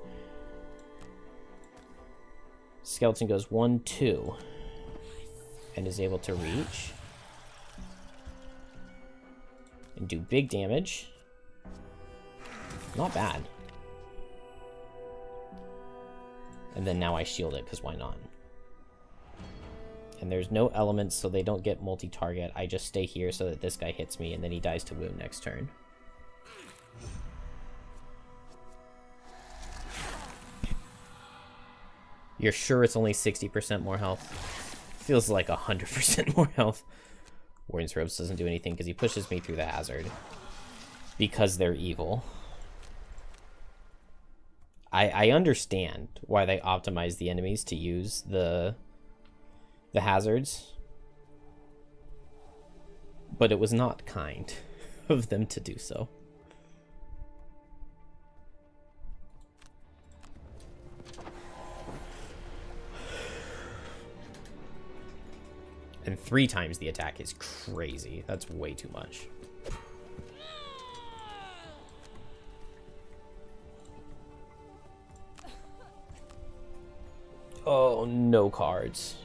S1: skeleton goes 1, 2, and is able to reach and do big damage. Not bad. And then now I shield it, because why not? And there's no elements, so they don't get multi-target. I just stay here so that this guy hits me, and then he dies to wound next turn. You're sure it's only 60% more health? Feels like 100% more health. Warden's Robes doesn't do anything because he pushes me through the hazard. Because they're evil. I understand why they optimize the enemies to use the hazards. but it was not kind of them to do so. And 3 times the attack is crazy. That's way too much. Oh, no cards.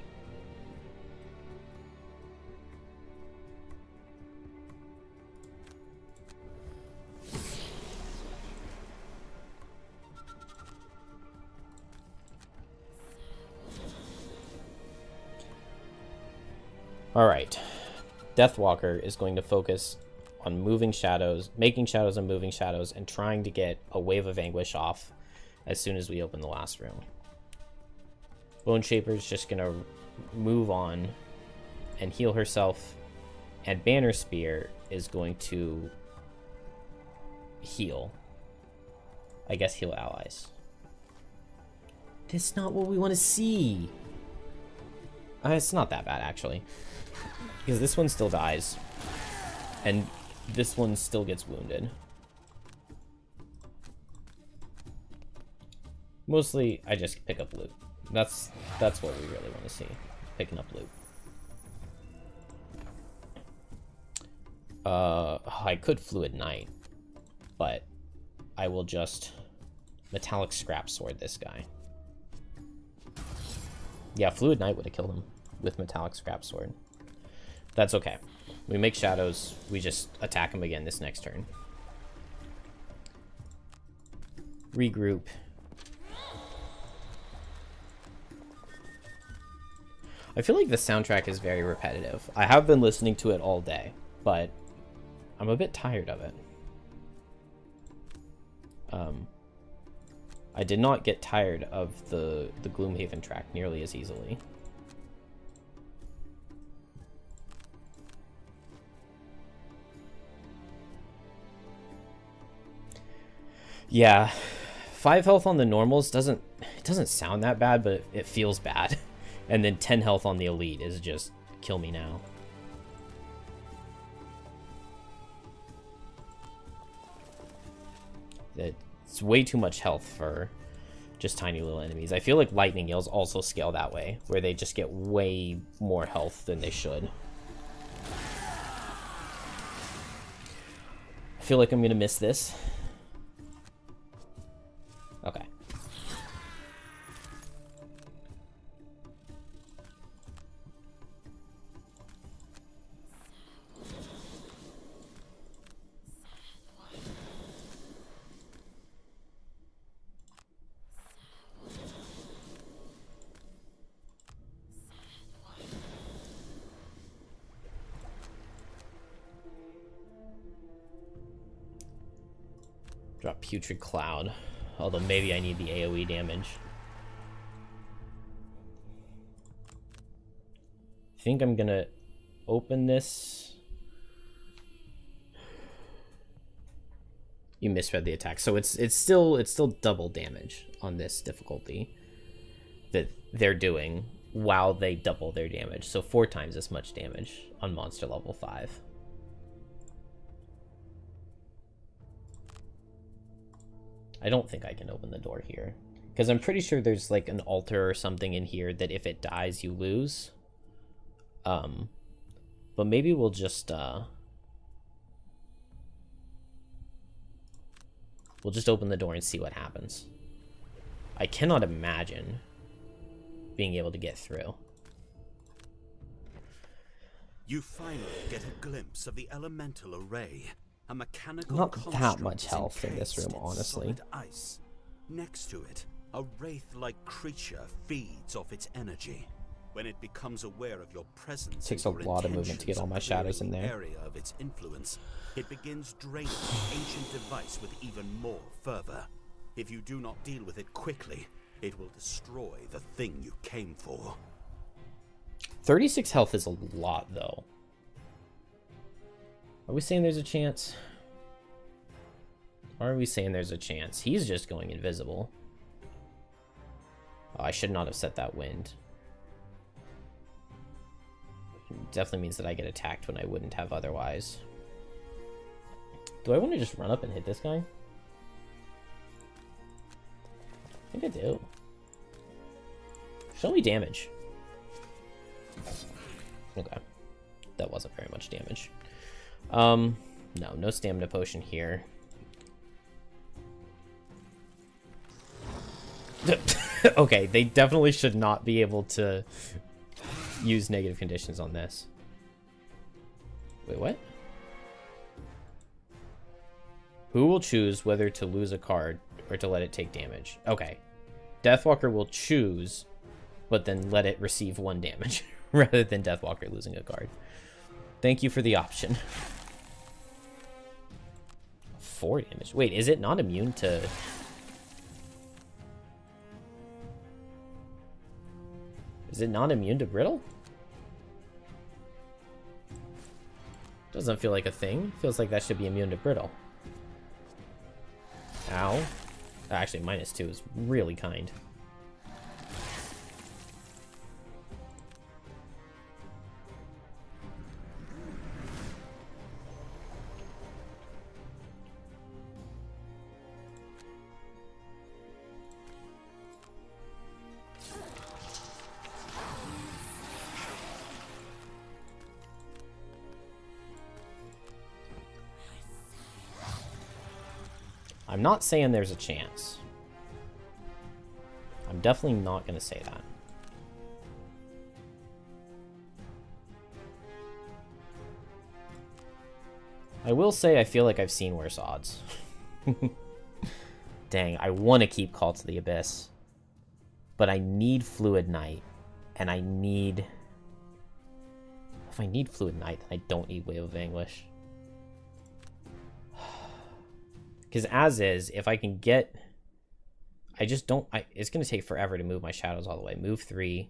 S1: Alright. Deathwalker is going to focus on moving shadows, making shadows and moving shadows, and trying to get a Wave of Anguish off as soon as we open the last room. Bone Shaper's just gonna move on and heal herself, and Banner Spear is going to heal. I guess heal allies. That's not what we want to see. It's not that bad, actually. Because this one still dies. And this one still gets wounded. Mostly, I just pick up loot. That's what we really want to see. Picking up loot. I could Fluid Knight. But I will just Metallic Scrap Sword this guy. Yeah, Fluid Knight would have killed him with Metallic Scrap Sword. That's okay. We make shadows. We just attack him again this next turn. Regroup. I feel like the soundtrack is very repetitive. I have been listening to it all day, but I'm a bit tired of it. I did not get tired of the Gloomhaven track nearly as easily. Yeah, 5 health on the normals doesn't sound that bad, but it feels bad. And then 10 health on the elite is just kill me now. It's way too much health for just tiny little enemies. I feel like lightning eels also scale that way, where they just get way more health than they should. I feel like I'm gonna miss this. Okay. Drop Putrid Cloud. Although maybe I need the AoE damage. I think I'm gonna open this. You misread the attack. So it's still double damage on this difficulty that they're doing while they double their damage. So 4 times as much damage on monster level 5. I don't think I can open the door here, because I'm pretty sure there's like an altar or something in here that if it dies, you lose. But maybe we'll just open the door and see what happens. I cannot imagine being able to get through.
S2: You finally get a glimpse of the elemental array. A mechanical
S1: Not that much
S2: construct
S1: health in this room,
S2: encased in
S1: honestly.
S2: solid ice. Next to it, a wraith-like creature feeds off its energy. When it becomes aware of your presence,
S1: Takes
S2: and
S1: a
S2: your
S1: lot of movement to get all my
S2: intentions
S1: shadows in
S2: clearing
S1: there.
S2: the area of its influence, it begins draining the ancient device with even more fervor. If you do not deal with it quickly, it will destroy the thing you came for.
S1: 36 health is a lot, though. Are we saying there's a chance? Or are we saying there's a chance? He's just going invisible. Oh, I should not have set that wind. definitely means that I get attacked when I wouldn't have otherwise. Do I want to just run up and hit this guy? I think I do. Show me damage. Okay. That wasn't very much damage. No stamina potion here. Okay, they definitely should not be able to use negative conditions on this. Wait, what? Who will choose whether to lose a card or to let it take damage? Okay. Deathwalker will choose, but then let it receive 1 damage rather than Deathwalker losing a card. Thank you for the option. 4 damage. Wait, is it not immune to... Is it not immune to brittle? Doesn't feel like a thing. Feels like that should be immune to brittle. Ow. Actually, -2 is really kind. I'm not saying there's a chance. I'm definitely not going to say that. I will say I feel like I've seen worse odds. Dang, I want to keep Call to the Abyss. But I need Fluid Knight. And I need... If I need Fluid Knight, then I don't need Wave of Anguish. Because as is, if I can get... I just don't... it's going to take forever to move my shadows all the way. Move 3.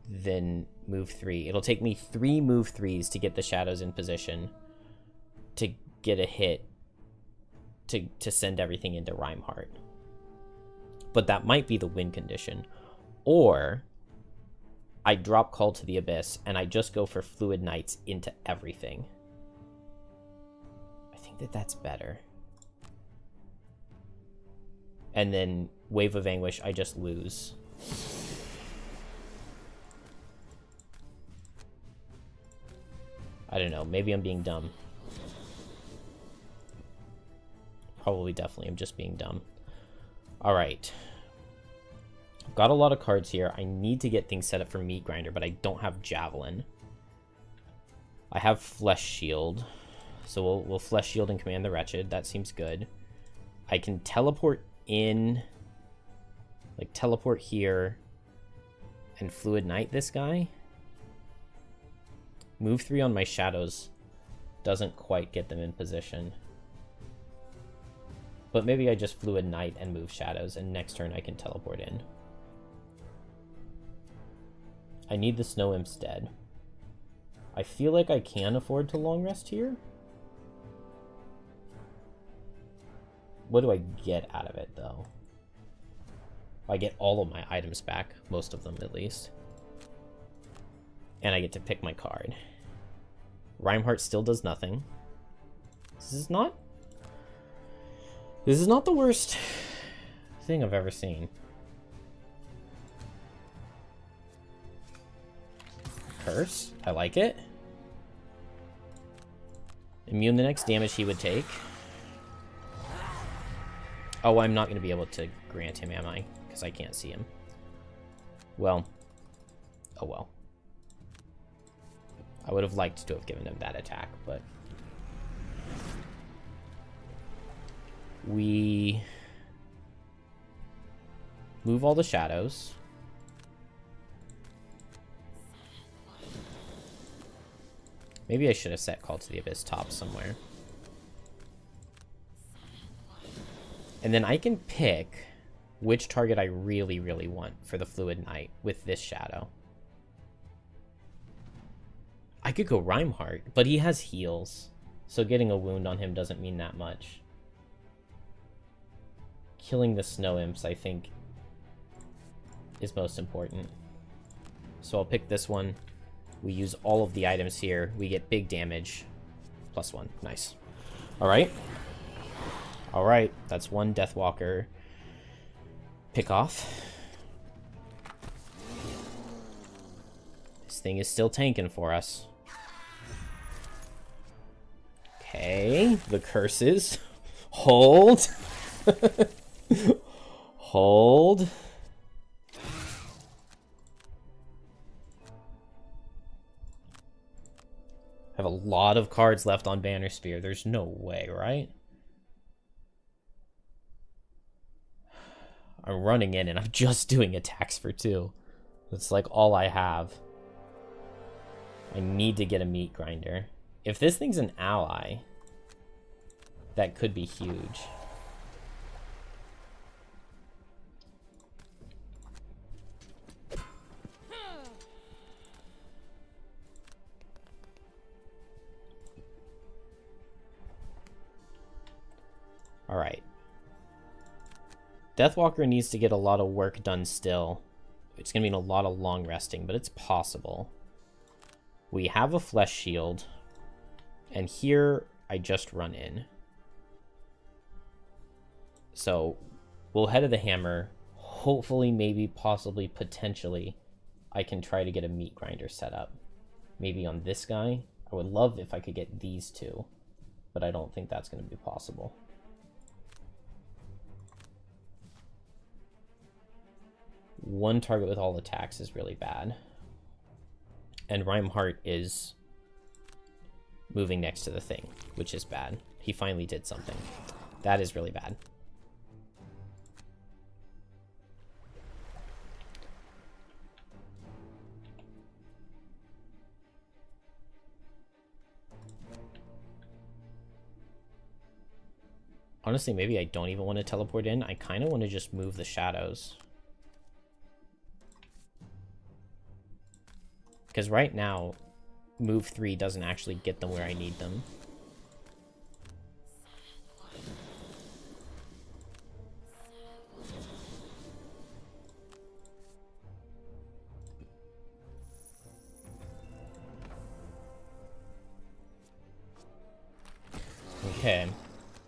S1: Then move 3. It'll take me 3 move 3s to get the shadows in position. To get a hit. To send everything into Rhymeheart. But that might be the win condition. Or... I drop Call to the Abyss, and I just go for Fluid Knights into everything. That's better. And then Wave of Anguish, I just lose. I don't know. Maybe I'm being dumb. Probably, definitely, I'm just being dumb. All right. I've got a lot of cards here. I need to get things set up for Meat Grinder, but I don't have Javelin. I have Flesh Shield. So we'll Flesh Shield and Command the Wretched. That seems good. I can teleport in. Like, teleport here. And Fluid Knight this guy. Move 3 on my shadows. Doesn't quite get them in position. But maybe I just Fluid Knight and move shadows. And next turn I can teleport in. I need the Snow Imps dead. I feel like I can afford to long rest here. What do I get out of it, though? I get all of my items back. Most of them, at least. And I get to pick my card. Rhymeheart still does nothing. This is not the worst thing I've ever seen. Curse. I like it. Immune the next damage he would take. Oh, I'm not going to be able to grant him, am I? Because I can't see him. Well. Oh, well. I would have liked to have given him that attack, but... We... move all the shadows. Maybe I should have set Call to the Abyss top somewhere. And then I can pick which target I really, really want for the Fluid Knight with this shadow. I could go Rhymeheart, but he has heals. So getting a wound on him doesn't mean that much. Killing the Snow Imps, I think, is most important. So I'll pick this one. We use all of the items here. We get big damage. +1. Nice. Alright. Alright. That's one Deathwalker pick off. This thing is still tanking for us. Okay. The curses. Hold. Hold. I have a lot of cards left on Banner Spear. There's no way, right? I'm running in and I'm just doing attacks for 2. That's like all I have. I need to get a meat grinder. If this thing's an ally, that could be huge. Alright. Deathwalker needs to get a lot of work done still. It's going to mean a lot of long resting, but it's possible. We have a flesh shield. And here, I just run in. So, we'll head to the hammer. Hopefully, maybe, possibly, potentially, I can try to get a meat grinder set up. Maybe on this guy. I would love if I could get these two. But I don't think that's going to be possible. One target with all attacks is really bad. And Rhymeheart is moving next to the thing, which is bad. He finally did something. That is really bad. Honestly, maybe I don't even want to teleport in. I kind of want to just move the shadows. Because right now, move 3 doesn't actually get them where I need them. Okay.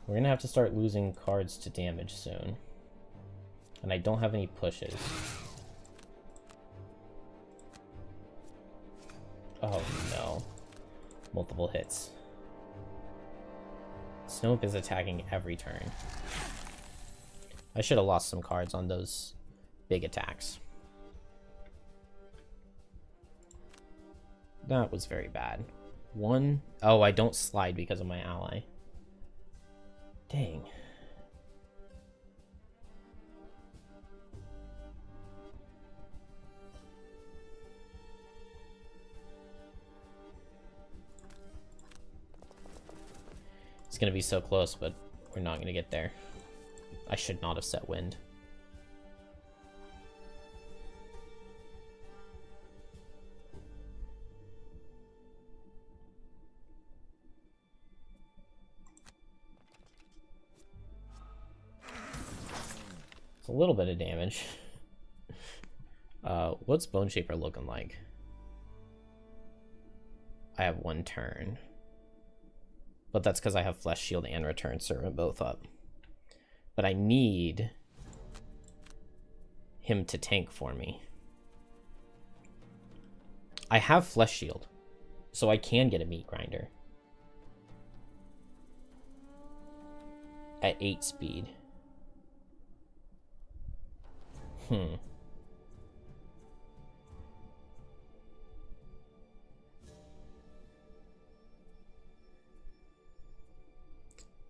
S1: We're going to have to start losing cards to damage soon. And I don't have any pushes. Oh no. Multiple hits. Snope is attacking every turn. I should have lost some cards on those big attacks. That was very bad. One. Oh, I don't slide because of my ally. Dang. It's gonna be so close, but we're not gonna get there. I should not have set wind. It's a little bit of damage. What's Bone Shaper looking like? I have 1 turn. But that's because I have Flesh Shield and Return Servant both up. But I need him to tank for me. I have Flesh Shield, so I can get a meat grinder. At 8 speed.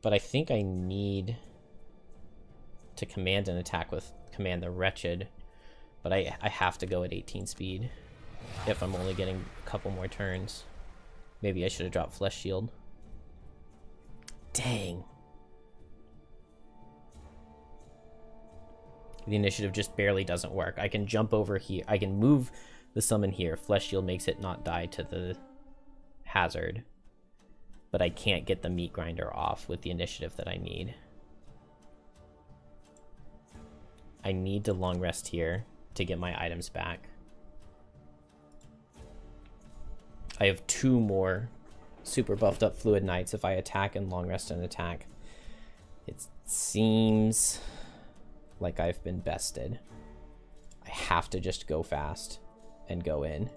S1: But I think I need to command an attack with Command the Wretched. But I have to go at 18 speed if I'm only getting a couple more turns. Maybe I should have dropped Flesh Shield. Dang. The initiative just barely doesn't work. I can jump over here. I can move the summon here. Flesh Shield makes it not die to the hazard. But I can't get the meat grinder off with the initiative that I need. I need to long rest here to get my items back. I have 2 more super buffed up Fluid Knights if I attack and long rest and attack. It seems like I've been bested. I have to just go fast and go in.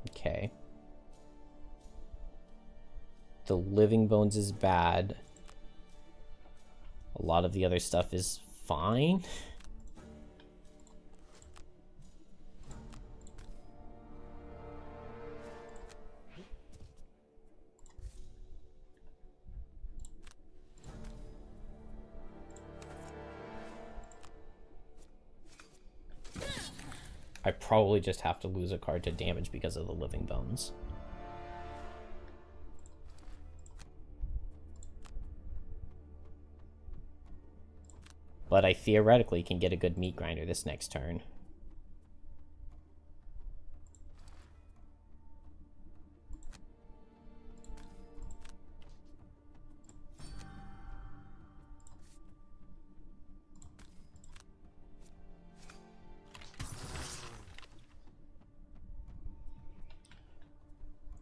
S1: Okay. The Living Bones is bad. A lot of the other stuff is fine. I probably just have to lose a card to damage because of the Living Bones. But I theoretically can get a good meat grinder this next turn.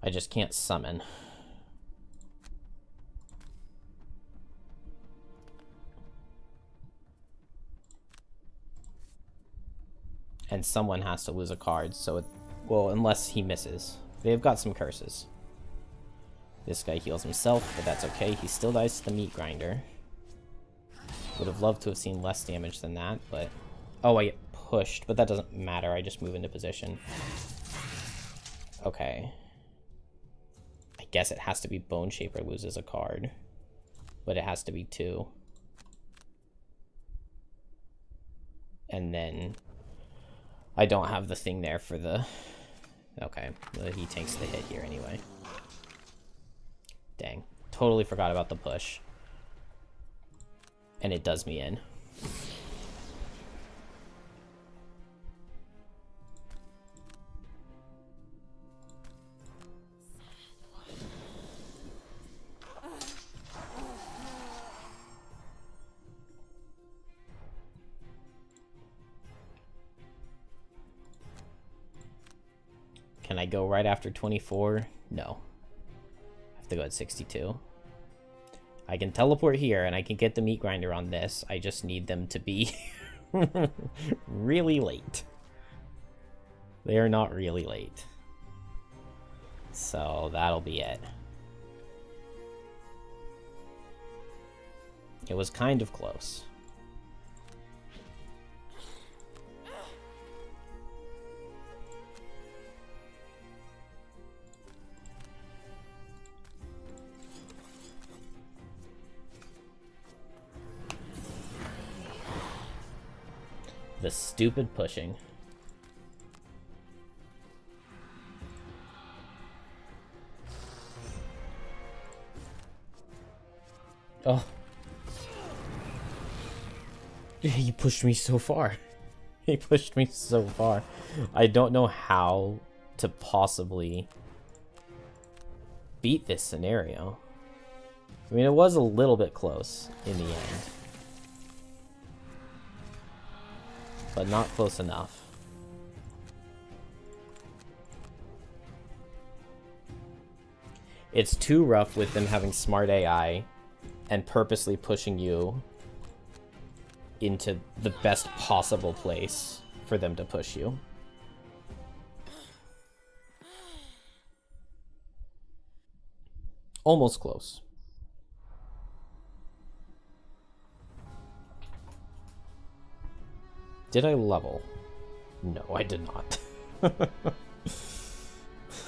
S1: I just can't summon. And someone has to lose a card, so it... Well, unless he misses. They've got some curses. This guy heals himself, but that's okay. He still dies to the meat grinder. Would have loved to have seen less damage than that, but... Oh, I get pushed, but that doesn't matter. I just move into position. Okay. I guess it has to be Bone Shaper loses a card. But it has to be 2. And then... I don't have the thing there for the... Okay, well, he takes the hit here anyway. Dang. Totally forgot about the push. And it does me in. Can I go right after 24? No. I have to go at 62. I can teleport here, and I can get the meat grinder on this. I just need them to be really late. They are not really late. So that'll be it. It was kind of close. The stupid pushing. Oh. He pushed me so far. He pushed me so far. I don't know how to possibly beat this scenario. I mean, it was a little bit close in the end. But not close enough. It's too rough with them having smart AI and purposely pushing you into the best possible place for them to push you. Almost close. Did I level? No, I did not.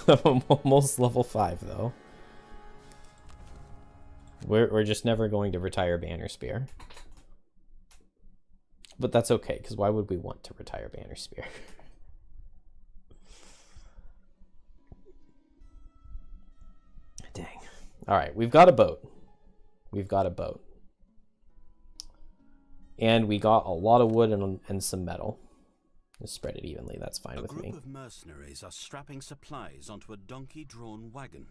S1: I'm almost level 5, though. We're just never going to retire Banner Spear. But that's okay, because why would we want to retire Banner Spear? Dang. Alright, we've got a boat. We've got a boat. And we got a lot of wood and some metal. Just spread it evenly, that's fine with me.
S2: A group of mercenaries are strapping supplies onto a donkey-drawn wagon.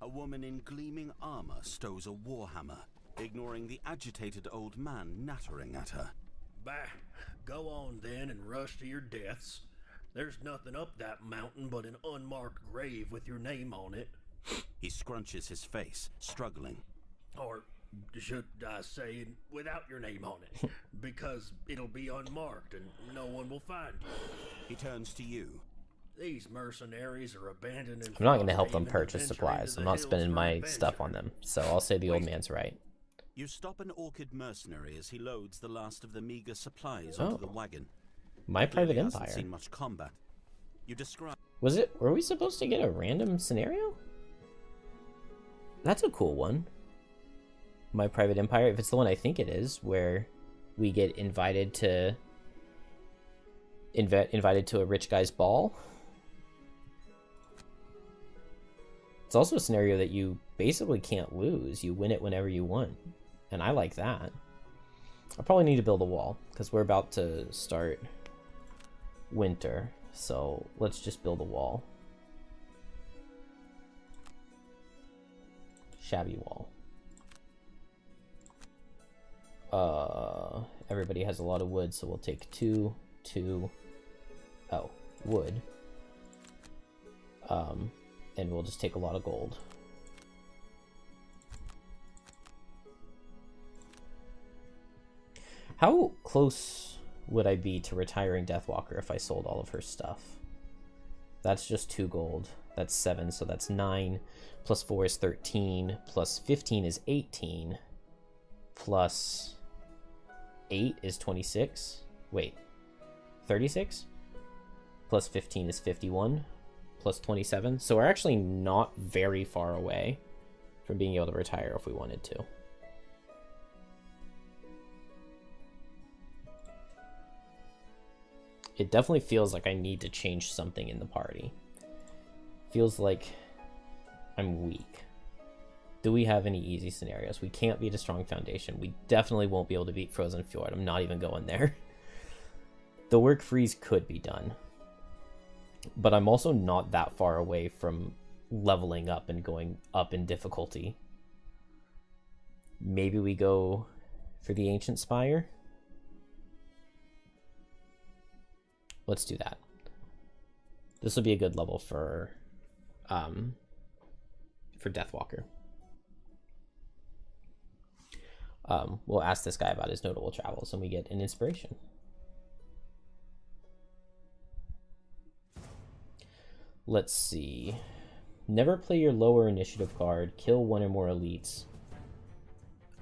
S2: A woman in gleaming armor stows a warhammer, ignoring the agitated old man nattering at her.
S4: Bah, go on then and rush to your deaths. There's nothing up that mountain but an unmarked grave with your name on it.
S2: He scrunches his face, struggling.
S4: Or should I say, without your name on it, because it'll be unmarked and no one will find you.
S2: He turns to you.
S4: These mercenaries are abandoning.
S1: I'm not going to help them purchase supplies. I'm not spending my stuff on them. So I'll say the old man's right.
S2: You stop an orchid mercenary as he loads the last of the meager supplies onto the wagon.
S1: My private
S2: Clearly hasn't
S1: empire.
S2: seen much combat. You describe.
S1: Were we supposed to get a random scenario? That's a cool one. My private empire, if it's the one I think it is, where we get invited to invited to a rich guy's ball. It's also a scenario that you basically can't lose. You win it whenever you want. And I like that. I probably need to build a wall, because we're about to start winter. So let's just build a wall. Shabby wall. Everybody has a lot of wood, so we'll take two, wood. And we'll just take a lot of gold. How close would I be to retiring Deathwalker if I sold all of her stuff? That's just 2 gold. That's 7, so that's 9. Plus 4 is 13. Plus 15 is 18. Plus 8 is 26. Wait. 36? Plus 15 is 51. Plus 27. So we're actually not very far away from being able to retire if we wanted to. It definitely feels like I need to change something in the party. Feels like I'm weak. Do we have any easy scenarios? We can't beat a strong foundation. We definitely won't be able to beat Frozen Fjord. I'm not even going there. The work freeze could be done. But I'm also not that far away from leveling up and going up in difficulty. Maybe we go for the Ancient Spire? Let's do that. This will be a good level for Deathwalker. We'll ask this guy about his notable travels and we get an inspiration. Let's see. Never play your lower initiative card. Kill 1 or more elites.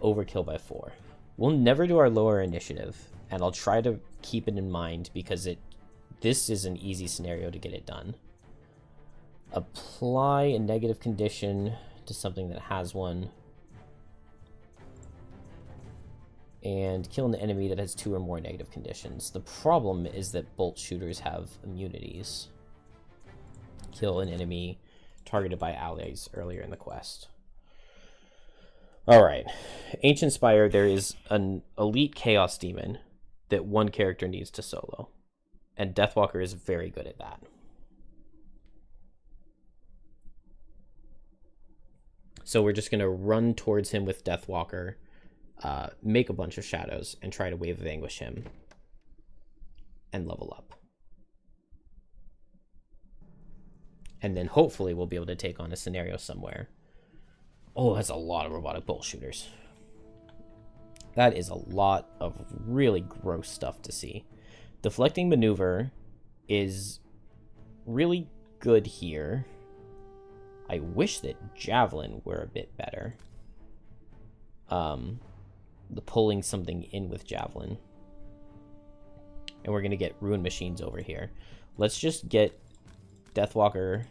S1: Overkill by 4. We'll never do our lower initiative, and I'll try to keep it in mind because this is an easy scenario to get it done. Apply a negative condition to something that has one. And kill an enemy that has 2 or more negative conditions. The problem is that bolt shooters have immunities. Kill an enemy targeted by allies earlier in the quest. Alright. Ancient Spire, there is an elite Chaos Demon that one character needs to solo. And Deathwalker is very good at that. So we're just going to run towards him with Deathwalker, make a bunch of shadows, and try to Wave of Anguish him. And level up. And then hopefully we'll be able to take on a scenario somewhere. Oh, that's a lot of robotic bolt shooters. That is a lot of really gross stuff to see. Deflecting maneuver is really good here. I wish that Javelin were a bit better. The pulling something in with Javelin. And we're going to get Ruin Machines over here. Let's just get Deathwalker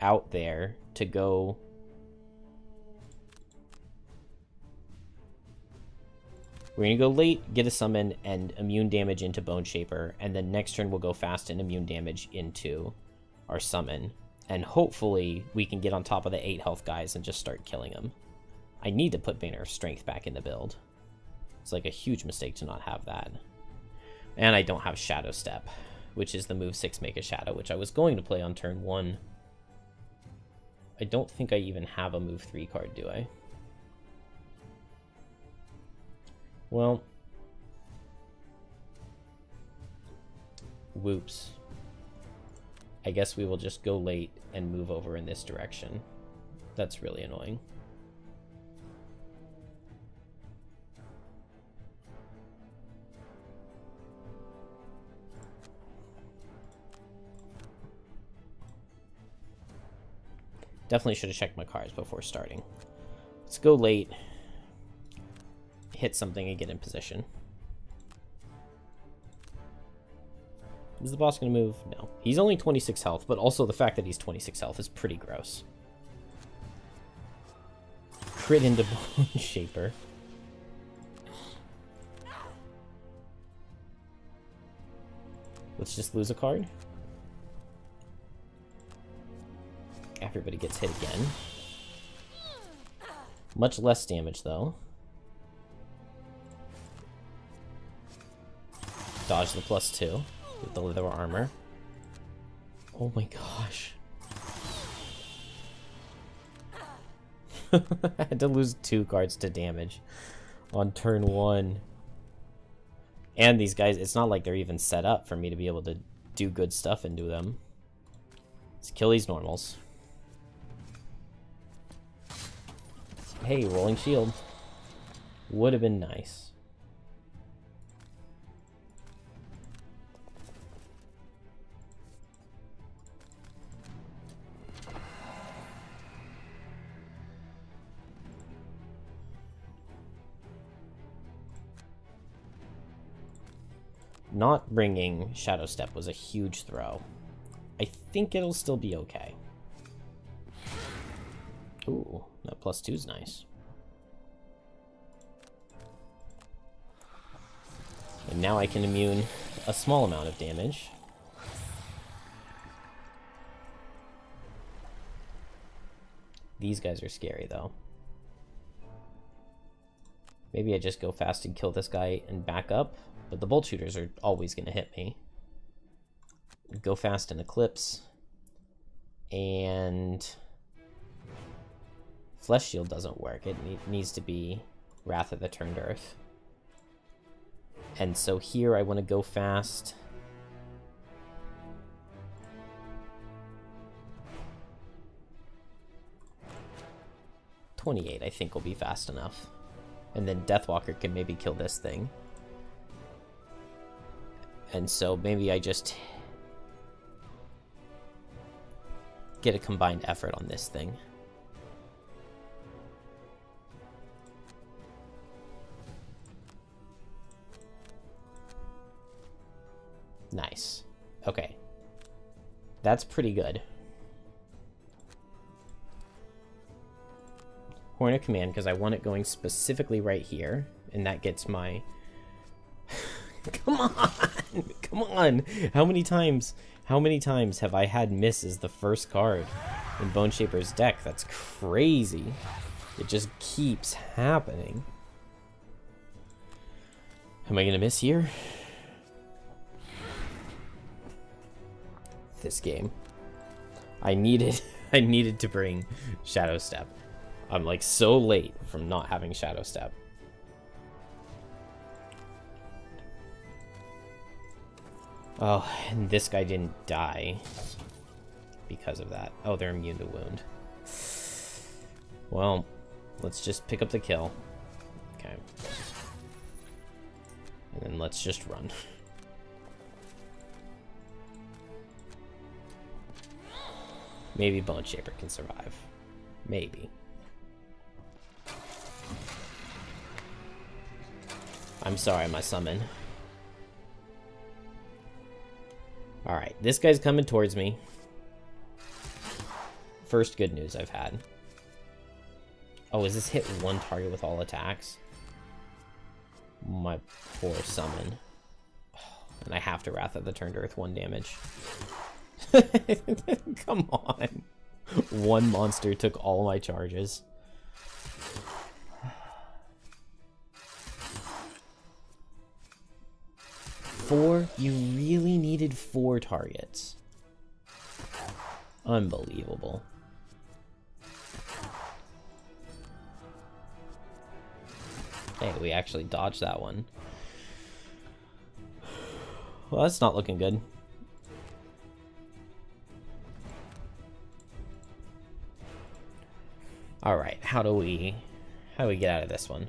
S1: out there to go. We're going to go late, get a summon, and immune damage into Bone Shaper, and then next turn we'll go fast and immune damage into our summon. And hopefully we can get on top of the 8 health guys and just start killing them. I need to put Banner of Strength back in the build. It's like a huge mistake to not have that. And I don't have Shadow Step, which is the move 6 Make a Shadow, which I was going to play on turn 1. I don't think I even have a move 3 card, do I? Well, Whoops. I guess we will just go late and move over in this direction. That's really annoying. Definitely should have checked my cards before starting. Let's go late, hit something, and get in position. Is the boss going to move? No. He's only 26 health, but also the fact that he's 26 health is pretty gross. Crit into Bone Shaper. Let's just lose a card. Everybody gets hit again. Much less damage, though. Dodge the +2 with the leather armor. Oh my gosh. I had to lose 2 cards to damage on turn 1. And these guys, it's not like they're even set up for me to be able to do good stuff into them. Let's kill these normals. Hey, rolling shield. Would have been nice. Not bringing Shadow Step was a huge throw. I think it'll still be okay. Ooh, that +2 is nice. And now I can immune a small amount of damage. These guys are scary, though. Maybe I just go fast and kill this guy and back up, but the bolt shooters are always going to hit me. Go fast and Eclipse. And Flesh Shield doesn't work. It needs to be Wrath of the Turned Earth. And so here I want to go fast. .28 I think will be fast enough. And then Deathwalker can maybe kill this thing. And so maybe I just get a combined effort on this thing. Nice. Okay. That's pretty good. Horn of Command, because I want it going specifically right here. And that gets my... Come on! Come on! How many times have I had miss as the first card in Bone Shaper's deck? That's crazy. It just keeps happening. Am I gonna miss here? This game. I needed to bring Shadow Step. I'm like so late from not having Shadow Step. Oh, and this guy didn't die because of that. Oh, they're immune to wound. Well, let's just pick up the kill. Okay. And then let's just run. Maybe Bone Shaper can survive. Maybe. I'm sorry, my summon. Alright, this guy's coming towards me. First good news I've had. Oh, is this hit one target with all attacks? My poor summon. And I have to Wrath of the Turned Earth 1 damage. Come on. One monster took all my charges. Four? You really needed 4 targets. Unbelievable. Hey, we actually dodged that one. Well, that's not looking good. Alright, how do we get out of this one?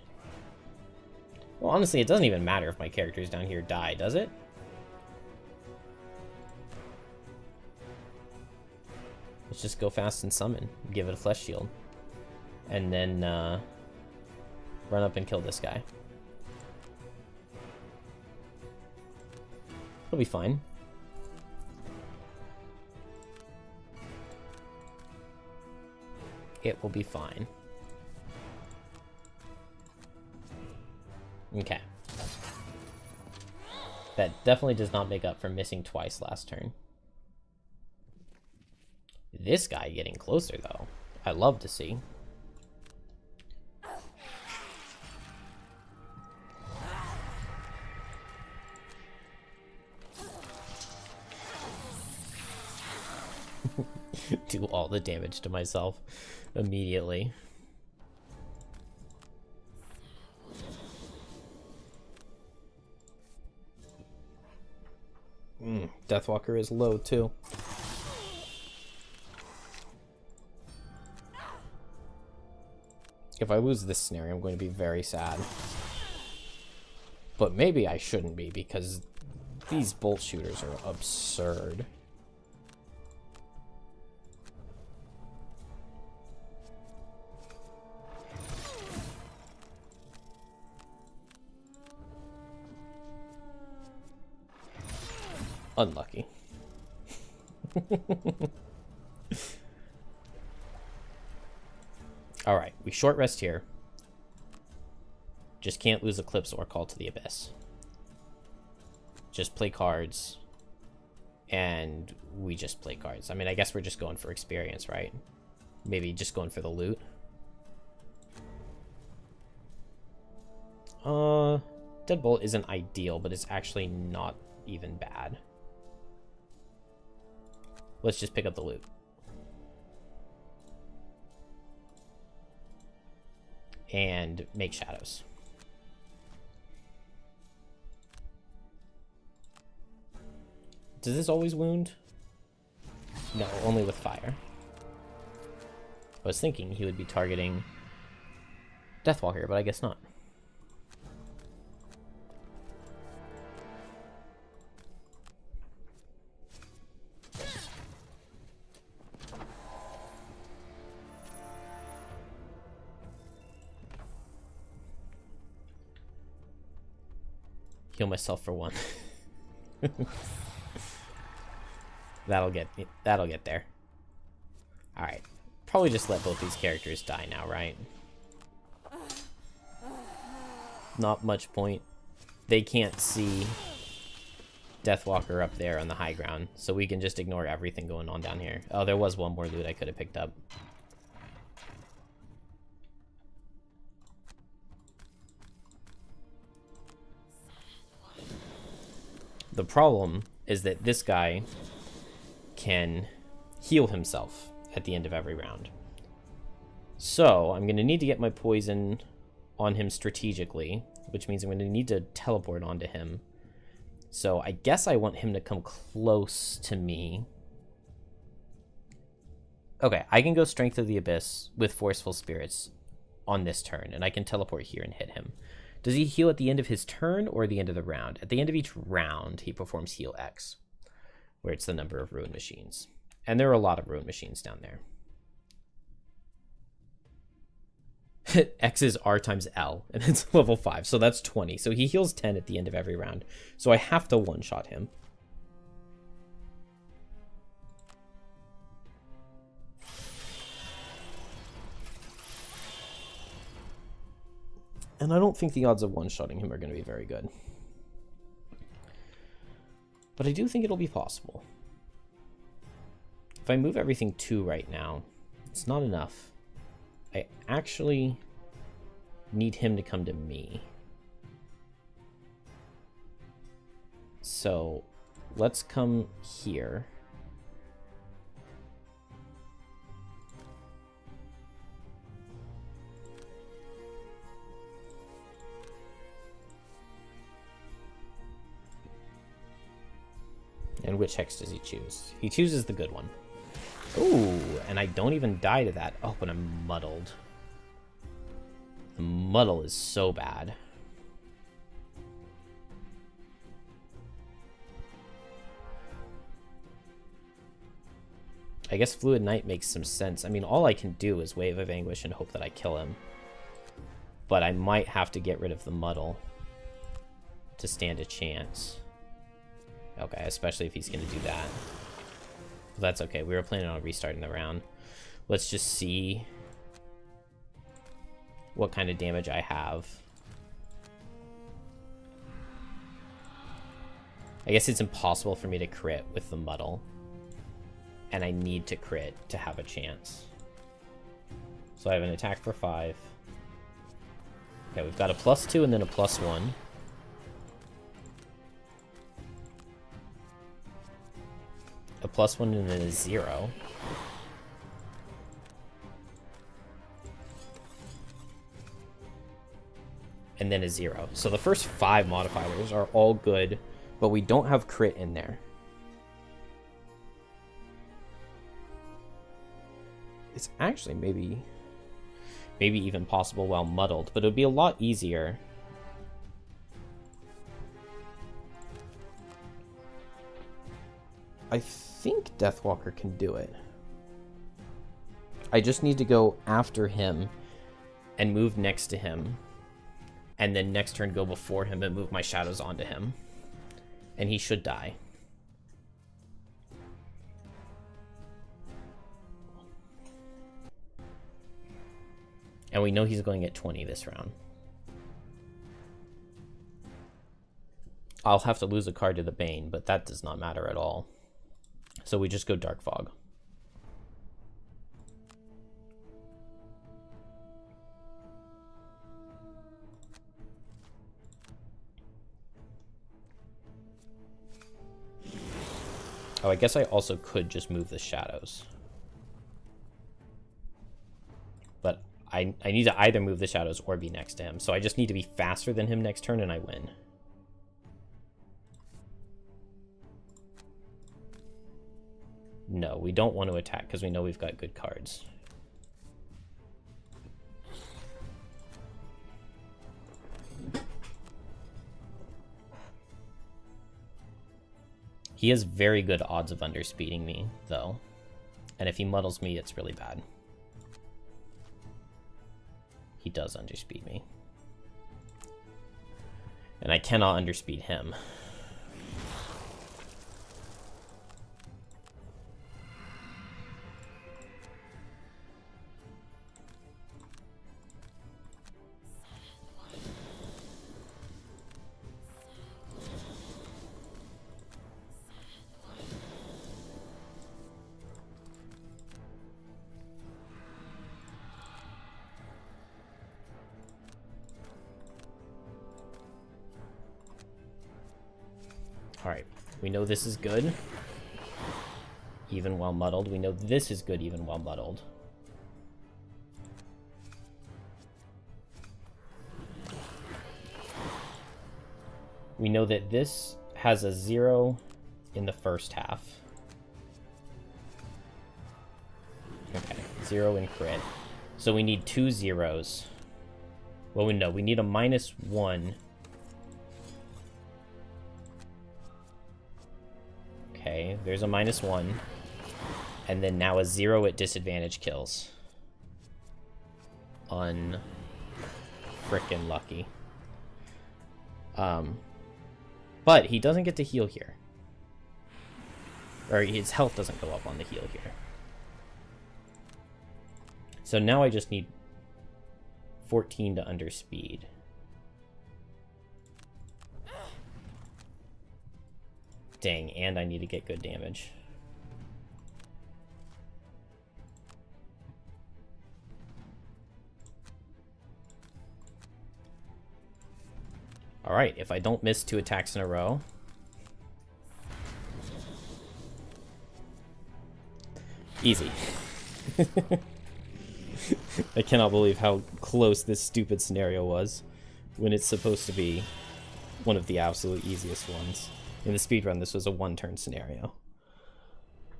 S1: Well, honestly, it doesn't even matter if my characters down here die, does it? Let's just go fast and summon. Give it a flesh shield. And then, run up and kill this guy. It'll be fine. It will be fine. Okay. That definitely does not make up for missing twice last turn. This guy getting closer, though. I love to see. Do all the damage to myself immediately. Deathwalker is low too. If I lose this scenario, I'm going to be very sad. But maybe I shouldn't be, because these bolt shooters are absurd. Unlucky. Alright, we short rest here. Just can't lose Eclipse or Call to the Abyss. Just play cards. And we just play cards. I mean, I guess we're just going for experience, right? Maybe just going for the loot. Deadbolt isn't ideal, but it's actually not even bad. Let's just pick up the loot. And make shadows. Does this always wound? No, only with fire. I was thinking he would be targeting Deathwalker, but I guess not. Heal myself for one. That'll get there. All right, probably just let both these characters die now, right? Not much point. They can't see Deathwalker up there on the high ground, so we can just ignore everything going on down here. Oh, there was one more loot I could have picked up. The problem is that this guy can heal himself at the end of every round. So I'm going to need to get my poison on him strategically, which means I'm going to need to teleport onto him. So I guess I want him to come close to me. Okay, I can go Strength of the Abyss with Forceful Spirits on this turn, and I can teleport here and hit him. Does he heal at the end of his turn or the end of the round? At the end of each round, he performs Heal X, where it's the number of Ruin Machines. And there are a lot of Ruin Machines down there. X is R times L, and it's level 5, so that's 20. So he heals 10 at the end of every round. So I have to one-shot him. And I don't think the odds of one-shotting him are going to be very good. But I do think it'll be possible. If I move everything 2 right now, it's not enough. I actually need him to come to me. So let's come here. And which hex does he choose? He chooses the good one. Ooh, and I don't even die to that. Oh, but I'm muddled. Muddle is so bad. I guess Fluid Knight makes some sense. I mean, all I can do is Wave of Anguish and hope that I kill him. But I might have to get rid of the Muddle to stand a chance. Okay, especially if he's going to do that. That's okay. We were planning on restarting the round. Let's just see what kind of damage I have. I guess it's impossible for me to crit with the Muddle. And I need to crit to have a chance. So I have an attack for 5. Okay, we've got a +2 and then a +1. A +1 and then a 0. And then a 0. So the first 5 modifiers are all good, but we don't have crit in there. It's actually maybe even possible while muddled, but it would be a lot easier. I think Deathwalker can do it. I just need to go after him and move next to him, and then next turn go before him and move my shadows onto him, and he should die. And we know he's going at 20 this round. I'll have to lose a card to the Bane, but that does not matter at all. So we just go Dark Fog. Oh, I guess I also could just move the shadows. But I need to either move the shadows or be next to him. So I just need to be faster than him next turn and I win. No, we don't want to attack because we know we've got good cards. He has very good odds of underspeeding me, though. And if he muddles me, it's really bad. He does underspeed me. And I cannot underspeed him. Alright, we know this is good, even while muddled. We know this is good, even while muddled. We know that this has a 0 in the first half. Okay, 0 in crit. So we need 2 zeros. Well, we need a -1. Okay, there's a -1. And then now a 0 at disadvantage kills. Unfrickin' lucky. But he doesn't get to heal here. Or his health doesn't go up on the heal here. So now I just need 14 to underspeed. Dang, and I need to get good damage. Alright, if I don't miss 2 attacks in a row. Easy. I cannot believe how close this stupid scenario was when it's supposed to be one of the absolute easiest ones. In the speedrun, this was a 1-turn scenario.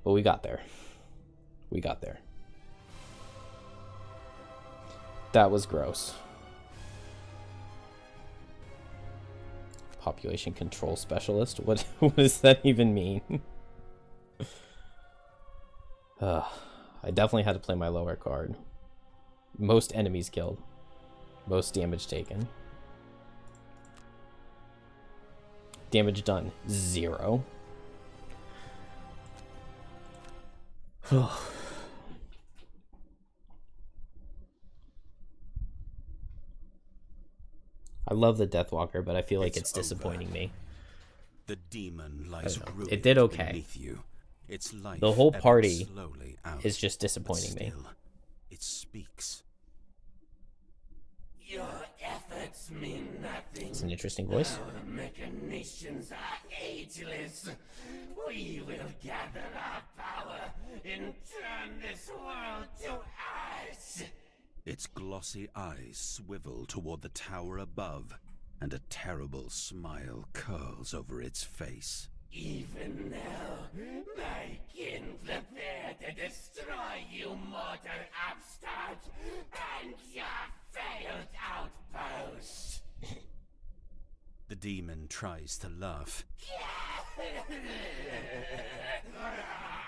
S1: But we got there. We got there. That was gross. Population control specialist? What does that even mean? I definitely had to play my lower card. Most enemies killed. Most damage taken. Damage done, 0. I love the Deathwalker, but I feel like it's disappointing me.
S2: The demon lies ruined
S1: it did okay.
S2: beneath you. Its life
S1: The whole party
S2: ebbs slowly out,
S1: is just disappointing me.
S2: still, it speaks.
S3: Your efforts mean nothing.
S1: It's an interesting voice.
S3: Now the machinations are ageless. We will gather our power and turn this world to ash.
S2: Its glossy eyes swivel toward the tower above, and a terrible smile curls over its face.
S3: Even now, my kin prepare to destroy you, mortal upstart, and your failed outpost.
S2: The demon tries to laugh,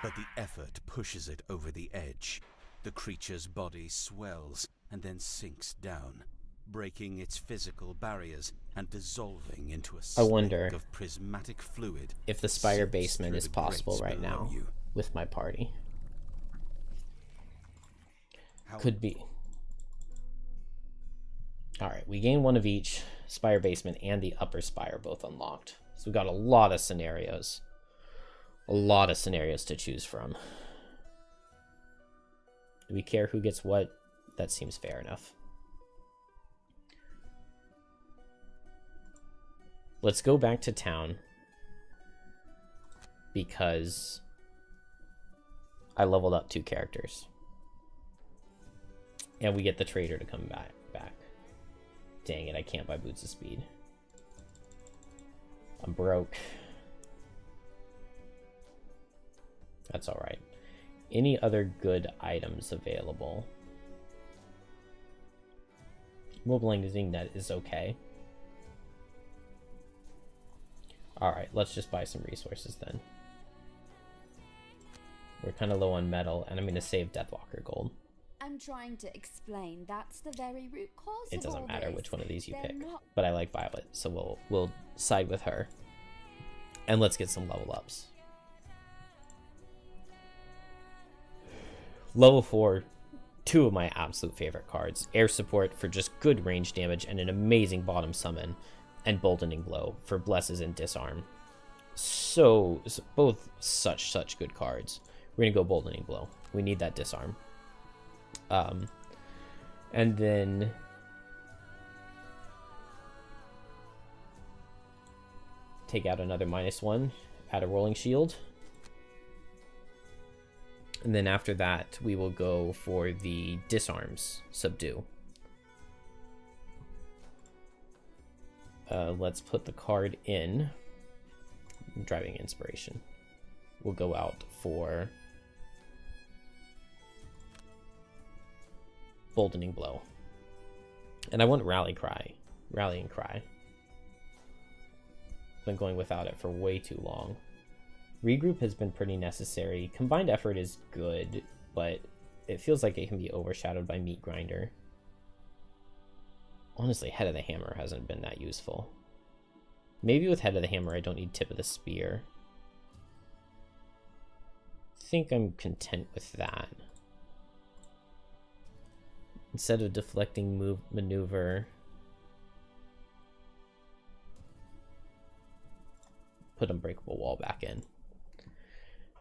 S2: but the effort pushes it over the edge. The creature's body swells and then sinks down, breaking its physical barriers and dissolving into a snake of prismatic fluid.
S1: If the Spire basement is possible right now with my party. Could be. Alright, we gain one of each. Spire basement and the upper spire both unlocked. So we got a lot of scenarios. A lot of scenarios to choose from. Do we care who gets what? That seems fair enough. Let's go back to town because I leveled up 2 characters. And we get the trader to come back. Dang it, I can't buy Boots of Speed. I'm broke. That's alright. Any other good items available? Mobilizing net is okay. Alright, let's just buy some resources then. We're kind of low on metal, and I'm going to save Deathwalker gold.
S5: I'm trying to explain that's the very root cause.
S1: It doesn't matter
S5: this.
S1: which one of these you
S5: They're
S1: pick,
S5: not...
S1: but I like Violet, so we'll side with her. And let's get some level ups. Level 4, 2 of my absolute favorite cards. Air Support for just good range damage and an amazing bottom summon. And Boldening Blow for Blesses and Disarm. So both such good cards. We're going to go Boldening Blow. We need that Disarm. And then take out another -1, add a Rolling Shield. And then after that, we will go for the Disarms Subdue. Let's put the card in. Driving Inspiration. We'll go out for Boldening Blow. And I want Rallying Cry. Been going without it for way too long. Regroup has been pretty necessary. Combined Effort is good, but it feels like it can be overshadowed by Meat Grinder. Honestly, Head of the Hammer hasn't been that useful. Maybe with Head of the Hammer I don't need Tip of the Spear. I think I'm content with that. Instead of Deflecting Maneuver, put Unbreakable Wall back in.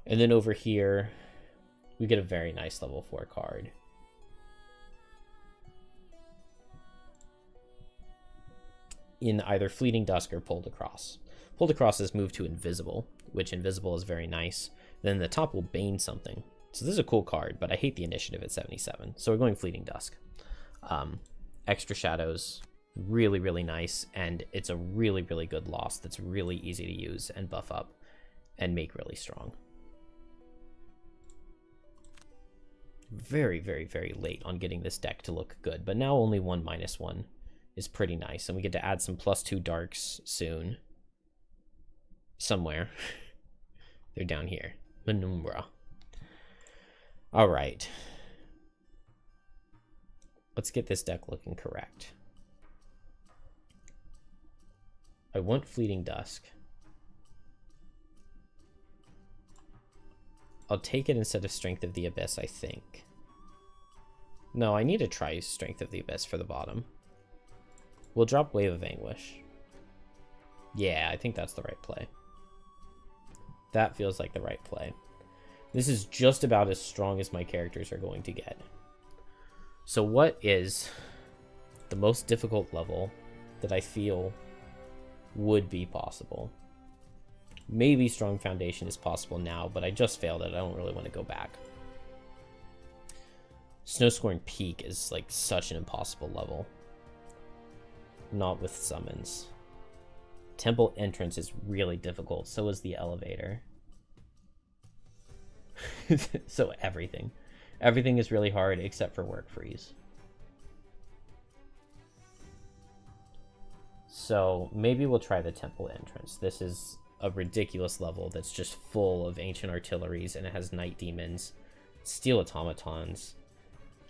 S1: And then over here, we get a very nice level 4 card. In either Fleeting Dusk or Pulled Across. Pulled Across is moved to Invisible, which Invisible is very nice. Then the top will Bane something. So this is a cool card, but I hate the initiative at 77. So we're going Fleeting Dusk. Extra Shadows, really nice, and it's a really good loss that's really easy to use and buff up and make really strong. Very late on getting this deck to look good, but now only one -1 is pretty nice, and we get to add some +2 darks soon. somewhere. They're down here. Penumbra. All right. Let's get this deck looking correct. I want Fleeting Dusk. I'll take it instead of Strength of the Abyss, I think. No, I need to try Strength of the Abyss for the bottom. We'll drop Wave of Anguish. Yeah, I think that's the right play. That feels like the right play. This is just about as strong as my characters are going to get. So what is the most difficult level that I feel would be possible? Maybe Strong Foundation is possible now, but I just failed it. I don't really want to go back. Snowscorn Peak is like such an impossible level. Not with summons. Temple Entrance is really difficult. So is the Elevator. So everything. Everything is really hard except for Work Freeze. So maybe we'll try the Temple Entrance. This is a ridiculous level that's just full of ancient artilleries, and it has night demons, steel automatons.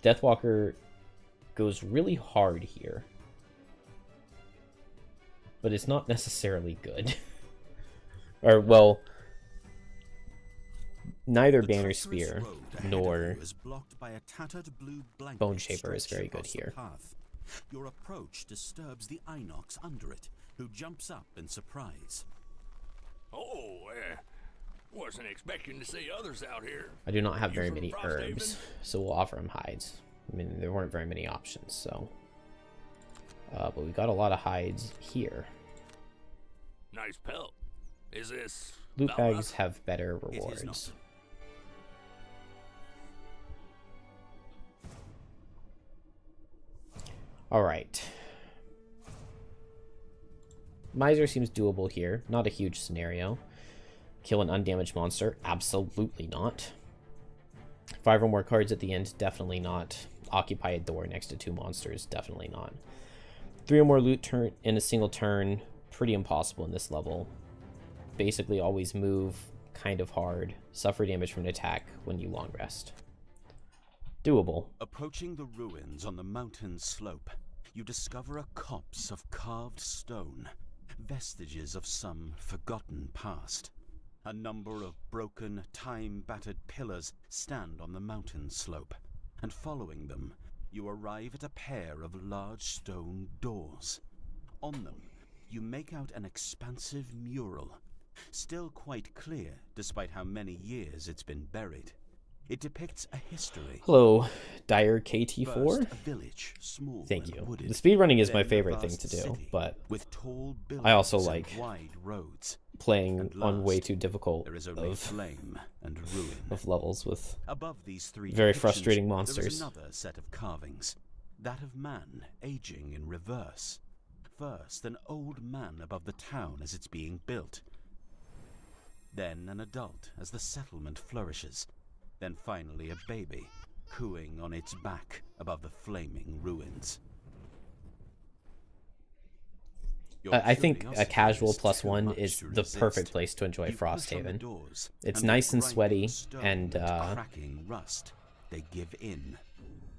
S1: Deathwalker goes really hard here, but it's not necessarily good. Or, well, neither Banner Spear nor Bone Shaper is very good here.
S2: Your approach disturbs the Inox under it, who jumps up in surprise.
S3: Oh, wasn't expecting to see others out here.
S1: I do not have
S3: You
S1: very
S3: from
S1: many
S3: Frosthaven?
S1: herbs, so we'll offer him hides. I mean, there weren't very many options, so. But we got a lot of hides here.
S3: Nice pelt. Is this
S1: Loot
S3: about
S1: bags
S3: right?
S1: have better
S2: It is
S1: rewards.
S2: not.
S1: Alright. Miser seems doable here. Not a huge scenario. Kill an undamaged monster? Absolutely not. 5 or more cards at the end? Definitely not. Occupy a door next to 2 monsters? Definitely not. 3 or more loot turn in a single turn? Pretty impossible in this level. Basically always move kind of hard. Suffer damage from an attack when you long rest. Doable.
S2: Approaching the ruins on the mountain slope, you discover a copse of carved stone, vestiges of some forgotten past. A number of broken, time-battered pillars stand on the mountain slope, and following them, you arrive at a pair of large stone doors. On them, you make out an expansive mural, still quite clear despite how many years it's been buried. It depicts a history.
S1: Hello, Dire KT4.
S2: First, a village, small
S1: Thank
S2: and
S1: you.
S2: wooded.
S1: The speedrunning is my
S2: Then a
S1: favorite thing
S2: vast
S1: to do,
S2: city
S1: but
S2: with tall
S1: I also
S2: buildings and
S1: like
S2: wide roads.
S1: playing
S2: And
S1: on way
S2: last,
S1: too difficult
S2: There is only
S1: of
S2: flame and ruin.
S1: levels with
S2: Above these 3
S1: very
S2: depictions,
S1: frustrating
S2: there
S1: monsters.
S2: is another set of carvings, that of man aging in reverse. First, an old man above the town as it's being built. Then an adult as the settlement flourishes. Then finally a baby, cooing on its back above the flaming ruins. Your
S1: I think a
S2: curiosity
S1: casual
S2: is
S1: +1
S2: too much
S1: is
S2: to
S1: the
S2: resist.
S1: perfect place to enjoy
S2: You push on the
S1: Frosthaven.
S2: doors,
S1: It's
S2: and
S1: nice
S2: with
S1: and
S2: grinding
S1: sweaty
S2: stone
S1: and
S2: cracking rust, they give in.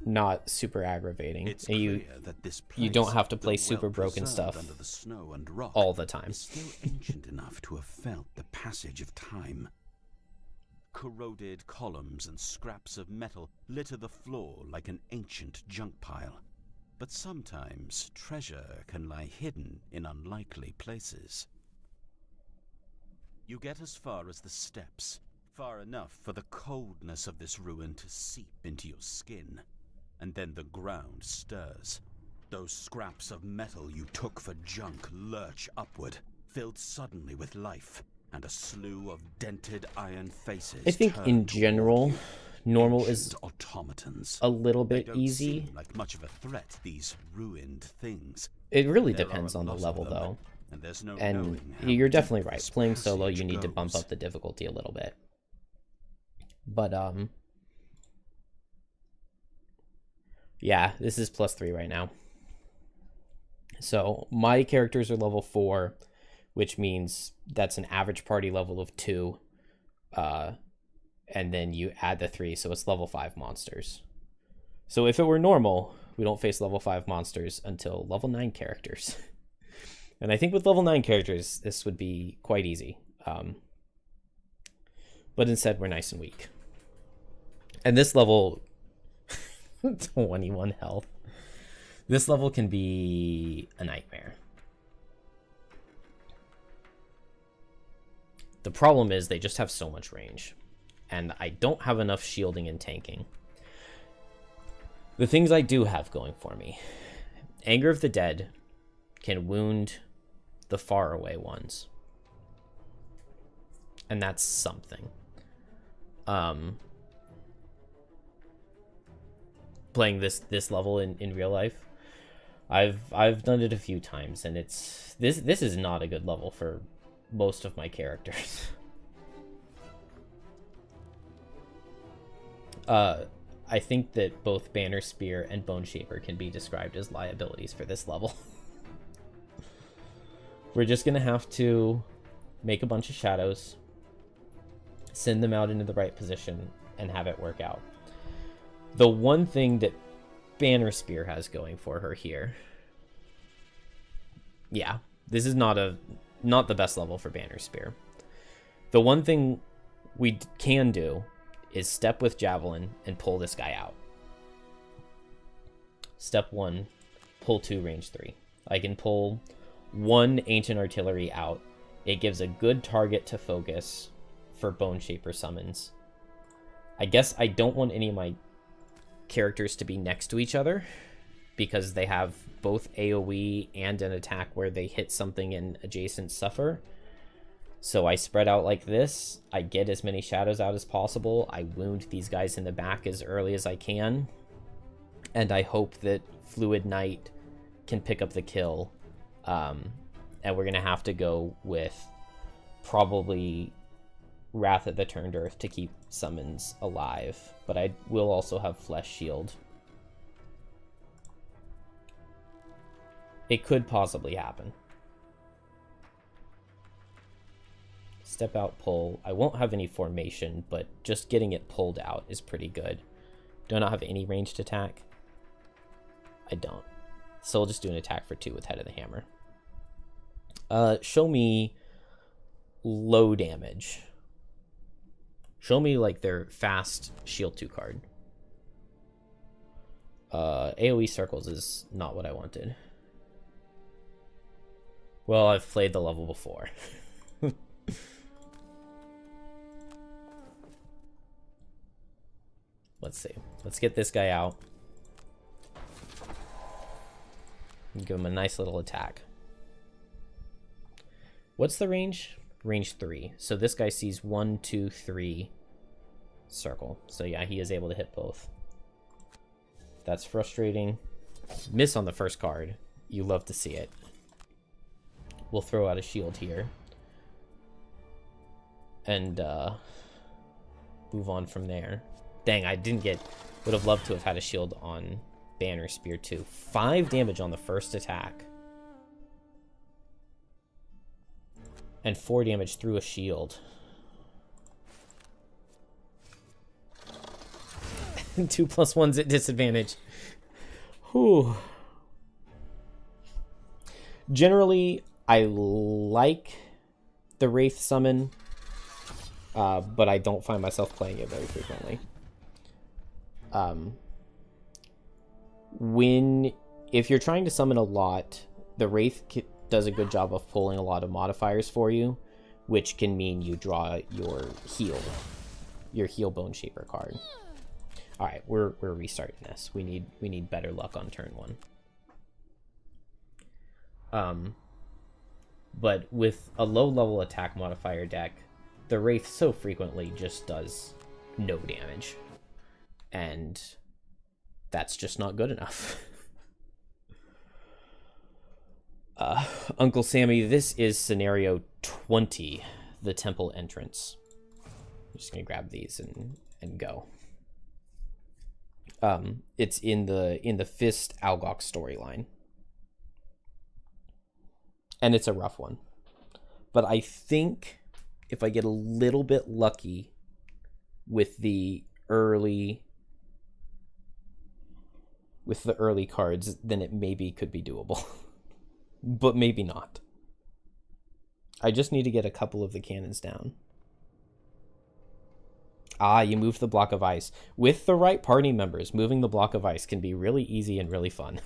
S1: not super aggravating.
S2: It's
S1: And
S2: clear that this
S1: you don't
S2: place,
S1: have to play
S2: though
S1: super broken
S2: well-preserved
S1: stuff
S2: under the snow and rock,
S1: all the time.
S2: is still ancient enough to have felt the passage of time. Corroded columns and scraps of metal litter the floor like an ancient junk pile. But sometimes treasure can lie hidden in unlikely places. You get as far as the steps, far enough for the coldness of this ruin to seep into your skin. And then the ground stirs. Those scraps of metal you took for junk lurch upward, filled suddenly with life, and a slew of dented iron faces.
S1: I think in
S2: turn toward
S1: general,
S2: you.
S1: normal is
S2: Ancient automatons.
S1: a little
S2: They
S1: bit
S2: don't
S1: easy.
S2: seem like much of a threat, these ruined things.
S1: It really
S2: There
S1: depends
S2: are a
S1: on the
S2: lot of
S1: level
S2: them,
S1: though.
S2: And there's no
S1: And
S2: knowing how
S1: you're
S2: deep
S1: definitely right.
S2: this
S1: Playing solo,
S2: passage
S1: you need to bump
S2: goes.
S1: up the difficulty a little bit. But yeah, this is +3 right now. So my characters are level 4. which means that's an average party level of 2. And then you add the 3, so it's level 5 monsters. So if it were normal, we don't face level 5 monsters until level 9 characters. And I think with level 9 characters, this would be quite easy. But instead, we're nice and weak. And this level, 21 health. This level can be a nightmare. The problem is they just have so much range. And I don't have enough shielding and tanking. The things I do have going for me. Anger of the Dead can wound the far away ones. And that's something. Playing this level in real life, I've done it a few times, and it's this is not a good level for most of my characters. I think that both Banner Spear and Bone Shaper can be described as liabilities for this level. We're just gonna have to make a bunch of shadows, send them out into the right position, and have it work out. The one thing that Banner Spear has going for her here, yeah, this is not the best level for Banner Spear. The one thing we can do is step with Javelin and pull this guy out. Step 1, pull 2, range 3. I can pull 1 Ancient Artillery out. It gives a good target to focus for Bone Shaper summons. I guess I don't want any of my characters to be next to each other, because they have both AoE and an attack where they hit something and adjacent suffer. So I spread out like this, I get as many shadows out as possible, I wound these guys in the back as early as I can, and I hope that Fluid Knight can pick up the kill. And we're going to have to go with probably Wrath of the Turned Earth to keep summons alive, but I will also have Flesh Shield. It could possibly happen. Step out, pull. I won't have any formation, but just getting it pulled out is pretty good. Do I not have any ranged attack? I don't. So I'll just do an attack for 2 with Head of the Hammer. Show me low damage. Show me like their fast shield 2 card. AoE circles is not what I wanted. Well, I've played the level before. Let's see. Let's get this guy out. And give him a nice little attack. What's the range? Range 3. So this guy sees 1, 2, 3 circle. So yeah, he is able to hit both. That's frustrating. Miss on the first card. You love to see it. We'll throw out a shield here. And move on from there. Dang, I didn't get... Would have loved to have had a shield on Banner Spear too. 5 damage on the first attack. And 4 damage through a shield. 2+1's at disadvantage. Whew. Generally, I like the Wraith summon, but I don't find myself playing it very frequently. If you're trying to summon a lot, the Wraith does a good job of pulling a lot of modifiers for you, which can mean you draw your heal Bone Shaper card. All right, we're restarting this. We need better luck on turn 1. But with a low level attack modifier deck, the Wraith so frequently just does no damage, and that's just not good enough. Uncle Sammy, this is scenario 20, the temple entrance. I'm just gonna grab these and go. It's in the Fist Algok storyline, and it's a rough one. But I think if I get a little bit lucky with the early cards, then it maybe could be doable. But maybe not. I just need to get a couple of the cannons down. Ah, you moved the block of ice. With the right party members, moving the block of ice can be really easy and really fun.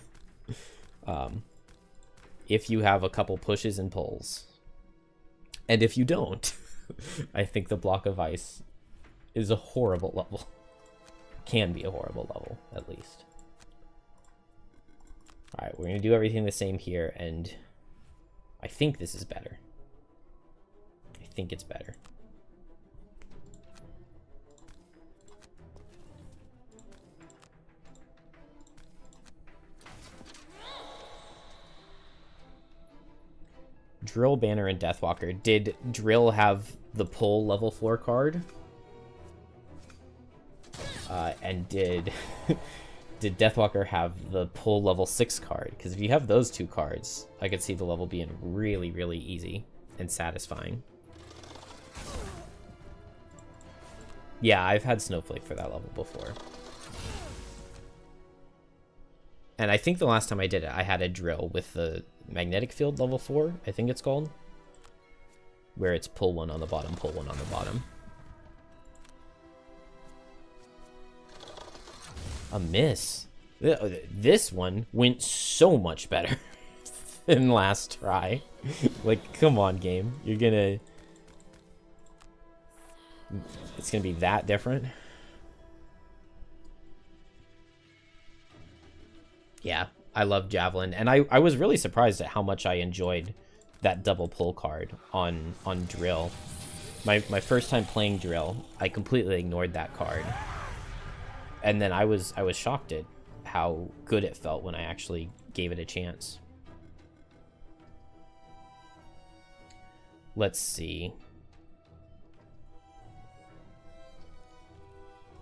S1: If you have a couple pushes and pulls. And if you don't, I think the block of ice is a horrible level. Can be a horrible level, at least. Alright, we're going to do everything the same here, and I think this is better. I think it's better. Drill, Banner, and Deathwalker. Did Drill have the pull level 4 card? And did did Deathwalker have the pull level 6 card? Because if you have those two cards, I could see the level being really, really easy and satisfying. Yeah, I've had Snowflake for that level before. And I think the last time I did it, I had a Drill with the Magnetic Field level 4, I think it's called. Where it's pull one on the bottom, pull one on the bottom. A miss. This one went so much better than last try. Like, come on, game. You're gonna... It's gonna be that different? Yeah, I love Javelin. And I was really surprised at how much I enjoyed that double pull card on Drill. My first time playing Drill, I completely ignored that card. And then I was shocked at how good it felt when I actually gave it a chance. Let's see.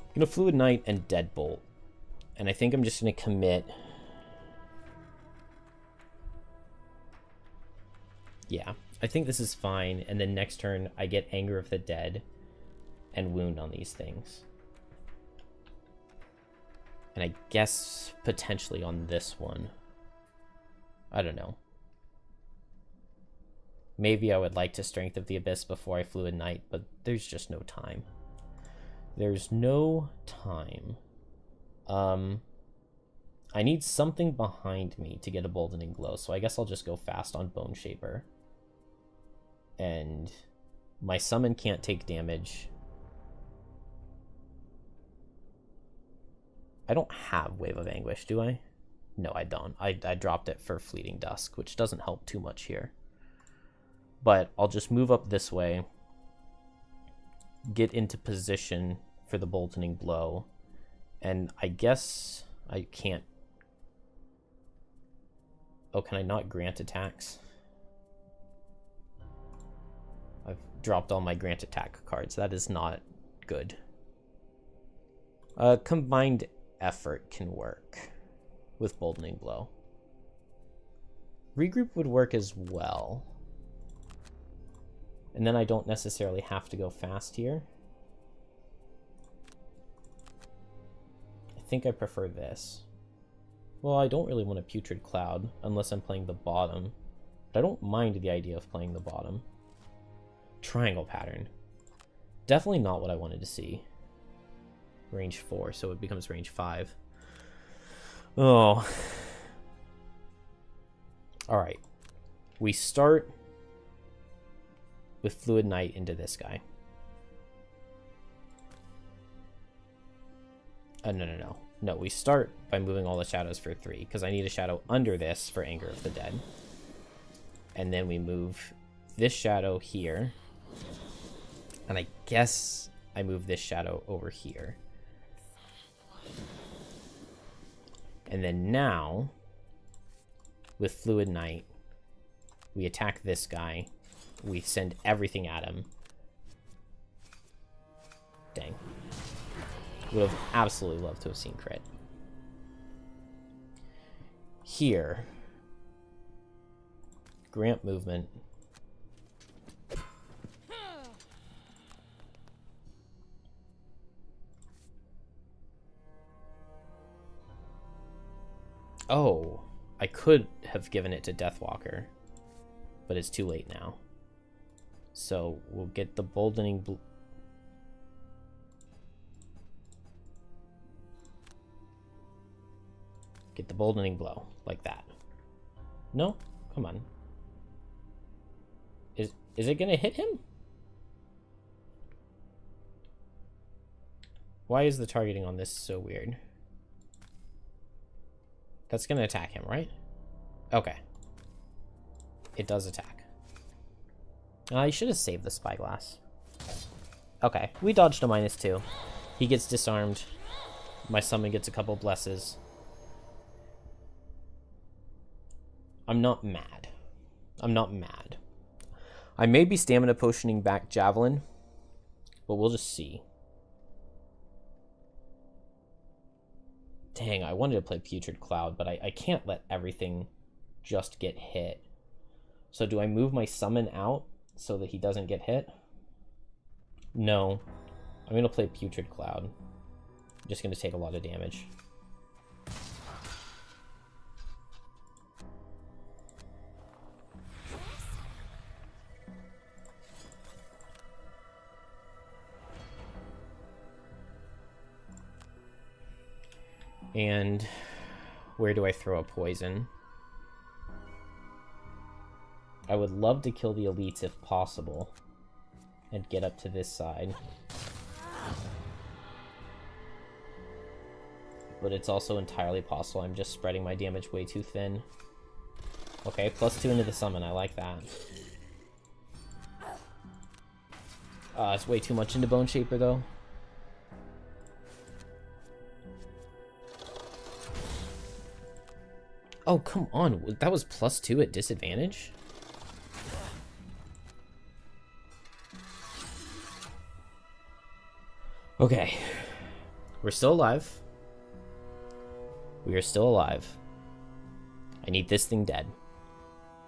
S1: I'm gonna Fluid Knight and Deadbolt. And I think I'm just gonna commit. Yeah, I think this is fine. And then next turn, I get Anger of the Dead and Wound on these things. And I guess potentially on this one. I don't know. Maybe I would like to Strength of the Abyss before I Fluid Knight, but there's just no time. There's no time. I need something behind me to get a Boldening Blow, so I guess I'll just go fast on Bone Shaper. And my summon can't take damage. I don't have Wave of Anguish, do I? No, I don't. I dropped it for Fleeting Dusk, which doesn't help too much here. But I'll just move up this way, get into position for the Boldening Blow, and I guess I can't... Oh, can I not grant attacks? I've dropped all my grant attack cards. That is not good. Combined Effort can work with Boldening Blow. Regroup would work as well. And then I don't necessarily have to go fast here. I think I prefer this. Well, I don't really want a Putrid Cloud unless I'm playing the bottom. But I don't mind the idea of playing the bottom. Triangle Pattern. Definitely not what I wanted to see. Range 4, so it becomes range 5. Oh. Alright. We start with Fluid Knight into this guy. No. No, we start by moving all the shadows for 3, because I need a shadow under this for Anger of the Dead. And then we move this shadow here. And I guess I move this shadow over here. And then now, with Fluid Knight, we attack this guy. We send everything at him. Dang. Would have absolutely loved to have seen crit. Here, grant movement. Oh, I could have given it to Deathwalker, but it's too late now. So we'll get the boldening get the boldening blow like that. No, come on. Is it gonna hit him? Why is the targeting on this so weird? That's gonna attack him, right? Okay. It does attack. I should have saved the spyglass. Okay, we dodged a -2. He gets disarmed. My summon gets a couple blesses. I'm not mad. I'm not mad. I may be stamina potioning back Javelin, but we'll just see. Dang, I wanted to play Putrid Cloud, but I can't let everything just get hit. So do I move my summon out so that he doesn't get hit? No. I'm going to play Putrid Cloud. I'm just going to take a lot of damage. And where do I throw a poison? I would love to kill the elites if possible and get up to this side. But it's also entirely possible I'm just spreading my damage way too thin. Okay, +2 into the summon. I like that. It's way too much into Bone Shaper, though. Oh, come on. That was +2 at disadvantage? Okay. We're still alive. We are still alive. I need this thing dead.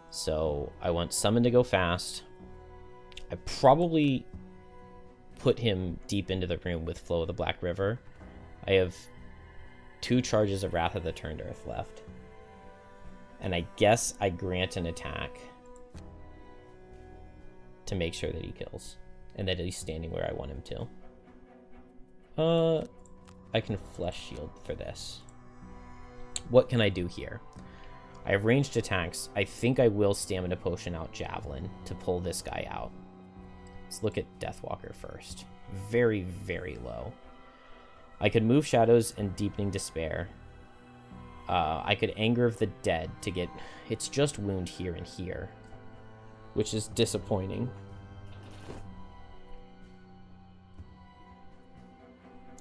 S1: So I want Summon to go fast. I probably put him deep into the room with Flow of the Black River. I have 2 charges of Wrath of the Turned Earth left. And I guess I grant an attack to make sure that he kills. And that he's standing where I want him to. I can Flesh Shield for this. What can I do here? I have ranged attacks. I think I will Stamina Potion out Javelin to pull this guy out. Let's look at Deathwalker first. Very, very low. I could move Shadows and Deepening Despair. I could Anger of the Dead to get... It's just wound here and here, which is disappointing.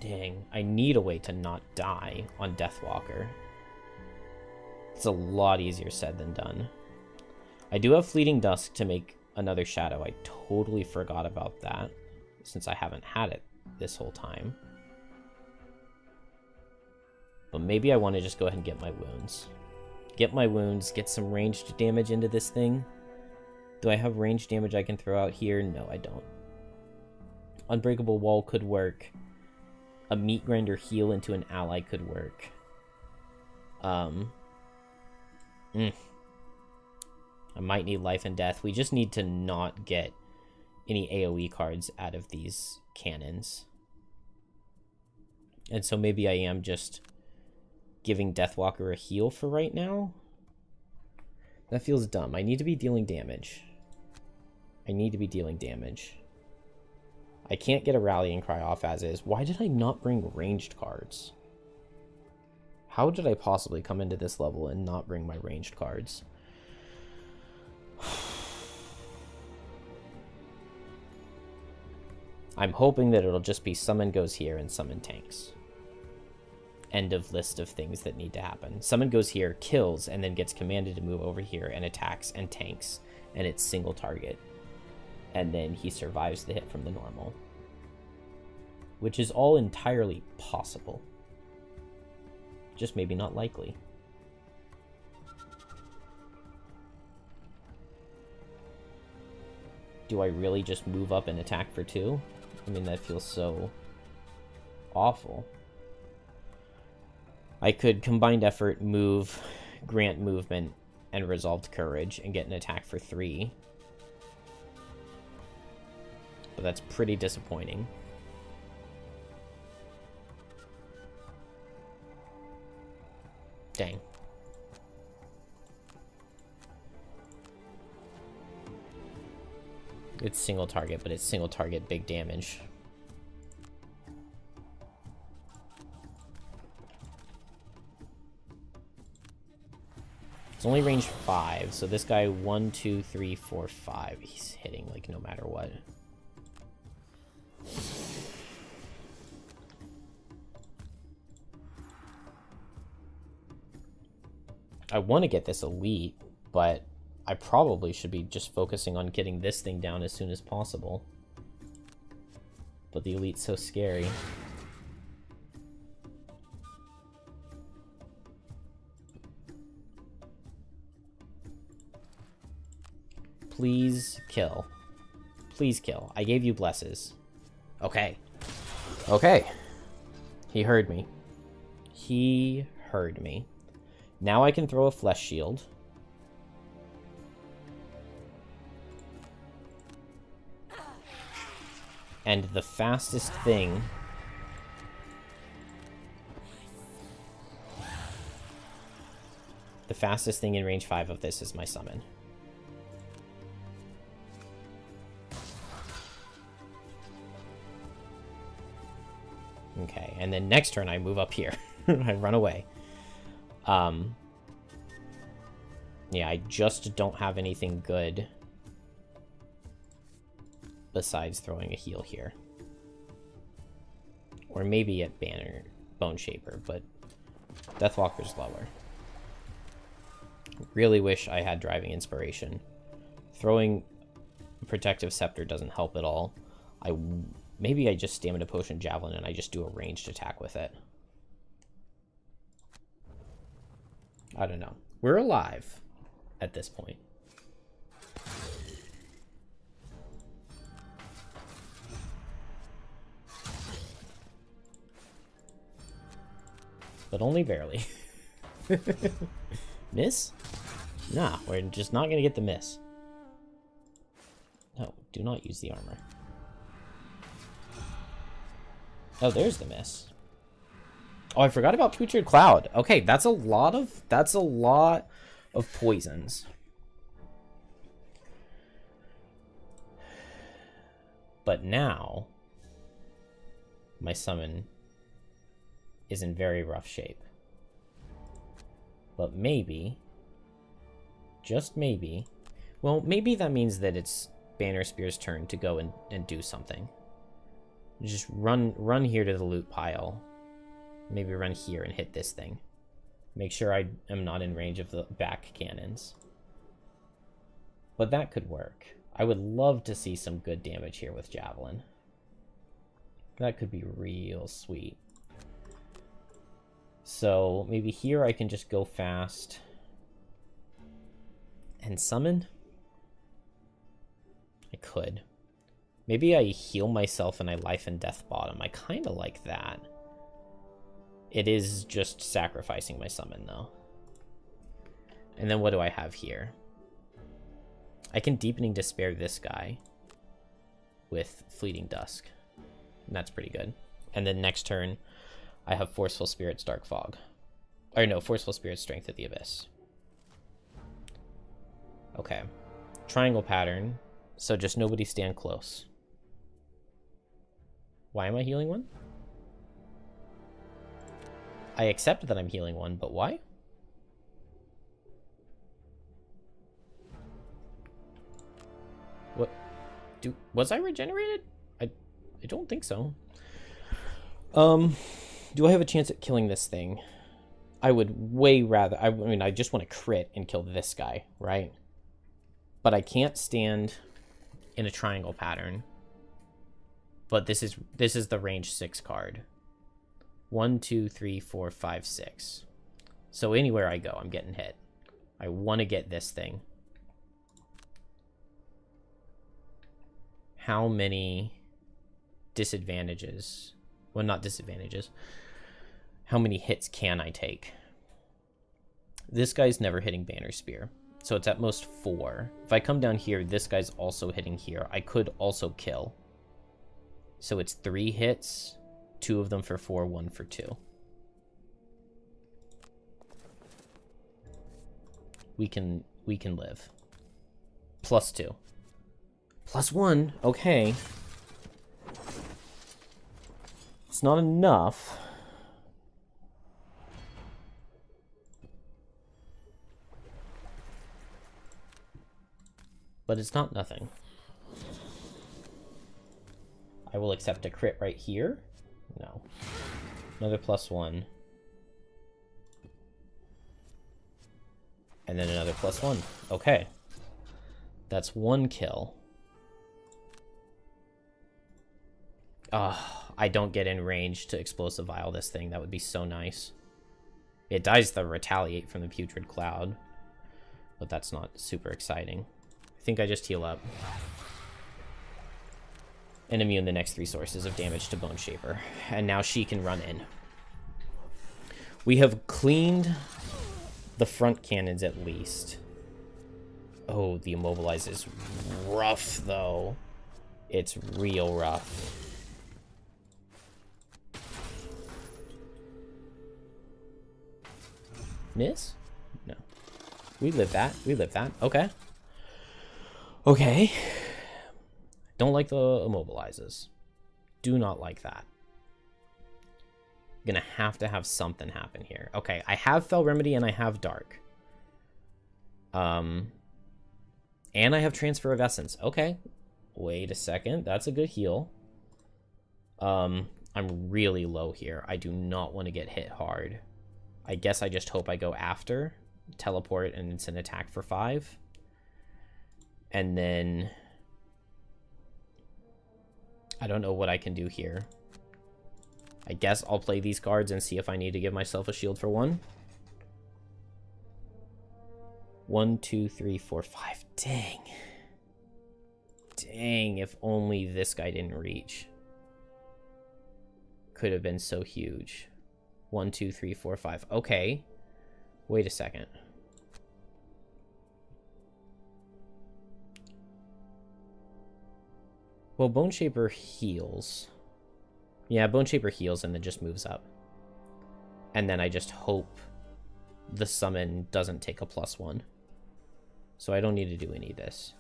S1: Dang, I need a way to not die on Deathwalker. It's a lot easier said than done. I do have Fleeting Dusk to make another Shadow. I totally forgot about that, since I haven't had it this whole time. But maybe I want to just go ahead and get my wounds. Get my wounds, get some ranged damage into this thing. Do I have ranged damage I can throw out here? No, I don't. Unbreakable Wall could work. A Meat Grinder heal into an ally could work. I might need Life and Death. We just need to not get any AoE cards out of these cannons. And so maybe I am just giving Deathwalker a heal for right now. That feels dumb. I need to be dealing damage. I need to be dealing damage. I can't get a Rallying Cry off as is. Why did I not bring ranged cards? How did I possibly come into this level and not bring my ranged cards? I'm hoping that it'll just be Summon goes here and Summon tanks. End of list of things that need to happen. Summon goes here, kills, and then gets commanded to move over here and attacks and tanks. And it's single target. And then he survives the hit from the normal. Which is all entirely possible. Just maybe not likely. Do I really just move up and attack for 2? I mean, that feels so awful. I could combined effort, move, grant movement, and resolved courage, and get an attack for 3. But that's pretty disappointing. Dang. It's single target, but it's single target big damage. It's only range 5, so this guy 1, 2, 3, 4, 5. He's hitting like no matter what. I want to get this elite, but I probably should be just focusing on getting this thing down as soon as possible. But the elite's so scary. Please kill. Please kill. I gave you blesses. Okay. Okay. He heard me. He heard me. Now I can throw a flesh shield. And the fastest thing... The fastest thing in range 5 of this is my summon. Okay, and then next turn I move up here. I run away. Yeah, I just don't have anything good besides throwing a heal here. Or maybe at Banner Bone Shaper, but Deathwalker's lower. Really wish I had Driving Inspiration. Throwing Protective Scepter doesn't help at all. Maybe I just Stamina Potion Javelin and I just do a ranged attack with it. I don't know. We're alive at this point. But only barely. Miss? Nah, we're just not gonna get the miss. No, do not use the armor. Oh, there's the miss. Oh, I forgot about Putrid Cloud. Okay, that's a lot of poisons. But now my summon is in very rough shape. But maybe, just maybe, well, maybe that means that it's Banner Spear's turn to go and do something. Just run here to the loot pile. Maybe run here and hit this thing. Make sure I am not in range of the back cannons. But that could work. I would love to see some good damage here with Javelin. That could be real sweet. So maybe here I can just go fast and summon. I could. Maybe I heal myself and I life and death bottom. I kind of like that. It is just sacrificing my summon, though. And then what do I have here? I can Deepening Despair this guy with Fleeting Dusk. And that's pretty good. And then next turn, I have Forceful Spirit's Dark Fog. Or no, Forceful Spirit's Strength of the Abyss. Okay. Triangle pattern. So just nobody stand close. Why am I healing one? I accept that I'm healing one, but why? What? Was I regenerated? I don't think so. Do I have a chance at killing this thing? I would way rather... I mean, I just want to crit and kill this guy, right? But I can't stand in a triangle pattern. But this is the range 6 card. 1, 2, 3, 4, 5, 6. So anywhere I go, I'm getting hit. I want to get this thing. How many disadvantages? Well, not disadvantages. How many hits can I take? This guy's never hitting Banner Spear, so it's at most 4. If I come down here, this guy's also hitting here. I could also kill. So it's 3 hits, 2 of them for 4, 1 for 2. We can live. +2. +1, okay. It's not enough. But it's not nothing. I will accept a crit right here. No. Another +1. And then another +1. Okay. That's 1 kill. I don't get in range to explosive vial this thing. That would be so nice. It dies the retaliate from the putrid cloud. But that's not super exciting. I think I just heal up. And immune the next 3 sources of damage to Bone Shaper. And now she can run in. We have cleaned the front cannons at least. Oh, the immobilize is rough, though. It's real rough. Miss? No. We live that. We live that. Okay. Okay. Don't like the immobilizes. Do not like that. Gonna have to have something happen here. Okay, I have Fell Remedy and I have Dark. And I have Transfer of Essence. Okay. Wait a second. That's a good heal. I'm really low here. I do not want to get hit hard. I guess I just hope I go after. Teleport and it's an attack for 5. And then I don't know what I can do here. I guess I'll play these cards and see if I need to give myself a shield for 1. 1, 2, 3, 4, 5. Dang. Dang, if only this guy didn't reach. Could have been so huge. 1, 2, 3, 4, 5. Okay. Wait a second. Well, Bone Shaper heals. Yeah, Bone Shaper heals and then just moves up. And then I just hope the summon doesn't take a +1. So I don't need to do any of this.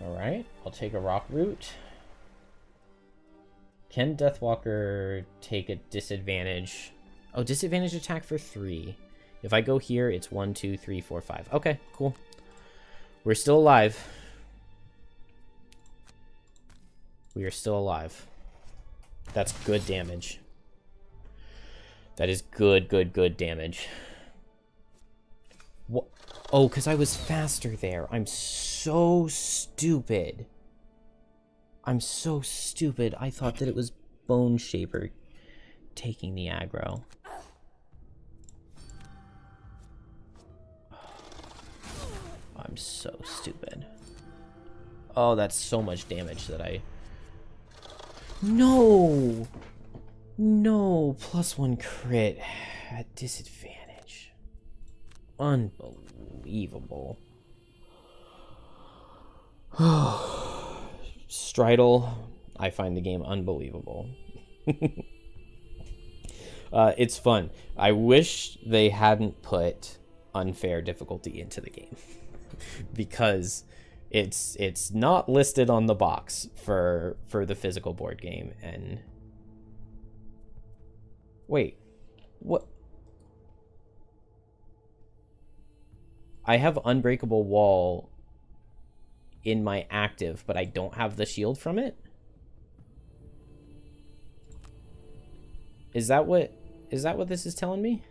S1: Alright, I'll take a rock root. Can Deathwalker take a disadvantage? Oh, disadvantage attack for 3. If I go here, it's 1, 2, 3, 4, 5. Okay, cool. We're still alive. We are still alive. That's good damage. That is good damage. What? Oh, because I was faster there. I'm so stupid. I'm so stupid. I thought that it was Bone Shaper taking the aggro. I'm so stupid. Oh, that's so much damage that I... No! No! +1 crit at disadvantage. Unbelievable. Stridle, I find the game unbelievable. It's fun. I wish they hadn't put unfair difficulty into the game. Because it's not listed on the box for the physical board game. And wait, what? I have Unbreakable Wall in my active, but I don't have the shield from it? Is that what this is telling me?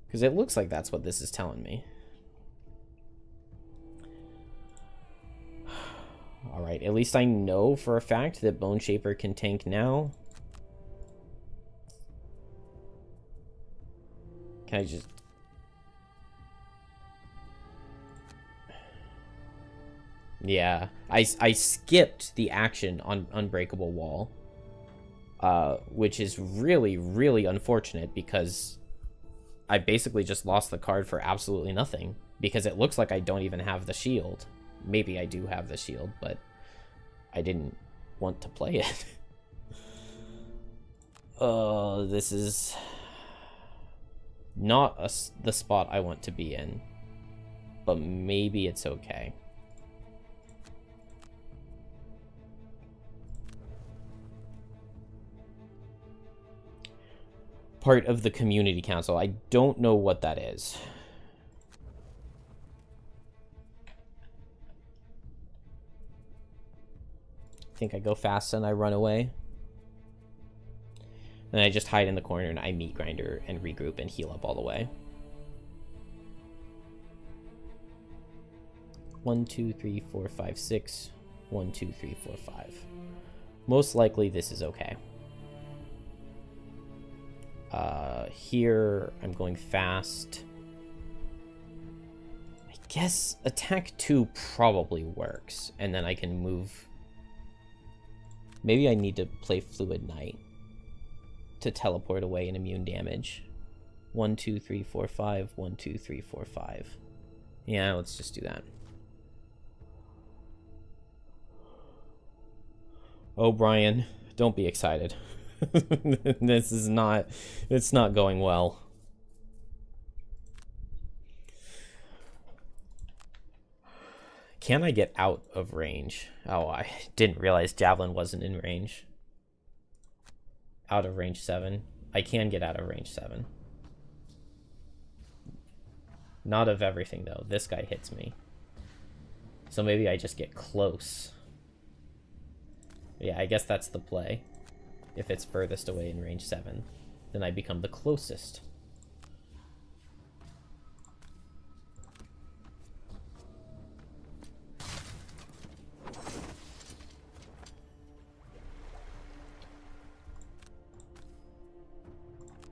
S1: Because it looks like that's what this is telling me. Alright, at least I know for a fact that Bone Shaper can tank now. Can I just... Yeah, I skipped the action on Unbreakable Wall. Which is really, really unfortunate because I basically just lost the card for absolutely nothing. Because it looks like I don't even have the shield. Maybe I do have the shield, but I didn't want to play it. Oh, this is not the spot I want to be in. But maybe it's okay. Part of the community council. I don't know what that is. I think I go fast and I run away. And I just hide in the corner and I meat grinder and regroup and heal up all the way. 1, 2, 3, 4, 5, 6. 1, 2, 3, 4, 5. Most likely this is okay. Here I'm going fast. I guess attack 2 probably works, and then I can move. Maybe I need to play Fluid Knight to teleport away and immune damage. 1, 2, 3, 4, 5. 1, 2, 3, 4, 5. Yeah, let's just do that. Oh, Brian, don't be excited. This is not, it's not going well. Can I get out of range? Oh, I didn't realize Javelin wasn't in range. Out of range 7. I can get out of range 7. Not of everything, though. This guy hits me. So maybe I just get close. Yeah, I guess that's the play. If it's furthest away in range 7, then I become the closest.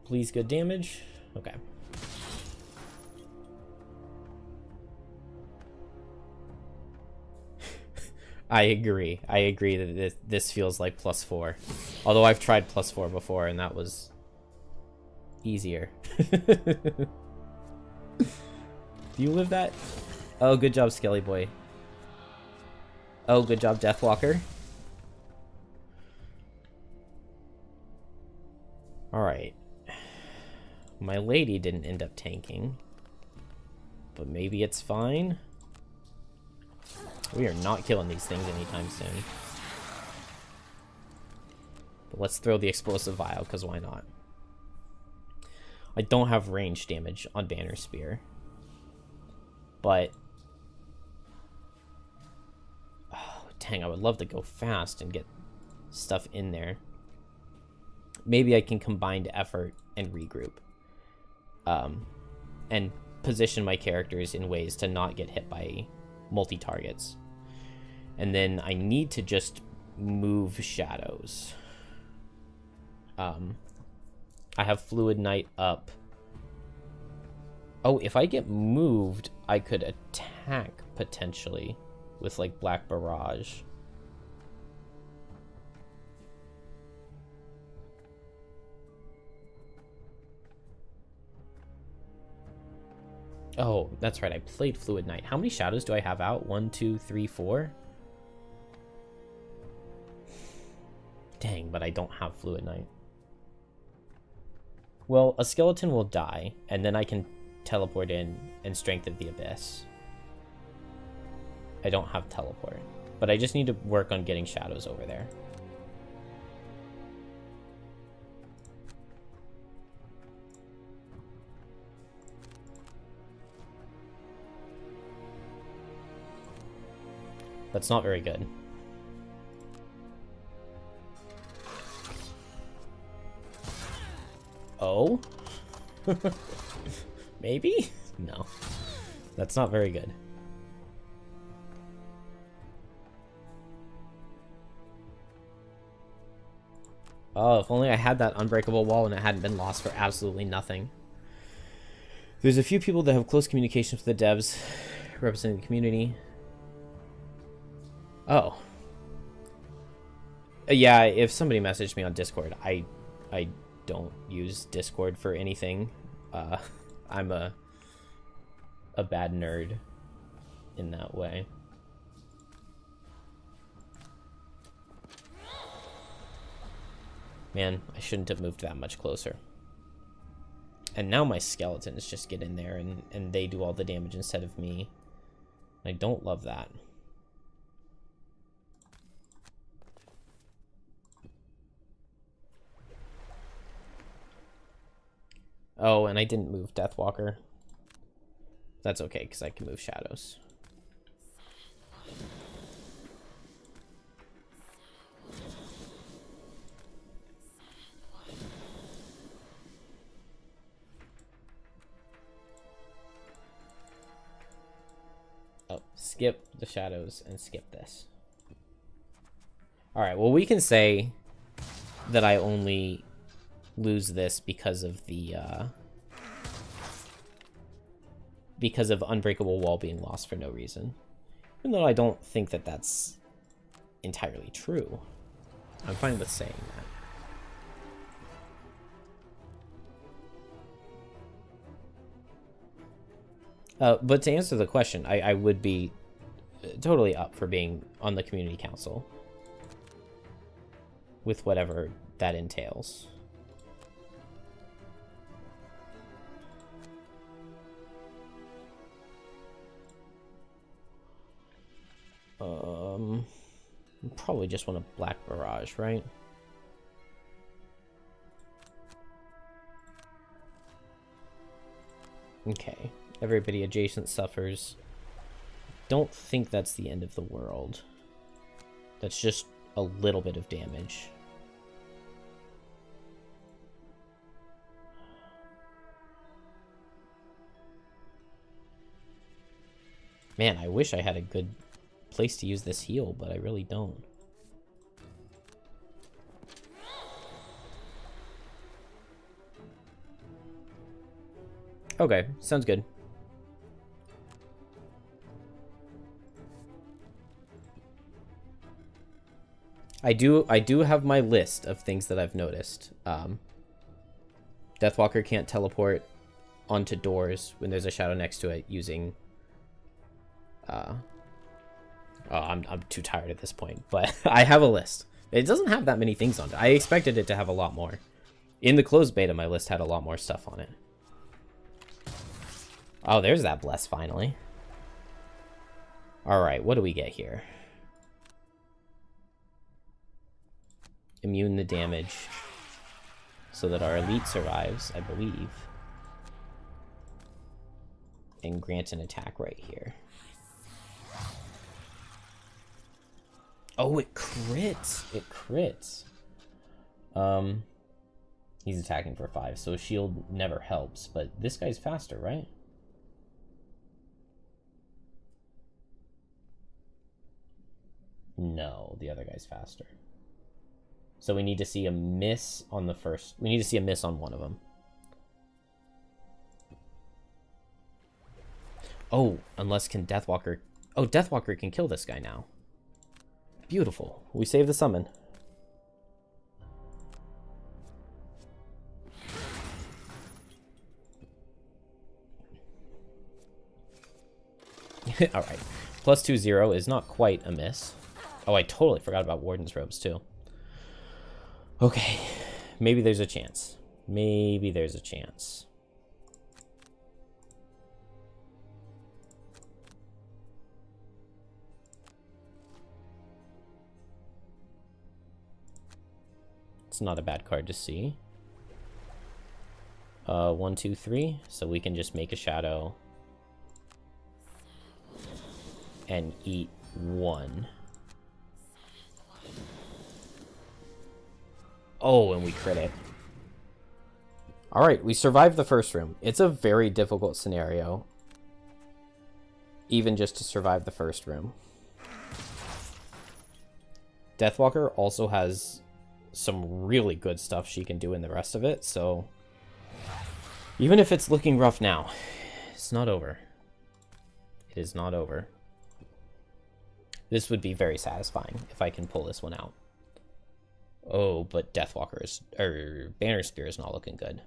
S1: Please, good damage. Okay. I agree. I agree that this feels like +4. Although I've tried +4 before, and that was easier. Do you live that? Oh, good job, Skelly Boy. Oh, good job, Deathwalker. Alright. My lady didn't end up tanking. But maybe it's fine. We are not killing these things anytime soon. But let's throw the explosive vial, because why not? I don't have range damage on Banner Spear. But... oh, dang, I would love to go fast and get stuff in there. Maybe I can combine effort and regroup. And position my characters in ways to not get hit by multi-targets. And then I need to just move shadows. I have Fluid Knight up. Oh, if I get moved, I could attack potentially with like Black Barrage. Oh, that's right. I played Fluid Knight. How many shadows do I have out? 1, 2, 3, 4? Dang, but I don't have Fluid Knight. Well, a skeleton will die, and then I can teleport in and Strength of the Abyss. I don't have teleport, but I just need to work on getting shadows over there. That's not very good. Oh? Maybe? No. That's not very good. Oh, if only I had that unbreakable wall and it hadn't been lost for absolutely nothing. There's a few people that have close communications with the devs representing the community. Oh. Yeah, if somebody messaged me on Discord, I don't use Discord for anything. I'm a bad nerd in that way. Man, I shouldn't have moved that much closer. And now my skeletons just get in there and they do all the damage instead of me. I don't love that. Oh, and I didn't move Deathwalker. That's okay, because I can move shadows. Oh, skip the shadows and skip this. Alright, well, we can say that I only lose this because of the because of Unbreakable Wall being lost for no reason. Even though I don't think that that's entirely true. I'm fine with saying that. But to answer the question, I would be totally up for being on the community council. With whatever that entails. Probably just want a black barrage, right? Okay. Everybody adjacent suffers. Don't think that's the end of the world. That's just a little bit of damage. Man, I wish I had a good place to use this heal, but I really don't. Okay, sounds good. I do have my list of things that I've noticed. Deathwalker can't teleport onto doors when there's a shadow next to it using oh, I'm too tired at this point, but I have a list. It doesn't have that many things on it. I expected it to have a lot more. In the closed beta, my list had a lot more stuff on it. Oh, there's that bless finally. Alright, what do we get here? Immune the damage so that our elite survives, I believe. And grant an attack right here. Oh, it crits. It crits. He's attacking for 5, so shield never helps, but this guy's faster, right? No, the other guy's faster. So we need to see a miss on the first. We need to see a miss on one of them. Oh, unless can Deathwalker... Oh, Deathwalker can kill this guy now. Beautiful. We save the summon. Alright. +2-0 is not quite a miss. Oh, I totally forgot about Warden's Robes, too. Okay. Maybe there's a chance. Maybe there's a chance. It's not a bad card to see. 1, 2, 3. So we can just make a shadow and eat 1. Oh, and we crit it. Alright, we survived the first room. It's a very difficult scenario. Even just to survive the first room. Deathwalker also has some really good stuff she can do in the rest of it, so even if it's looking rough now, it's not over. It is not over. This would be very satisfying if I can pull this one out. Oh, but Banner Spear is not looking good.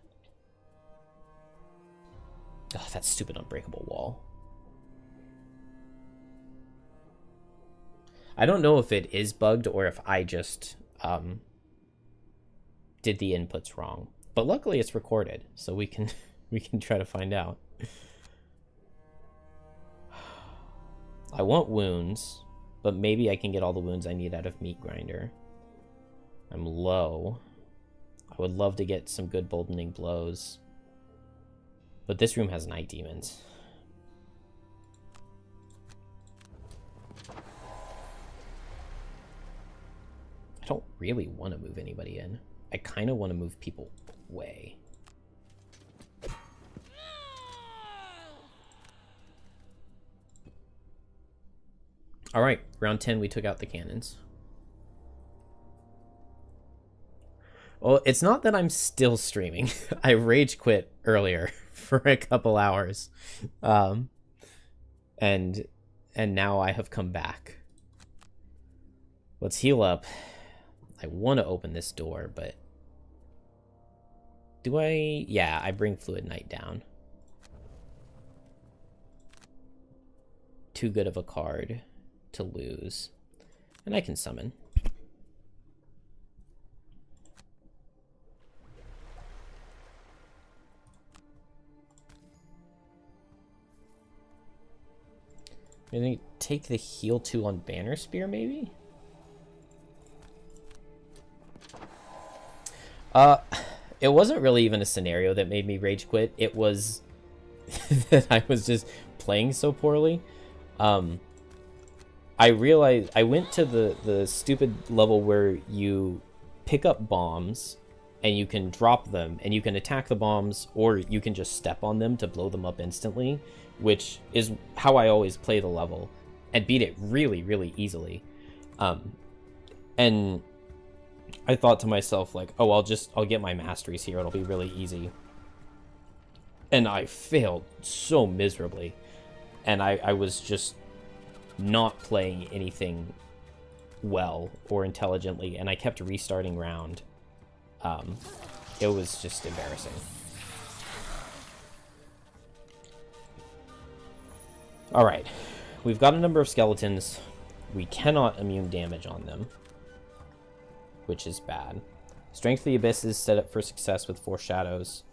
S1: Oh, that stupid unbreakable wall. I don't know if it is bugged or if I just did the inputs wrong. But luckily it's recorded, so we can try to find out. I want wounds, but maybe I can get all the wounds I need out of Meat Grinder. I'm low. I would love to get some good boldening blows. But this room has night demons. I don't really want to move anybody in. I kind of want to move people away. All right, round 10, we took out the cannons. Well, it's not that I'm still streaming. I rage quit earlier for a couple hours. And now I have come back. Let's heal up. I want to open this door, but do I? Yeah, I bring Fluid Knight down. Too good of a card to lose. And I can summon. I'm gonna take the heal 2 on Banner Spear, maybe? It wasn't really even a scenario that made me rage quit. It was that I was just playing so poorly. I realized I went to the stupid level where you pick up bombs and you can drop them and you can attack the bombs, or you can just step on them to blow them up instantly, which is how I always play the level and beat it really, really easily. And I thought to myself, like, oh, I'll get my masteries here. It'll be really easy. And I failed so miserably. And I was just not playing anything well or intelligently. And I kept restarting round. It was just embarrassing. All right. We've got a number of skeletons. We cannot immune damage on them, which is bad. Strength of the Abyss is set up for success with 4 shadows.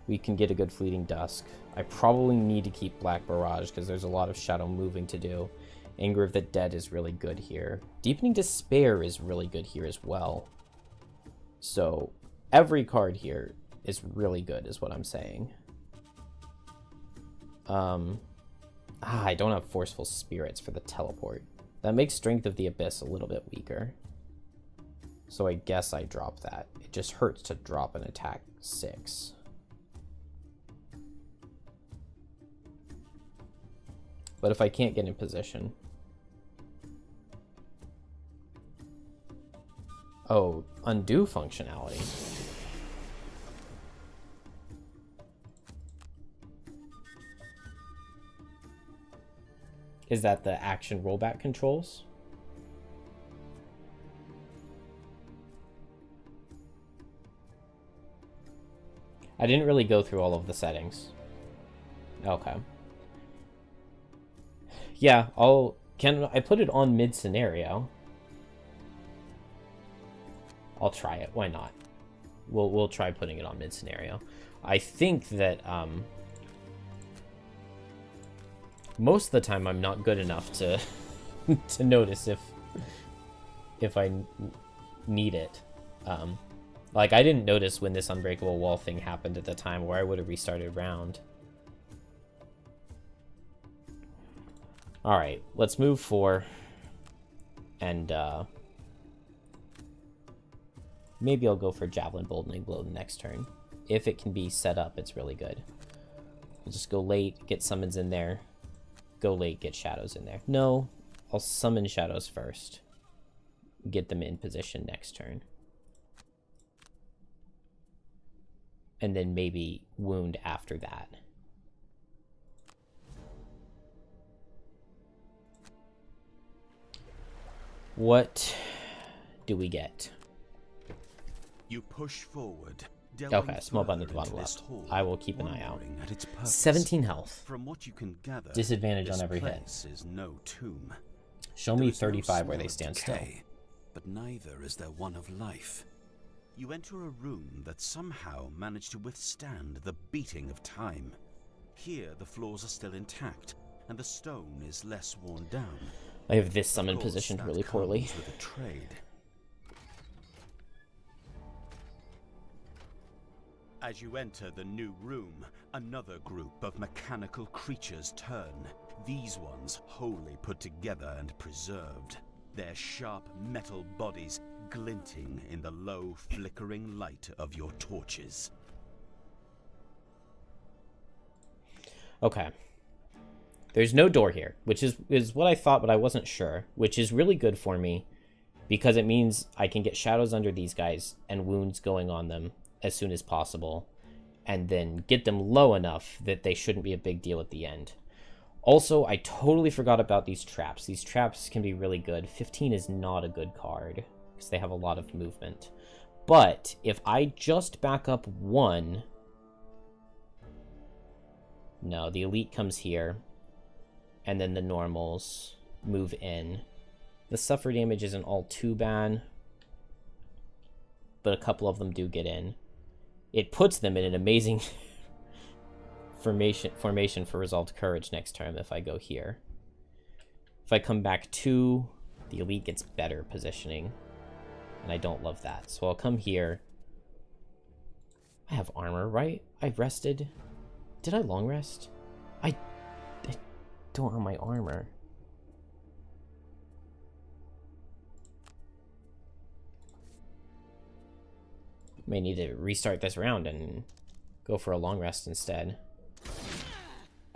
S1: We can get a good Fleeting Dusk. I probably need to keep Black Barrage because there's a lot of shadow moving to do. Anger of the Dead is really good here. Deepening Despair is really good here as well. So every card here is really good is what I'm saying. I don't have Forceful Spirits for the teleport. That makes Strength of the Abyss a little bit weaker. So I guess I drop that. It just hurts to drop an attack 6. But if I can't get in position... Oh, undo functionality. Is that the action rollback controls? I didn't really go through all of the settings. Okay. Yeah, can I put it on mid scenario? I'll try it. Why not? We'll try putting it on mid scenario. I think that most of the time I'm not good enough to to notice if I need it. Like, I didn't notice when this unbreakable wall thing happened at the time, where I would have restarted round. Alright, let's move 4. And, maybe I'll go for Javelin Boldening Blow the next turn. If it can be set up, it's really good. We'll just go late, get summons in there. Go late, get shadows in there. No, I'll summon shadows first. Get them in position next turn. and then maybe wound after that. What do we get?
S2: You push forward.
S1: Okay, small button at the bottom left. I will keep an eye out. 17 health.
S2: From what you can gather,
S1: Disadvantage on every hit.
S2: This is no tomb.
S1: Show me 35 where they stand still.
S2: But neither is there one of life. You enter a room that somehow managed to withstand the beating of time. Here the floors are still intact, and the stone is less worn down.
S1: I have this summon positioned really poorly.
S2: With a trade. As you enter the new room, another group of mechanical creatures turn. These ones wholly put together and preserved. Their sharp metal bodies glinting in the low, flickering light of your torches.
S1: Okay. There's no door here, which is what I thought, but I wasn't sure, which is really good for me because it means I can get shadows under these guys and wounds going on them as soon as possible, and then get them low enough that they shouldn't be a big deal at the end. Also, I totally forgot about these traps. These traps can be really good. 15 is not a good card because they have a lot of movement. But if I just back up 1... No, the elite comes here, and then the normals move in. The suffer damage isn't all too bad, but a couple of them do get in. It puts them in an amazing formation for Resolved Courage next turn if I go here. If I come back 2, the elite gets better positioning, and I don't love that. So I'll come here. I have armor, right? I rested. Did I long rest? I don't have my armor. May need to restart this round and go for a long rest instead.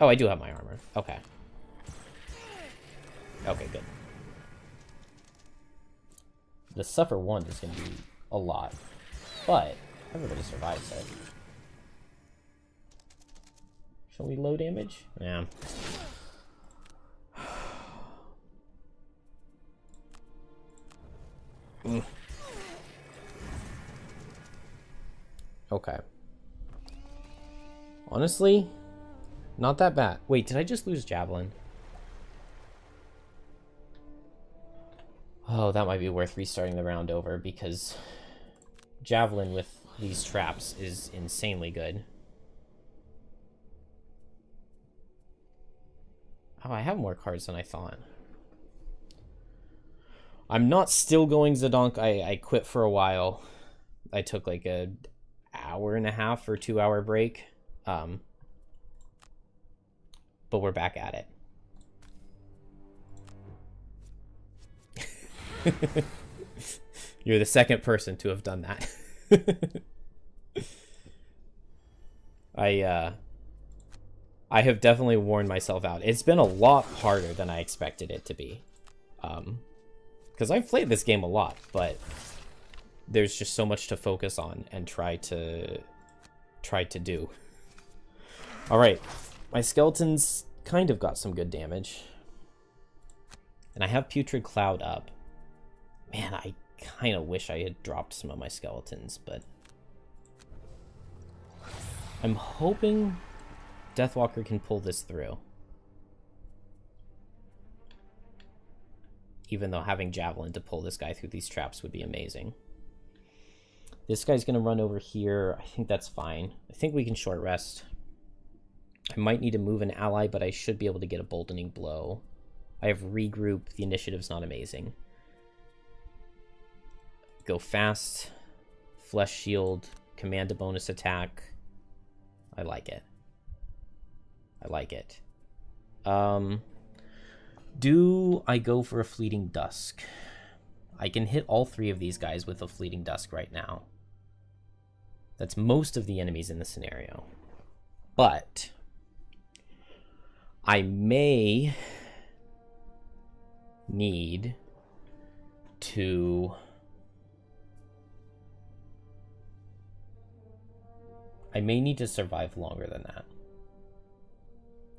S1: Oh, I do have my armor. Okay. Okay, good. The Suffer 1 is going to be a lot, but everybody survives it. Show me low damage? Yeah. Okay. Honestly, not that bad. Wait, did I just lose Javelin? Oh, that might be worth restarting the round over because Javelin with these traps is insanely good. Oh, I have more cards than I thought. I'm not still going Zedonk. I quit for a while. I took like a hour-and-a-half or 2-hour break. But we're back at it. You're the second person to have done that. I have definitely worn myself out. It's been a lot harder than I expected it to be. Because I've played this game a lot, but there's just so much to focus on and try to do. Alright, my skeletons kind of got some good damage. And I have Putrid Cloud up. Man, I kind of wish I had dropped some of my skeletons, but I'm hoping Deathwalker can pull this through. Even though having Javelin to pull this guy through these traps would be amazing. This guy's going to run over here. I think that's fine. I think we can short rest. I might need to move an ally, but I should be able to get a Boldening Blow. I have Regroup. The initiative's not amazing. Go fast. Flesh Shield. Command a bonus attack. I like it. I like it. Do I go for a Fleeting Dusk? I can hit all 3 of these guys with a Fleeting Dusk right now. That's most of the enemies in the scenario. But I may need to... I may need to survive longer than that.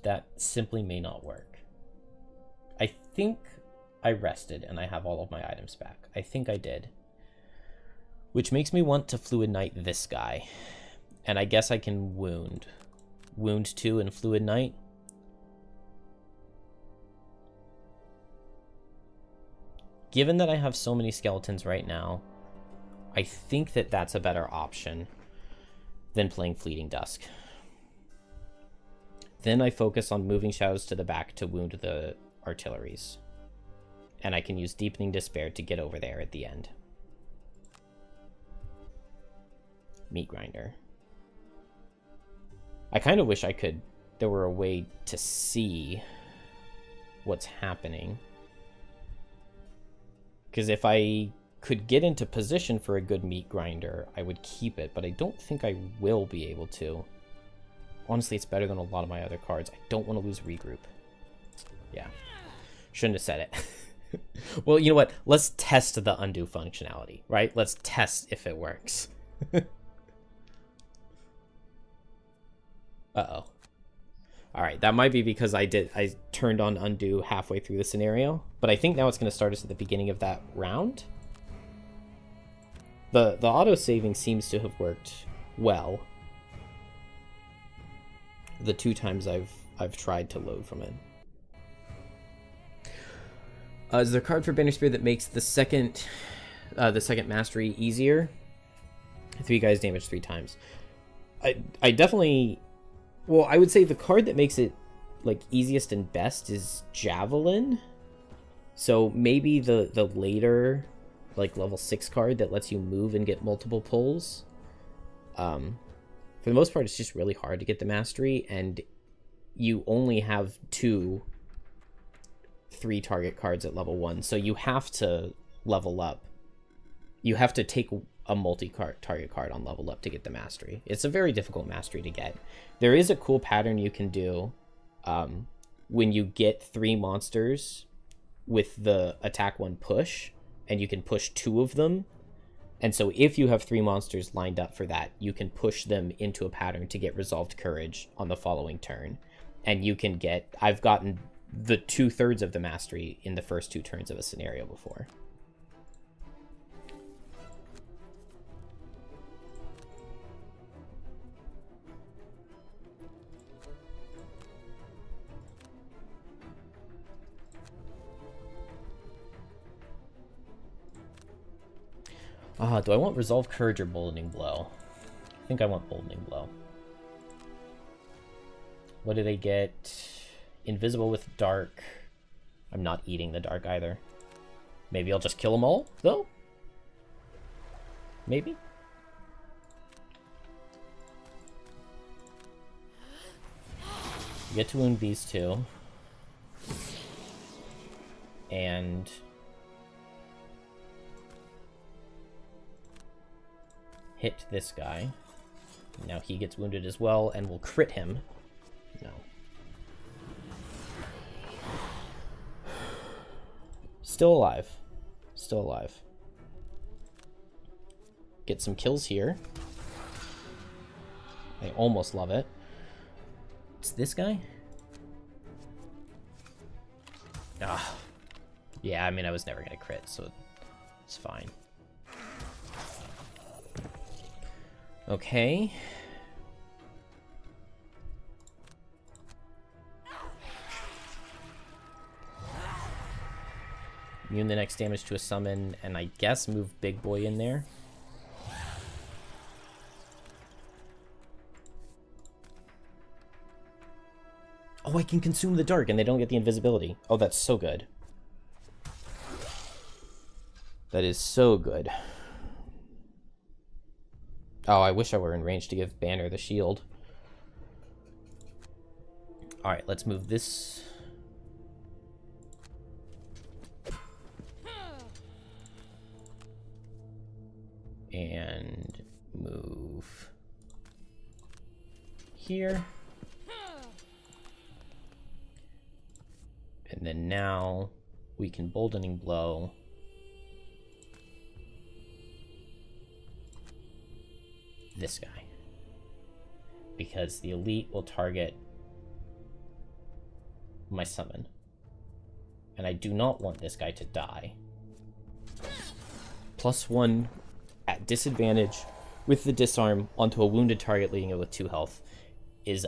S1: That simply may not work. I think I rested and I have all of my items back. I think I did. Which makes me want to Fluid Knight this guy. And I guess I can wound. Wound 2 and Fluid Knight. Given that I have so many skeletons right now, I think that that's a better option than playing Fleeting Dusk. Then I focus on moving shadows to the back to wound the artilleries. And I can use Deepening Despair to get over there at the end. Meat Grinder. I kind of wish there were a way to see what's happening. Because if I could get into position for a good Meat Grinder, I would keep it, but I don't think I will be able to. Honestly, it's better than a lot of my other cards. I don't want to lose Regroup. Yeah. Shouldn't have said it. Well, you know what? Let's test the undo functionality, right? Let's test if it works. Uh-oh. Alright, that might be because I turned on undo halfway through the scenario, but I think now it's going to start us at the beginning of that round. The auto-saving seems to have worked well. The 2 times I've tried to load from it. Is there a card for Banner Spear that makes the second mastery easier? 3 guys damage 3 times. I definitely... Well, I would say the card that makes it like easiest and best is Javelin. So maybe the later, like level 6 card that lets you move and get multiple pulls. For the most part, it's just really hard to get the mastery, and you only have 2 3 target cards at level 1, so you have to level up. You have to take a multi-target card on level up to get the mastery. It's a very difficult mastery to get. There is a cool pattern you can do when you get 3 monsters with the attack 1 push, and you can push 2 of them. And so if you have 3 monsters lined up for that, you can push them into a pattern to get Resolved Courage on the following turn. And you can get... I've gotten the 2/3 of the mastery in the first 2 turns of a scenario before. Do I want Resolve Courage or Boldening Blow? I think I want Boldening Blow. What do they get? Invisible with Dark. I'm not eating the Dark either. Maybe I'll just kill them all, though? Maybe? You get to wound these 2. And... hit this guy. Now he gets wounded as well, and we'll crit him. No. Still alive. Still alive. Get some kills here. I almost love it. It's this guy? Ah. Yeah, I mean, I was never gonna crit, so it's fine. Okay. Immune the next damage to a summon, and I guess move Big Boy in there. Oh, I can consume the dark and they don't get the invisibility. Oh, that's so good. That is so good. Oh, I wish I were in range to give Banner the shield. Alright, let's move this. And move here. And then now we can Boldening Blow. This guy. because the elite will target my summon. And I do not want this guy to die. +1 at disadvantage with the disarm onto a wounded target, leaving it with 2 health, is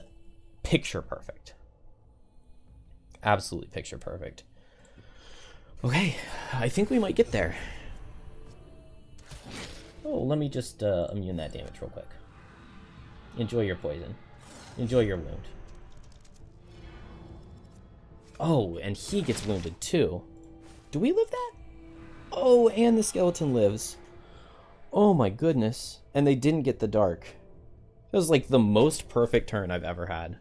S1: picture perfect. Absolutely picture perfect. Okay, I think we might get there. Oh, let me just immune that damage real quick. Enjoy your poison. Enjoy your wound. Oh, and he gets wounded too. Do we live that? Oh, and the skeleton lives. Oh my goodness. And they didn't get the dark. It was like the most perfect turn I've ever had.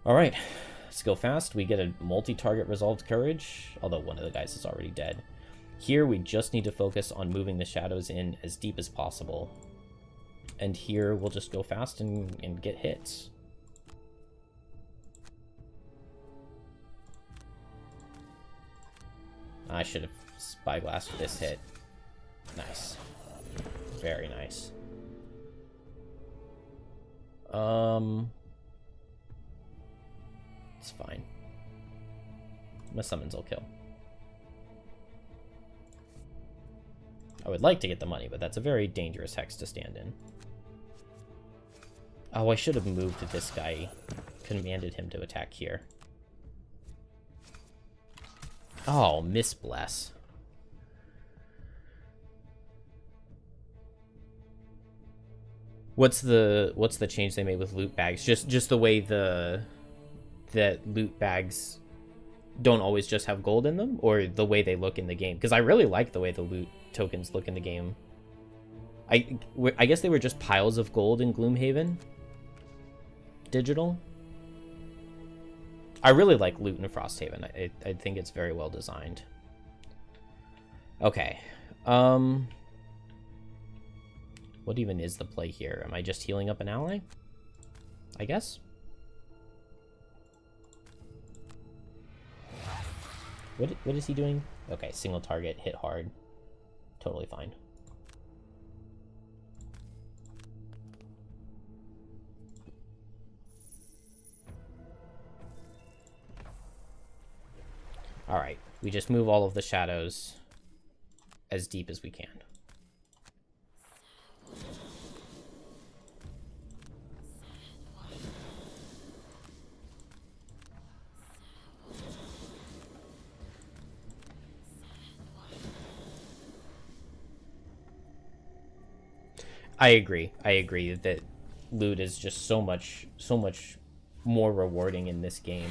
S1: Alright, let's go fast. We get a multi-target resolved courage, although one of the guys is already dead. Here we just need to focus on moving the shadows in as deep as possible. And here we'll just go fast and get hits. I should have spyglassed this hit. Nice. Very nice. It's fine. My summons will kill. I would like to get the money, but that's a very dangerous hex to stand in. Oh, I should have moved this guy. Commanded him to attack here. Oh, miss bless. What's the change they made with loot bags? Just the way that loot bags don't always just have gold in them, or the way they look in the game? Because I really like the way the loot tokens look in the game. I guess they were just piles of gold in Gloomhaven digital. I really like loot in Frosthaven. I think it's very well designed. Okay. What even is the play here? Am I just healing up an ally? I guess. What is he doing? Okay, single target, hit hard. Totally fine. Alright, we just move all of the shadows as deep as we can. I agree that loot is just so much more rewarding in this game.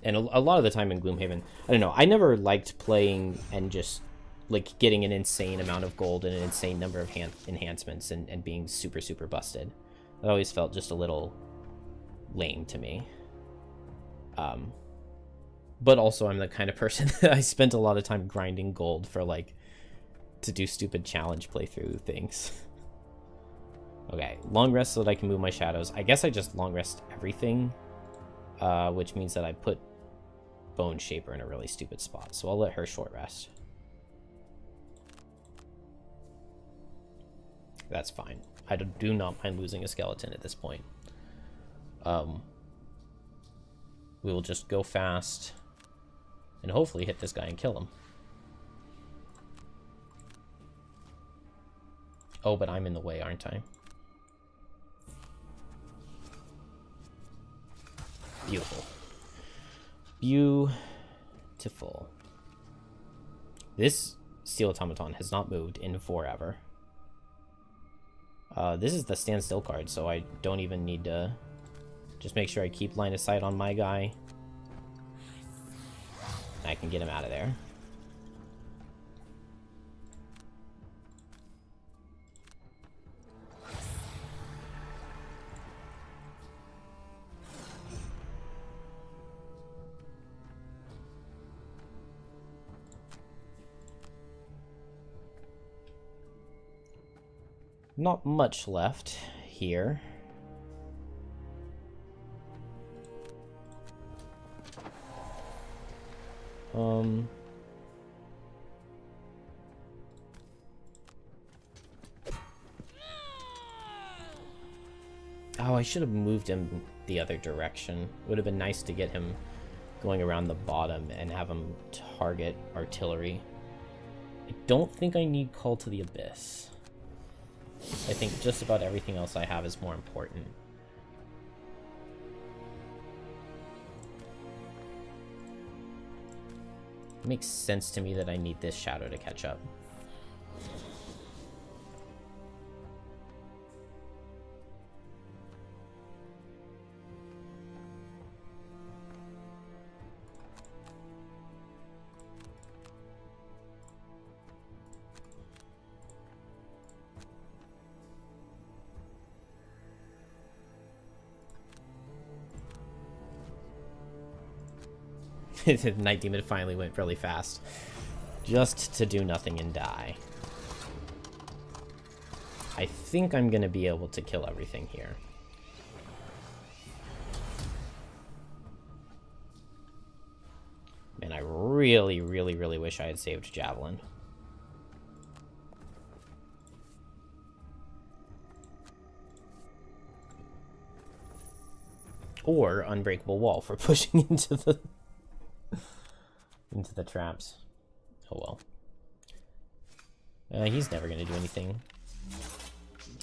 S1: And a lot of the time in Gloomhaven, I don't know, I never liked playing and just like getting an insane amount of gold and an insane number of enhancements and being super busted. That always felt just a little lame to me. But also I'm the kind of person that I spent a lot of time grinding gold for like to do stupid challenge playthrough things. Okay, long rest so that I can move my shadows. I guess I just long rest everything, which means that I put Bone Shaper in a really stupid spot, so I'll let her short rest. That's fine. I do not mind losing a skeleton at this point. We will just go fast and hopefully hit this guy and kill him. Oh, but I'm in the way, aren't I? Beautiful. Beautiful. This steel automaton has not moved in forever. This is the standstill card, so I don't even need to just make sure I keep line of sight on my guy. I can get him out of there. Not much left here. Oh, I should have moved him the other direction. It would have been nice to get him going around the bottom and have him target artillery. I don't think I need Call to the Abyss. I think just about everything else I have is more important. It makes sense to me that I need this shadow to catch up. The Night Demon finally went really fast. Just to do nothing and die. I think I'm gonna be able to kill everything here. Man, I really, really, really wish I had saved Javelin. Or Unbreakable Wall for pushing into the traps. Oh well. He's never gonna do anything.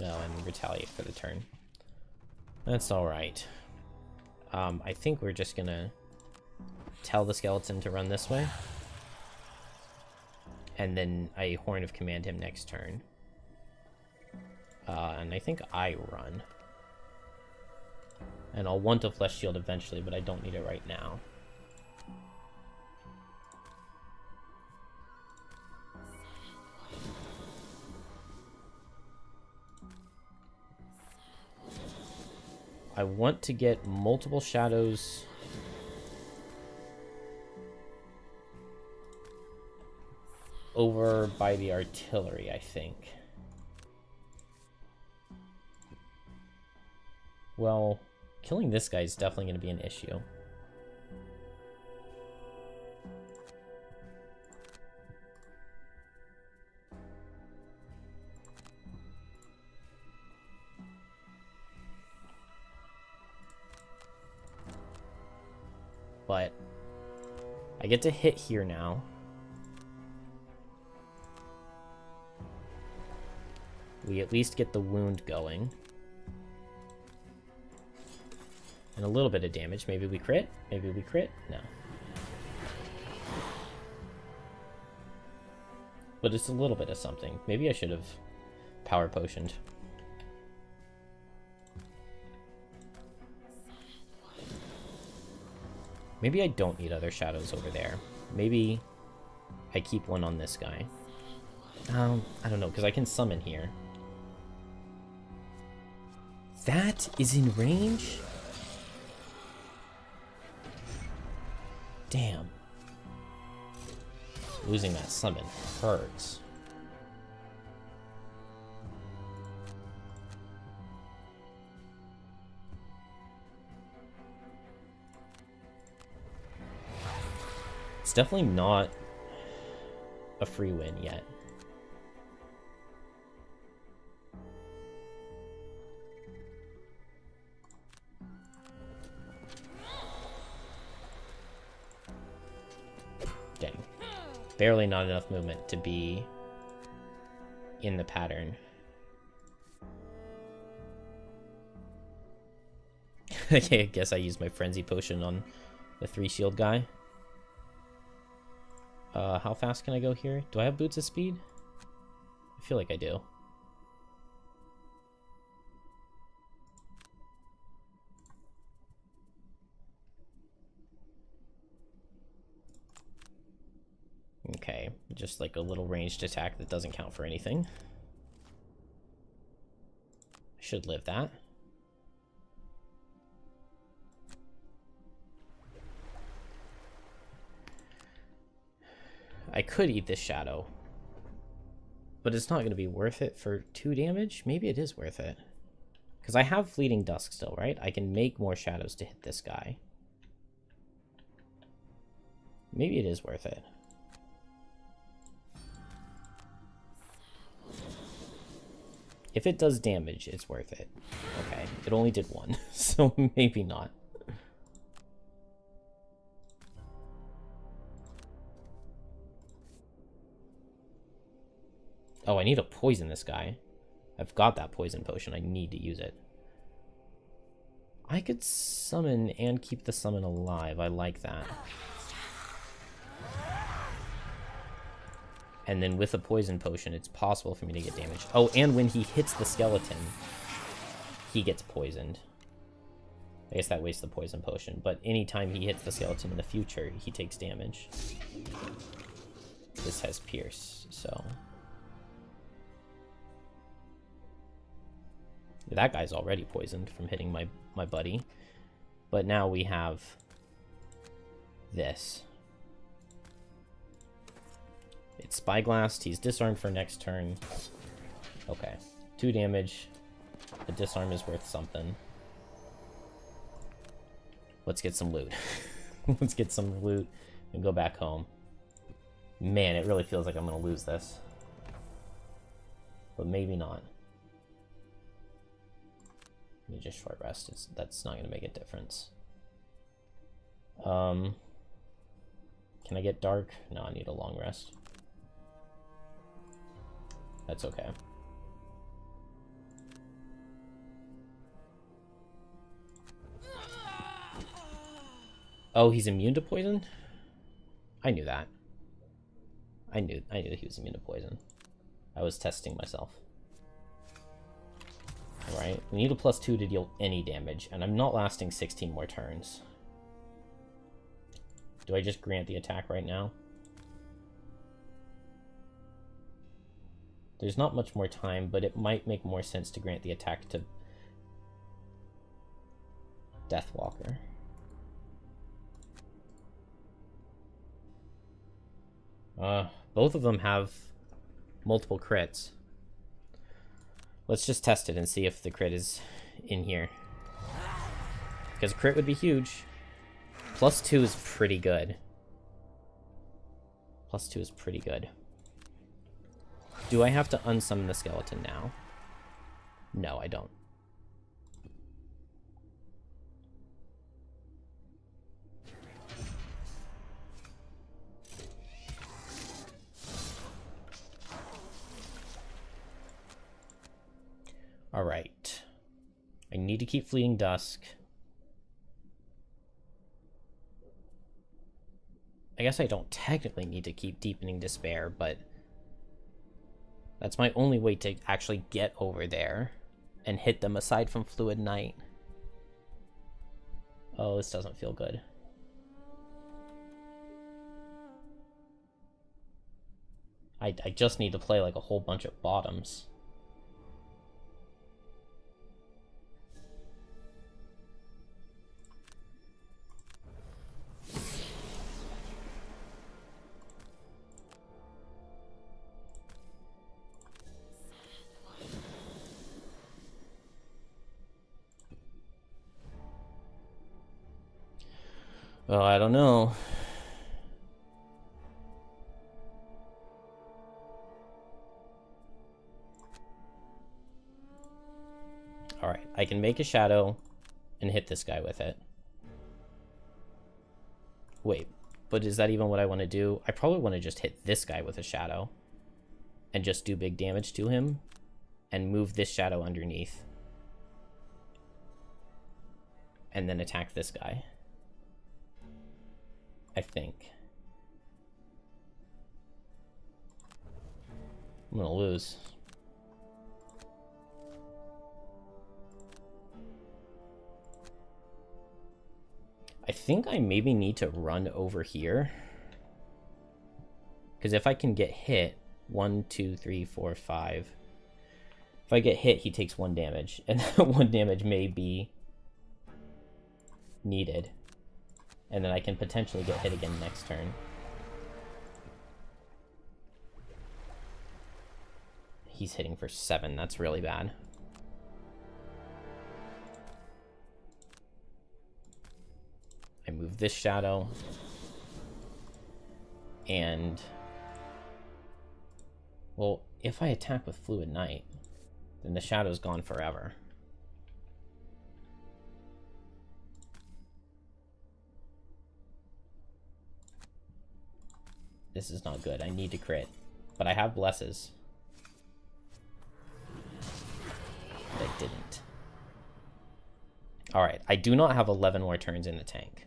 S1: No, and retaliate for the turn. That's alright. I think we're just gonna tell the skeleton to run this way. And then I Horn of Command him next turn. And I think I run. And I'll want a Flesh Shield eventually, but I don't need it right now. I want to get multiple shadows over by the artillery, I think. Well, killing this guy is definitely going to be an issue. But I get to hit here now. We at least get the wound going. And a little bit of damage. Maybe we crit? Maybe we crit? No. But it's a little bit of something. Maybe I should have power potioned. Maybe I don't need other shadows over there. Maybe I keep one on this guy. I don't know, because I can summon here. That is in range? Damn. Losing that summon hurts. It's definitely not a free win yet. Dang. Barely not enough movement to be in the pattern. Okay, I guess I used my Frenzy Potion on the 3 shield guy. How fast can I go here? Do I have Boots of Speed? I feel like I do. Okay, just like a little ranged attack that doesn't count for anything. I should live that. I could eat this shadow, but it's not going to be worth it for 2 damage. Maybe it is worth it, because I have Fleeting Dusk still, right? I can make more shadows to hit this guy. Maybe it is worth it. If it does damage, it's worth it. Okay, it only did 1, so maybe not. Oh, I need to poison this guy. I've got that poison potion. I need to use it. I could summon and keep the summon alive. I like that. And then with a poison potion, it's possible for me to get damage. Oh, and when he hits the skeleton, he gets poisoned. I guess that wastes the poison potion. But anytime he hits the skeleton in the future, he takes damage. This has Pierce, so... That guy's already poisoned from hitting my buddy. But now we have this. It's Spyglassed. He's disarmed for next turn. Okay. 2 damage. The disarm is worth something. Let's get some loot. Let's get some loot and go back home. Man, it really feels like I'm going to lose this. But maybe not. Let me just short rest. That's not going to make a difference. Can I get dark? No, I need a long rest. That's okay. Oh, he's immune to poison? I knew that. I knew he was immune to poison. I was testing myself. Alright, we need a +2 to deal any damage, and I'm not lasting 16 more turns. Do I just grant the attack right now? There's not much more time, but it might make more sense to grant the attack to Deathwalker. Both of them have multiple crits. Let's just test it and see if the crit is in here. Because a crit would be huge. +2 is pretty good. +2 is pretty good. Do I have to unsummon the skeleton now? No, I don't. Alright. I need to keep Fleeting Dusk. I guess I don't technically need to keep Deepening Despair, but that's my only way to actually get over there and hit them aside from Fluid Night. Oh, this doesn't feel good. I just need to play like a whole bunch of bottoms. Well, I don't know. Alright, I can make a shadow and hit this guy with it. Wait, but is that even what I want to do? I probably want to just hit this guy with a shadow and just do big damage to him and move this shadow underneath. And then attack this guy. I think. I'm gonna lose. I think I maybe need to run over here. Because if I can get hit, 1, 2, 3, 4, 5. If I get hit, he takes 1 damage. And that 1 damage may be needed. And then I can potentially get hit again next turn. He's hitting for 7. That's really bad. I move this shadow. And... well, if I attack with Fluid Night... then the shadow's gone forever. This is not good. I need to crit. But I have blesses. But I didn't. Alright, I do not have 11 more turns in the tank.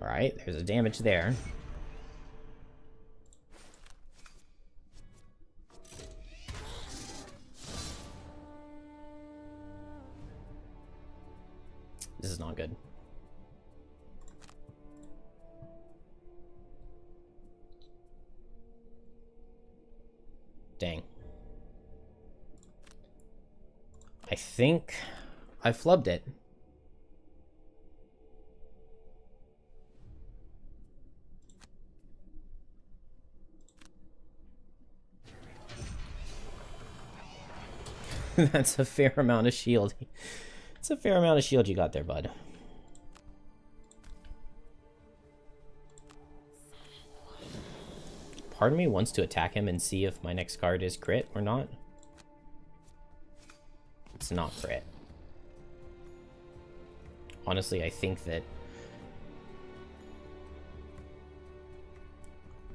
S1: Alright, there's a damage there. This is not good. Dang. I think I flubbed it. That's a fair amount of shield. It's a fair amount of shield you got there, bud. Part of me wants to attack him and see if my next card is crit or not. It's not crit. Honestly, I think that...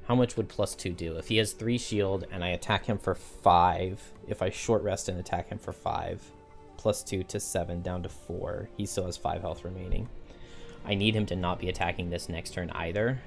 S1: How much would +2 do? If he has 3 shield and I attack him for 5, if I short rest and attack him for 5, +2 to 7 down to 4, he still has 5 health remaining. I need him to not be attacking this next turn either.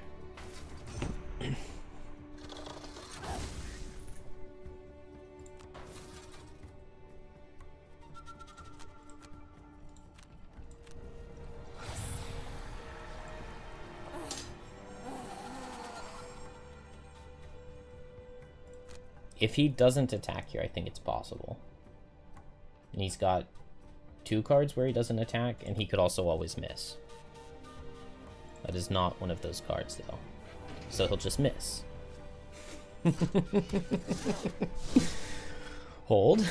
S1: If he doesn't attack here, I think it's possible. And he's got 2 cards where he doesn't attack, and he could also always miss. That is not one of those cards, though. So he'll just miss. Hold.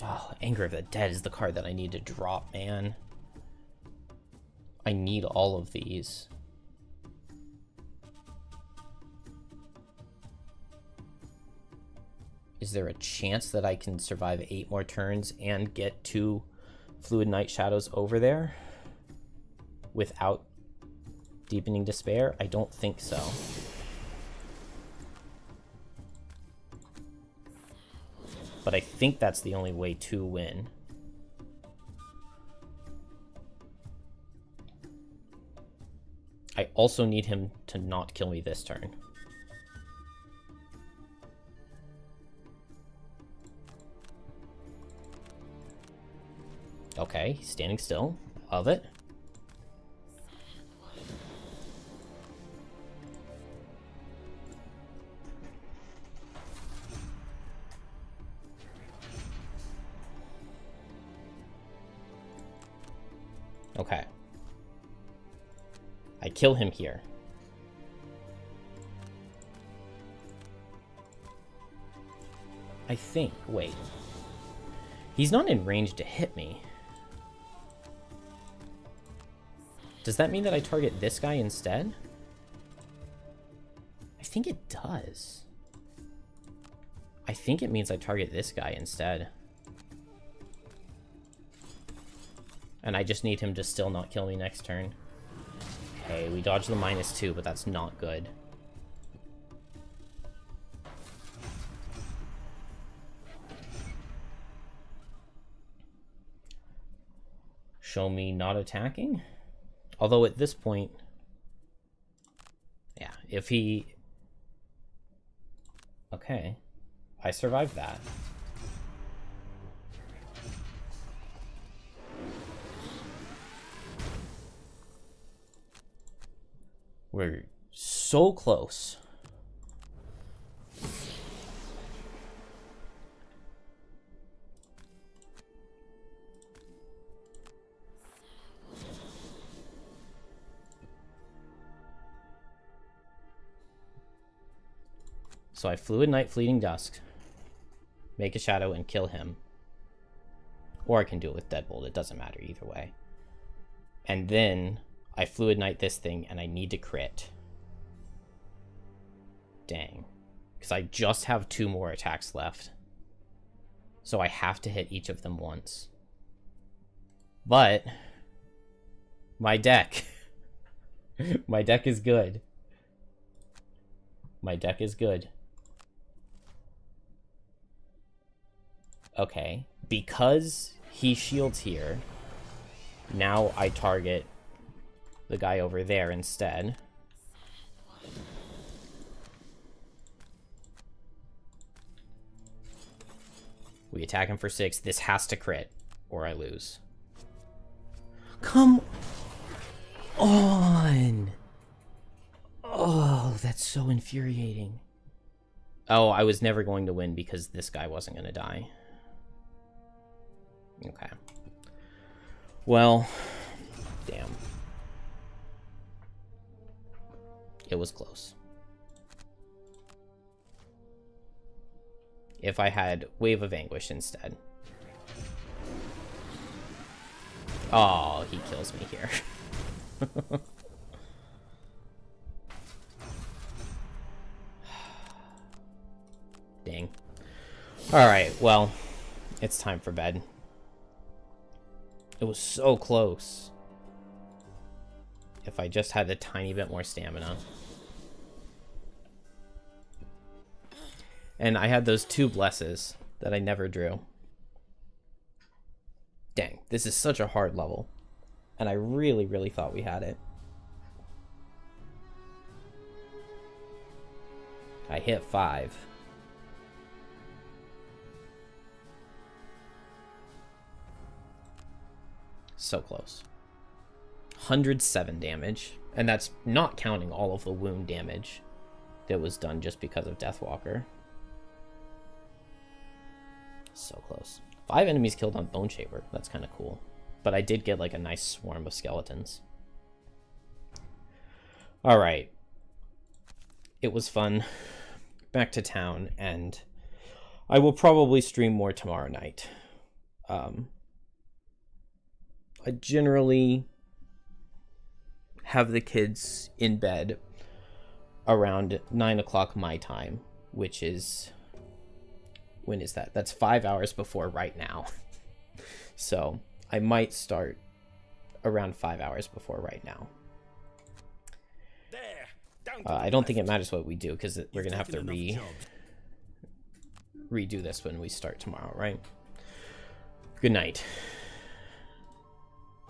S1: Oh, Anger of the Dead is the card that I need to drop, man. I need all of these. Is there a chance that I can survive 8 more turns and get 2 Fluid Night Shadows over there without Deepening Despair? I don't think so. But I think that's the only way to win. I also need him to not kill me this turn. Okay, he's standing still. Love it. Okay. I kill him here. I think. Wait. He's not in range to hit me. Does that mean that I target this guy instead? I think it does. I think it means I target this guy instead. And I just need him to still not kill me next turn. Okay, we dodged the -2, but that's not good. Show me not attacking? Although at this point... Yeah, if he... Okay. I survived that. We're so close. So I Fluid Night, Fleeting Dusk. make a shadow, and kill him. Or I can do it with Deadbolt. It doesn't matter either way. And then I Fluid Knight this thing, and I need to crit. Dang. Because I just have 2 more attacks left. So I have to hit each of them once. But my deck. My deck is good. My deck is good. Okay. Because he shields here, now I target the guy over there instead. We attack him for 6. This has to crit, or I lose. Come on! Oh, that's so infuriating. Oh, I was never going to win because this guy wasn't going to die. Okay. Well, damn. It was close. If I had Wave of Anguish instead. Oh, he kills me here. Dang. Alright, well, it's time for bed. It was so close. If I just had a tiny bit more stamina. And I had those 2 blesses that I never drew. Dang, this is such a hard level. And I really, really thought we had it. I hit 5. So close. 107 damage. And that's not counting all of the wound damage that was done just because of Deathwalker. So close. 5 enemies killed on Bone Shaper. That's kind of cool. But I did get like a nice swarm of skeletons. Alright. It was fun. Back to town, and I will probably stream more tomorrow night. I generally have the kids in bed around 9 o'clock my time, which is... When is that? That's 5 hours before right now. So I might start around 5 hours before right now. I don't think it matters what we do, because we're going to have to redo this when we start tomorrow, right? Good night.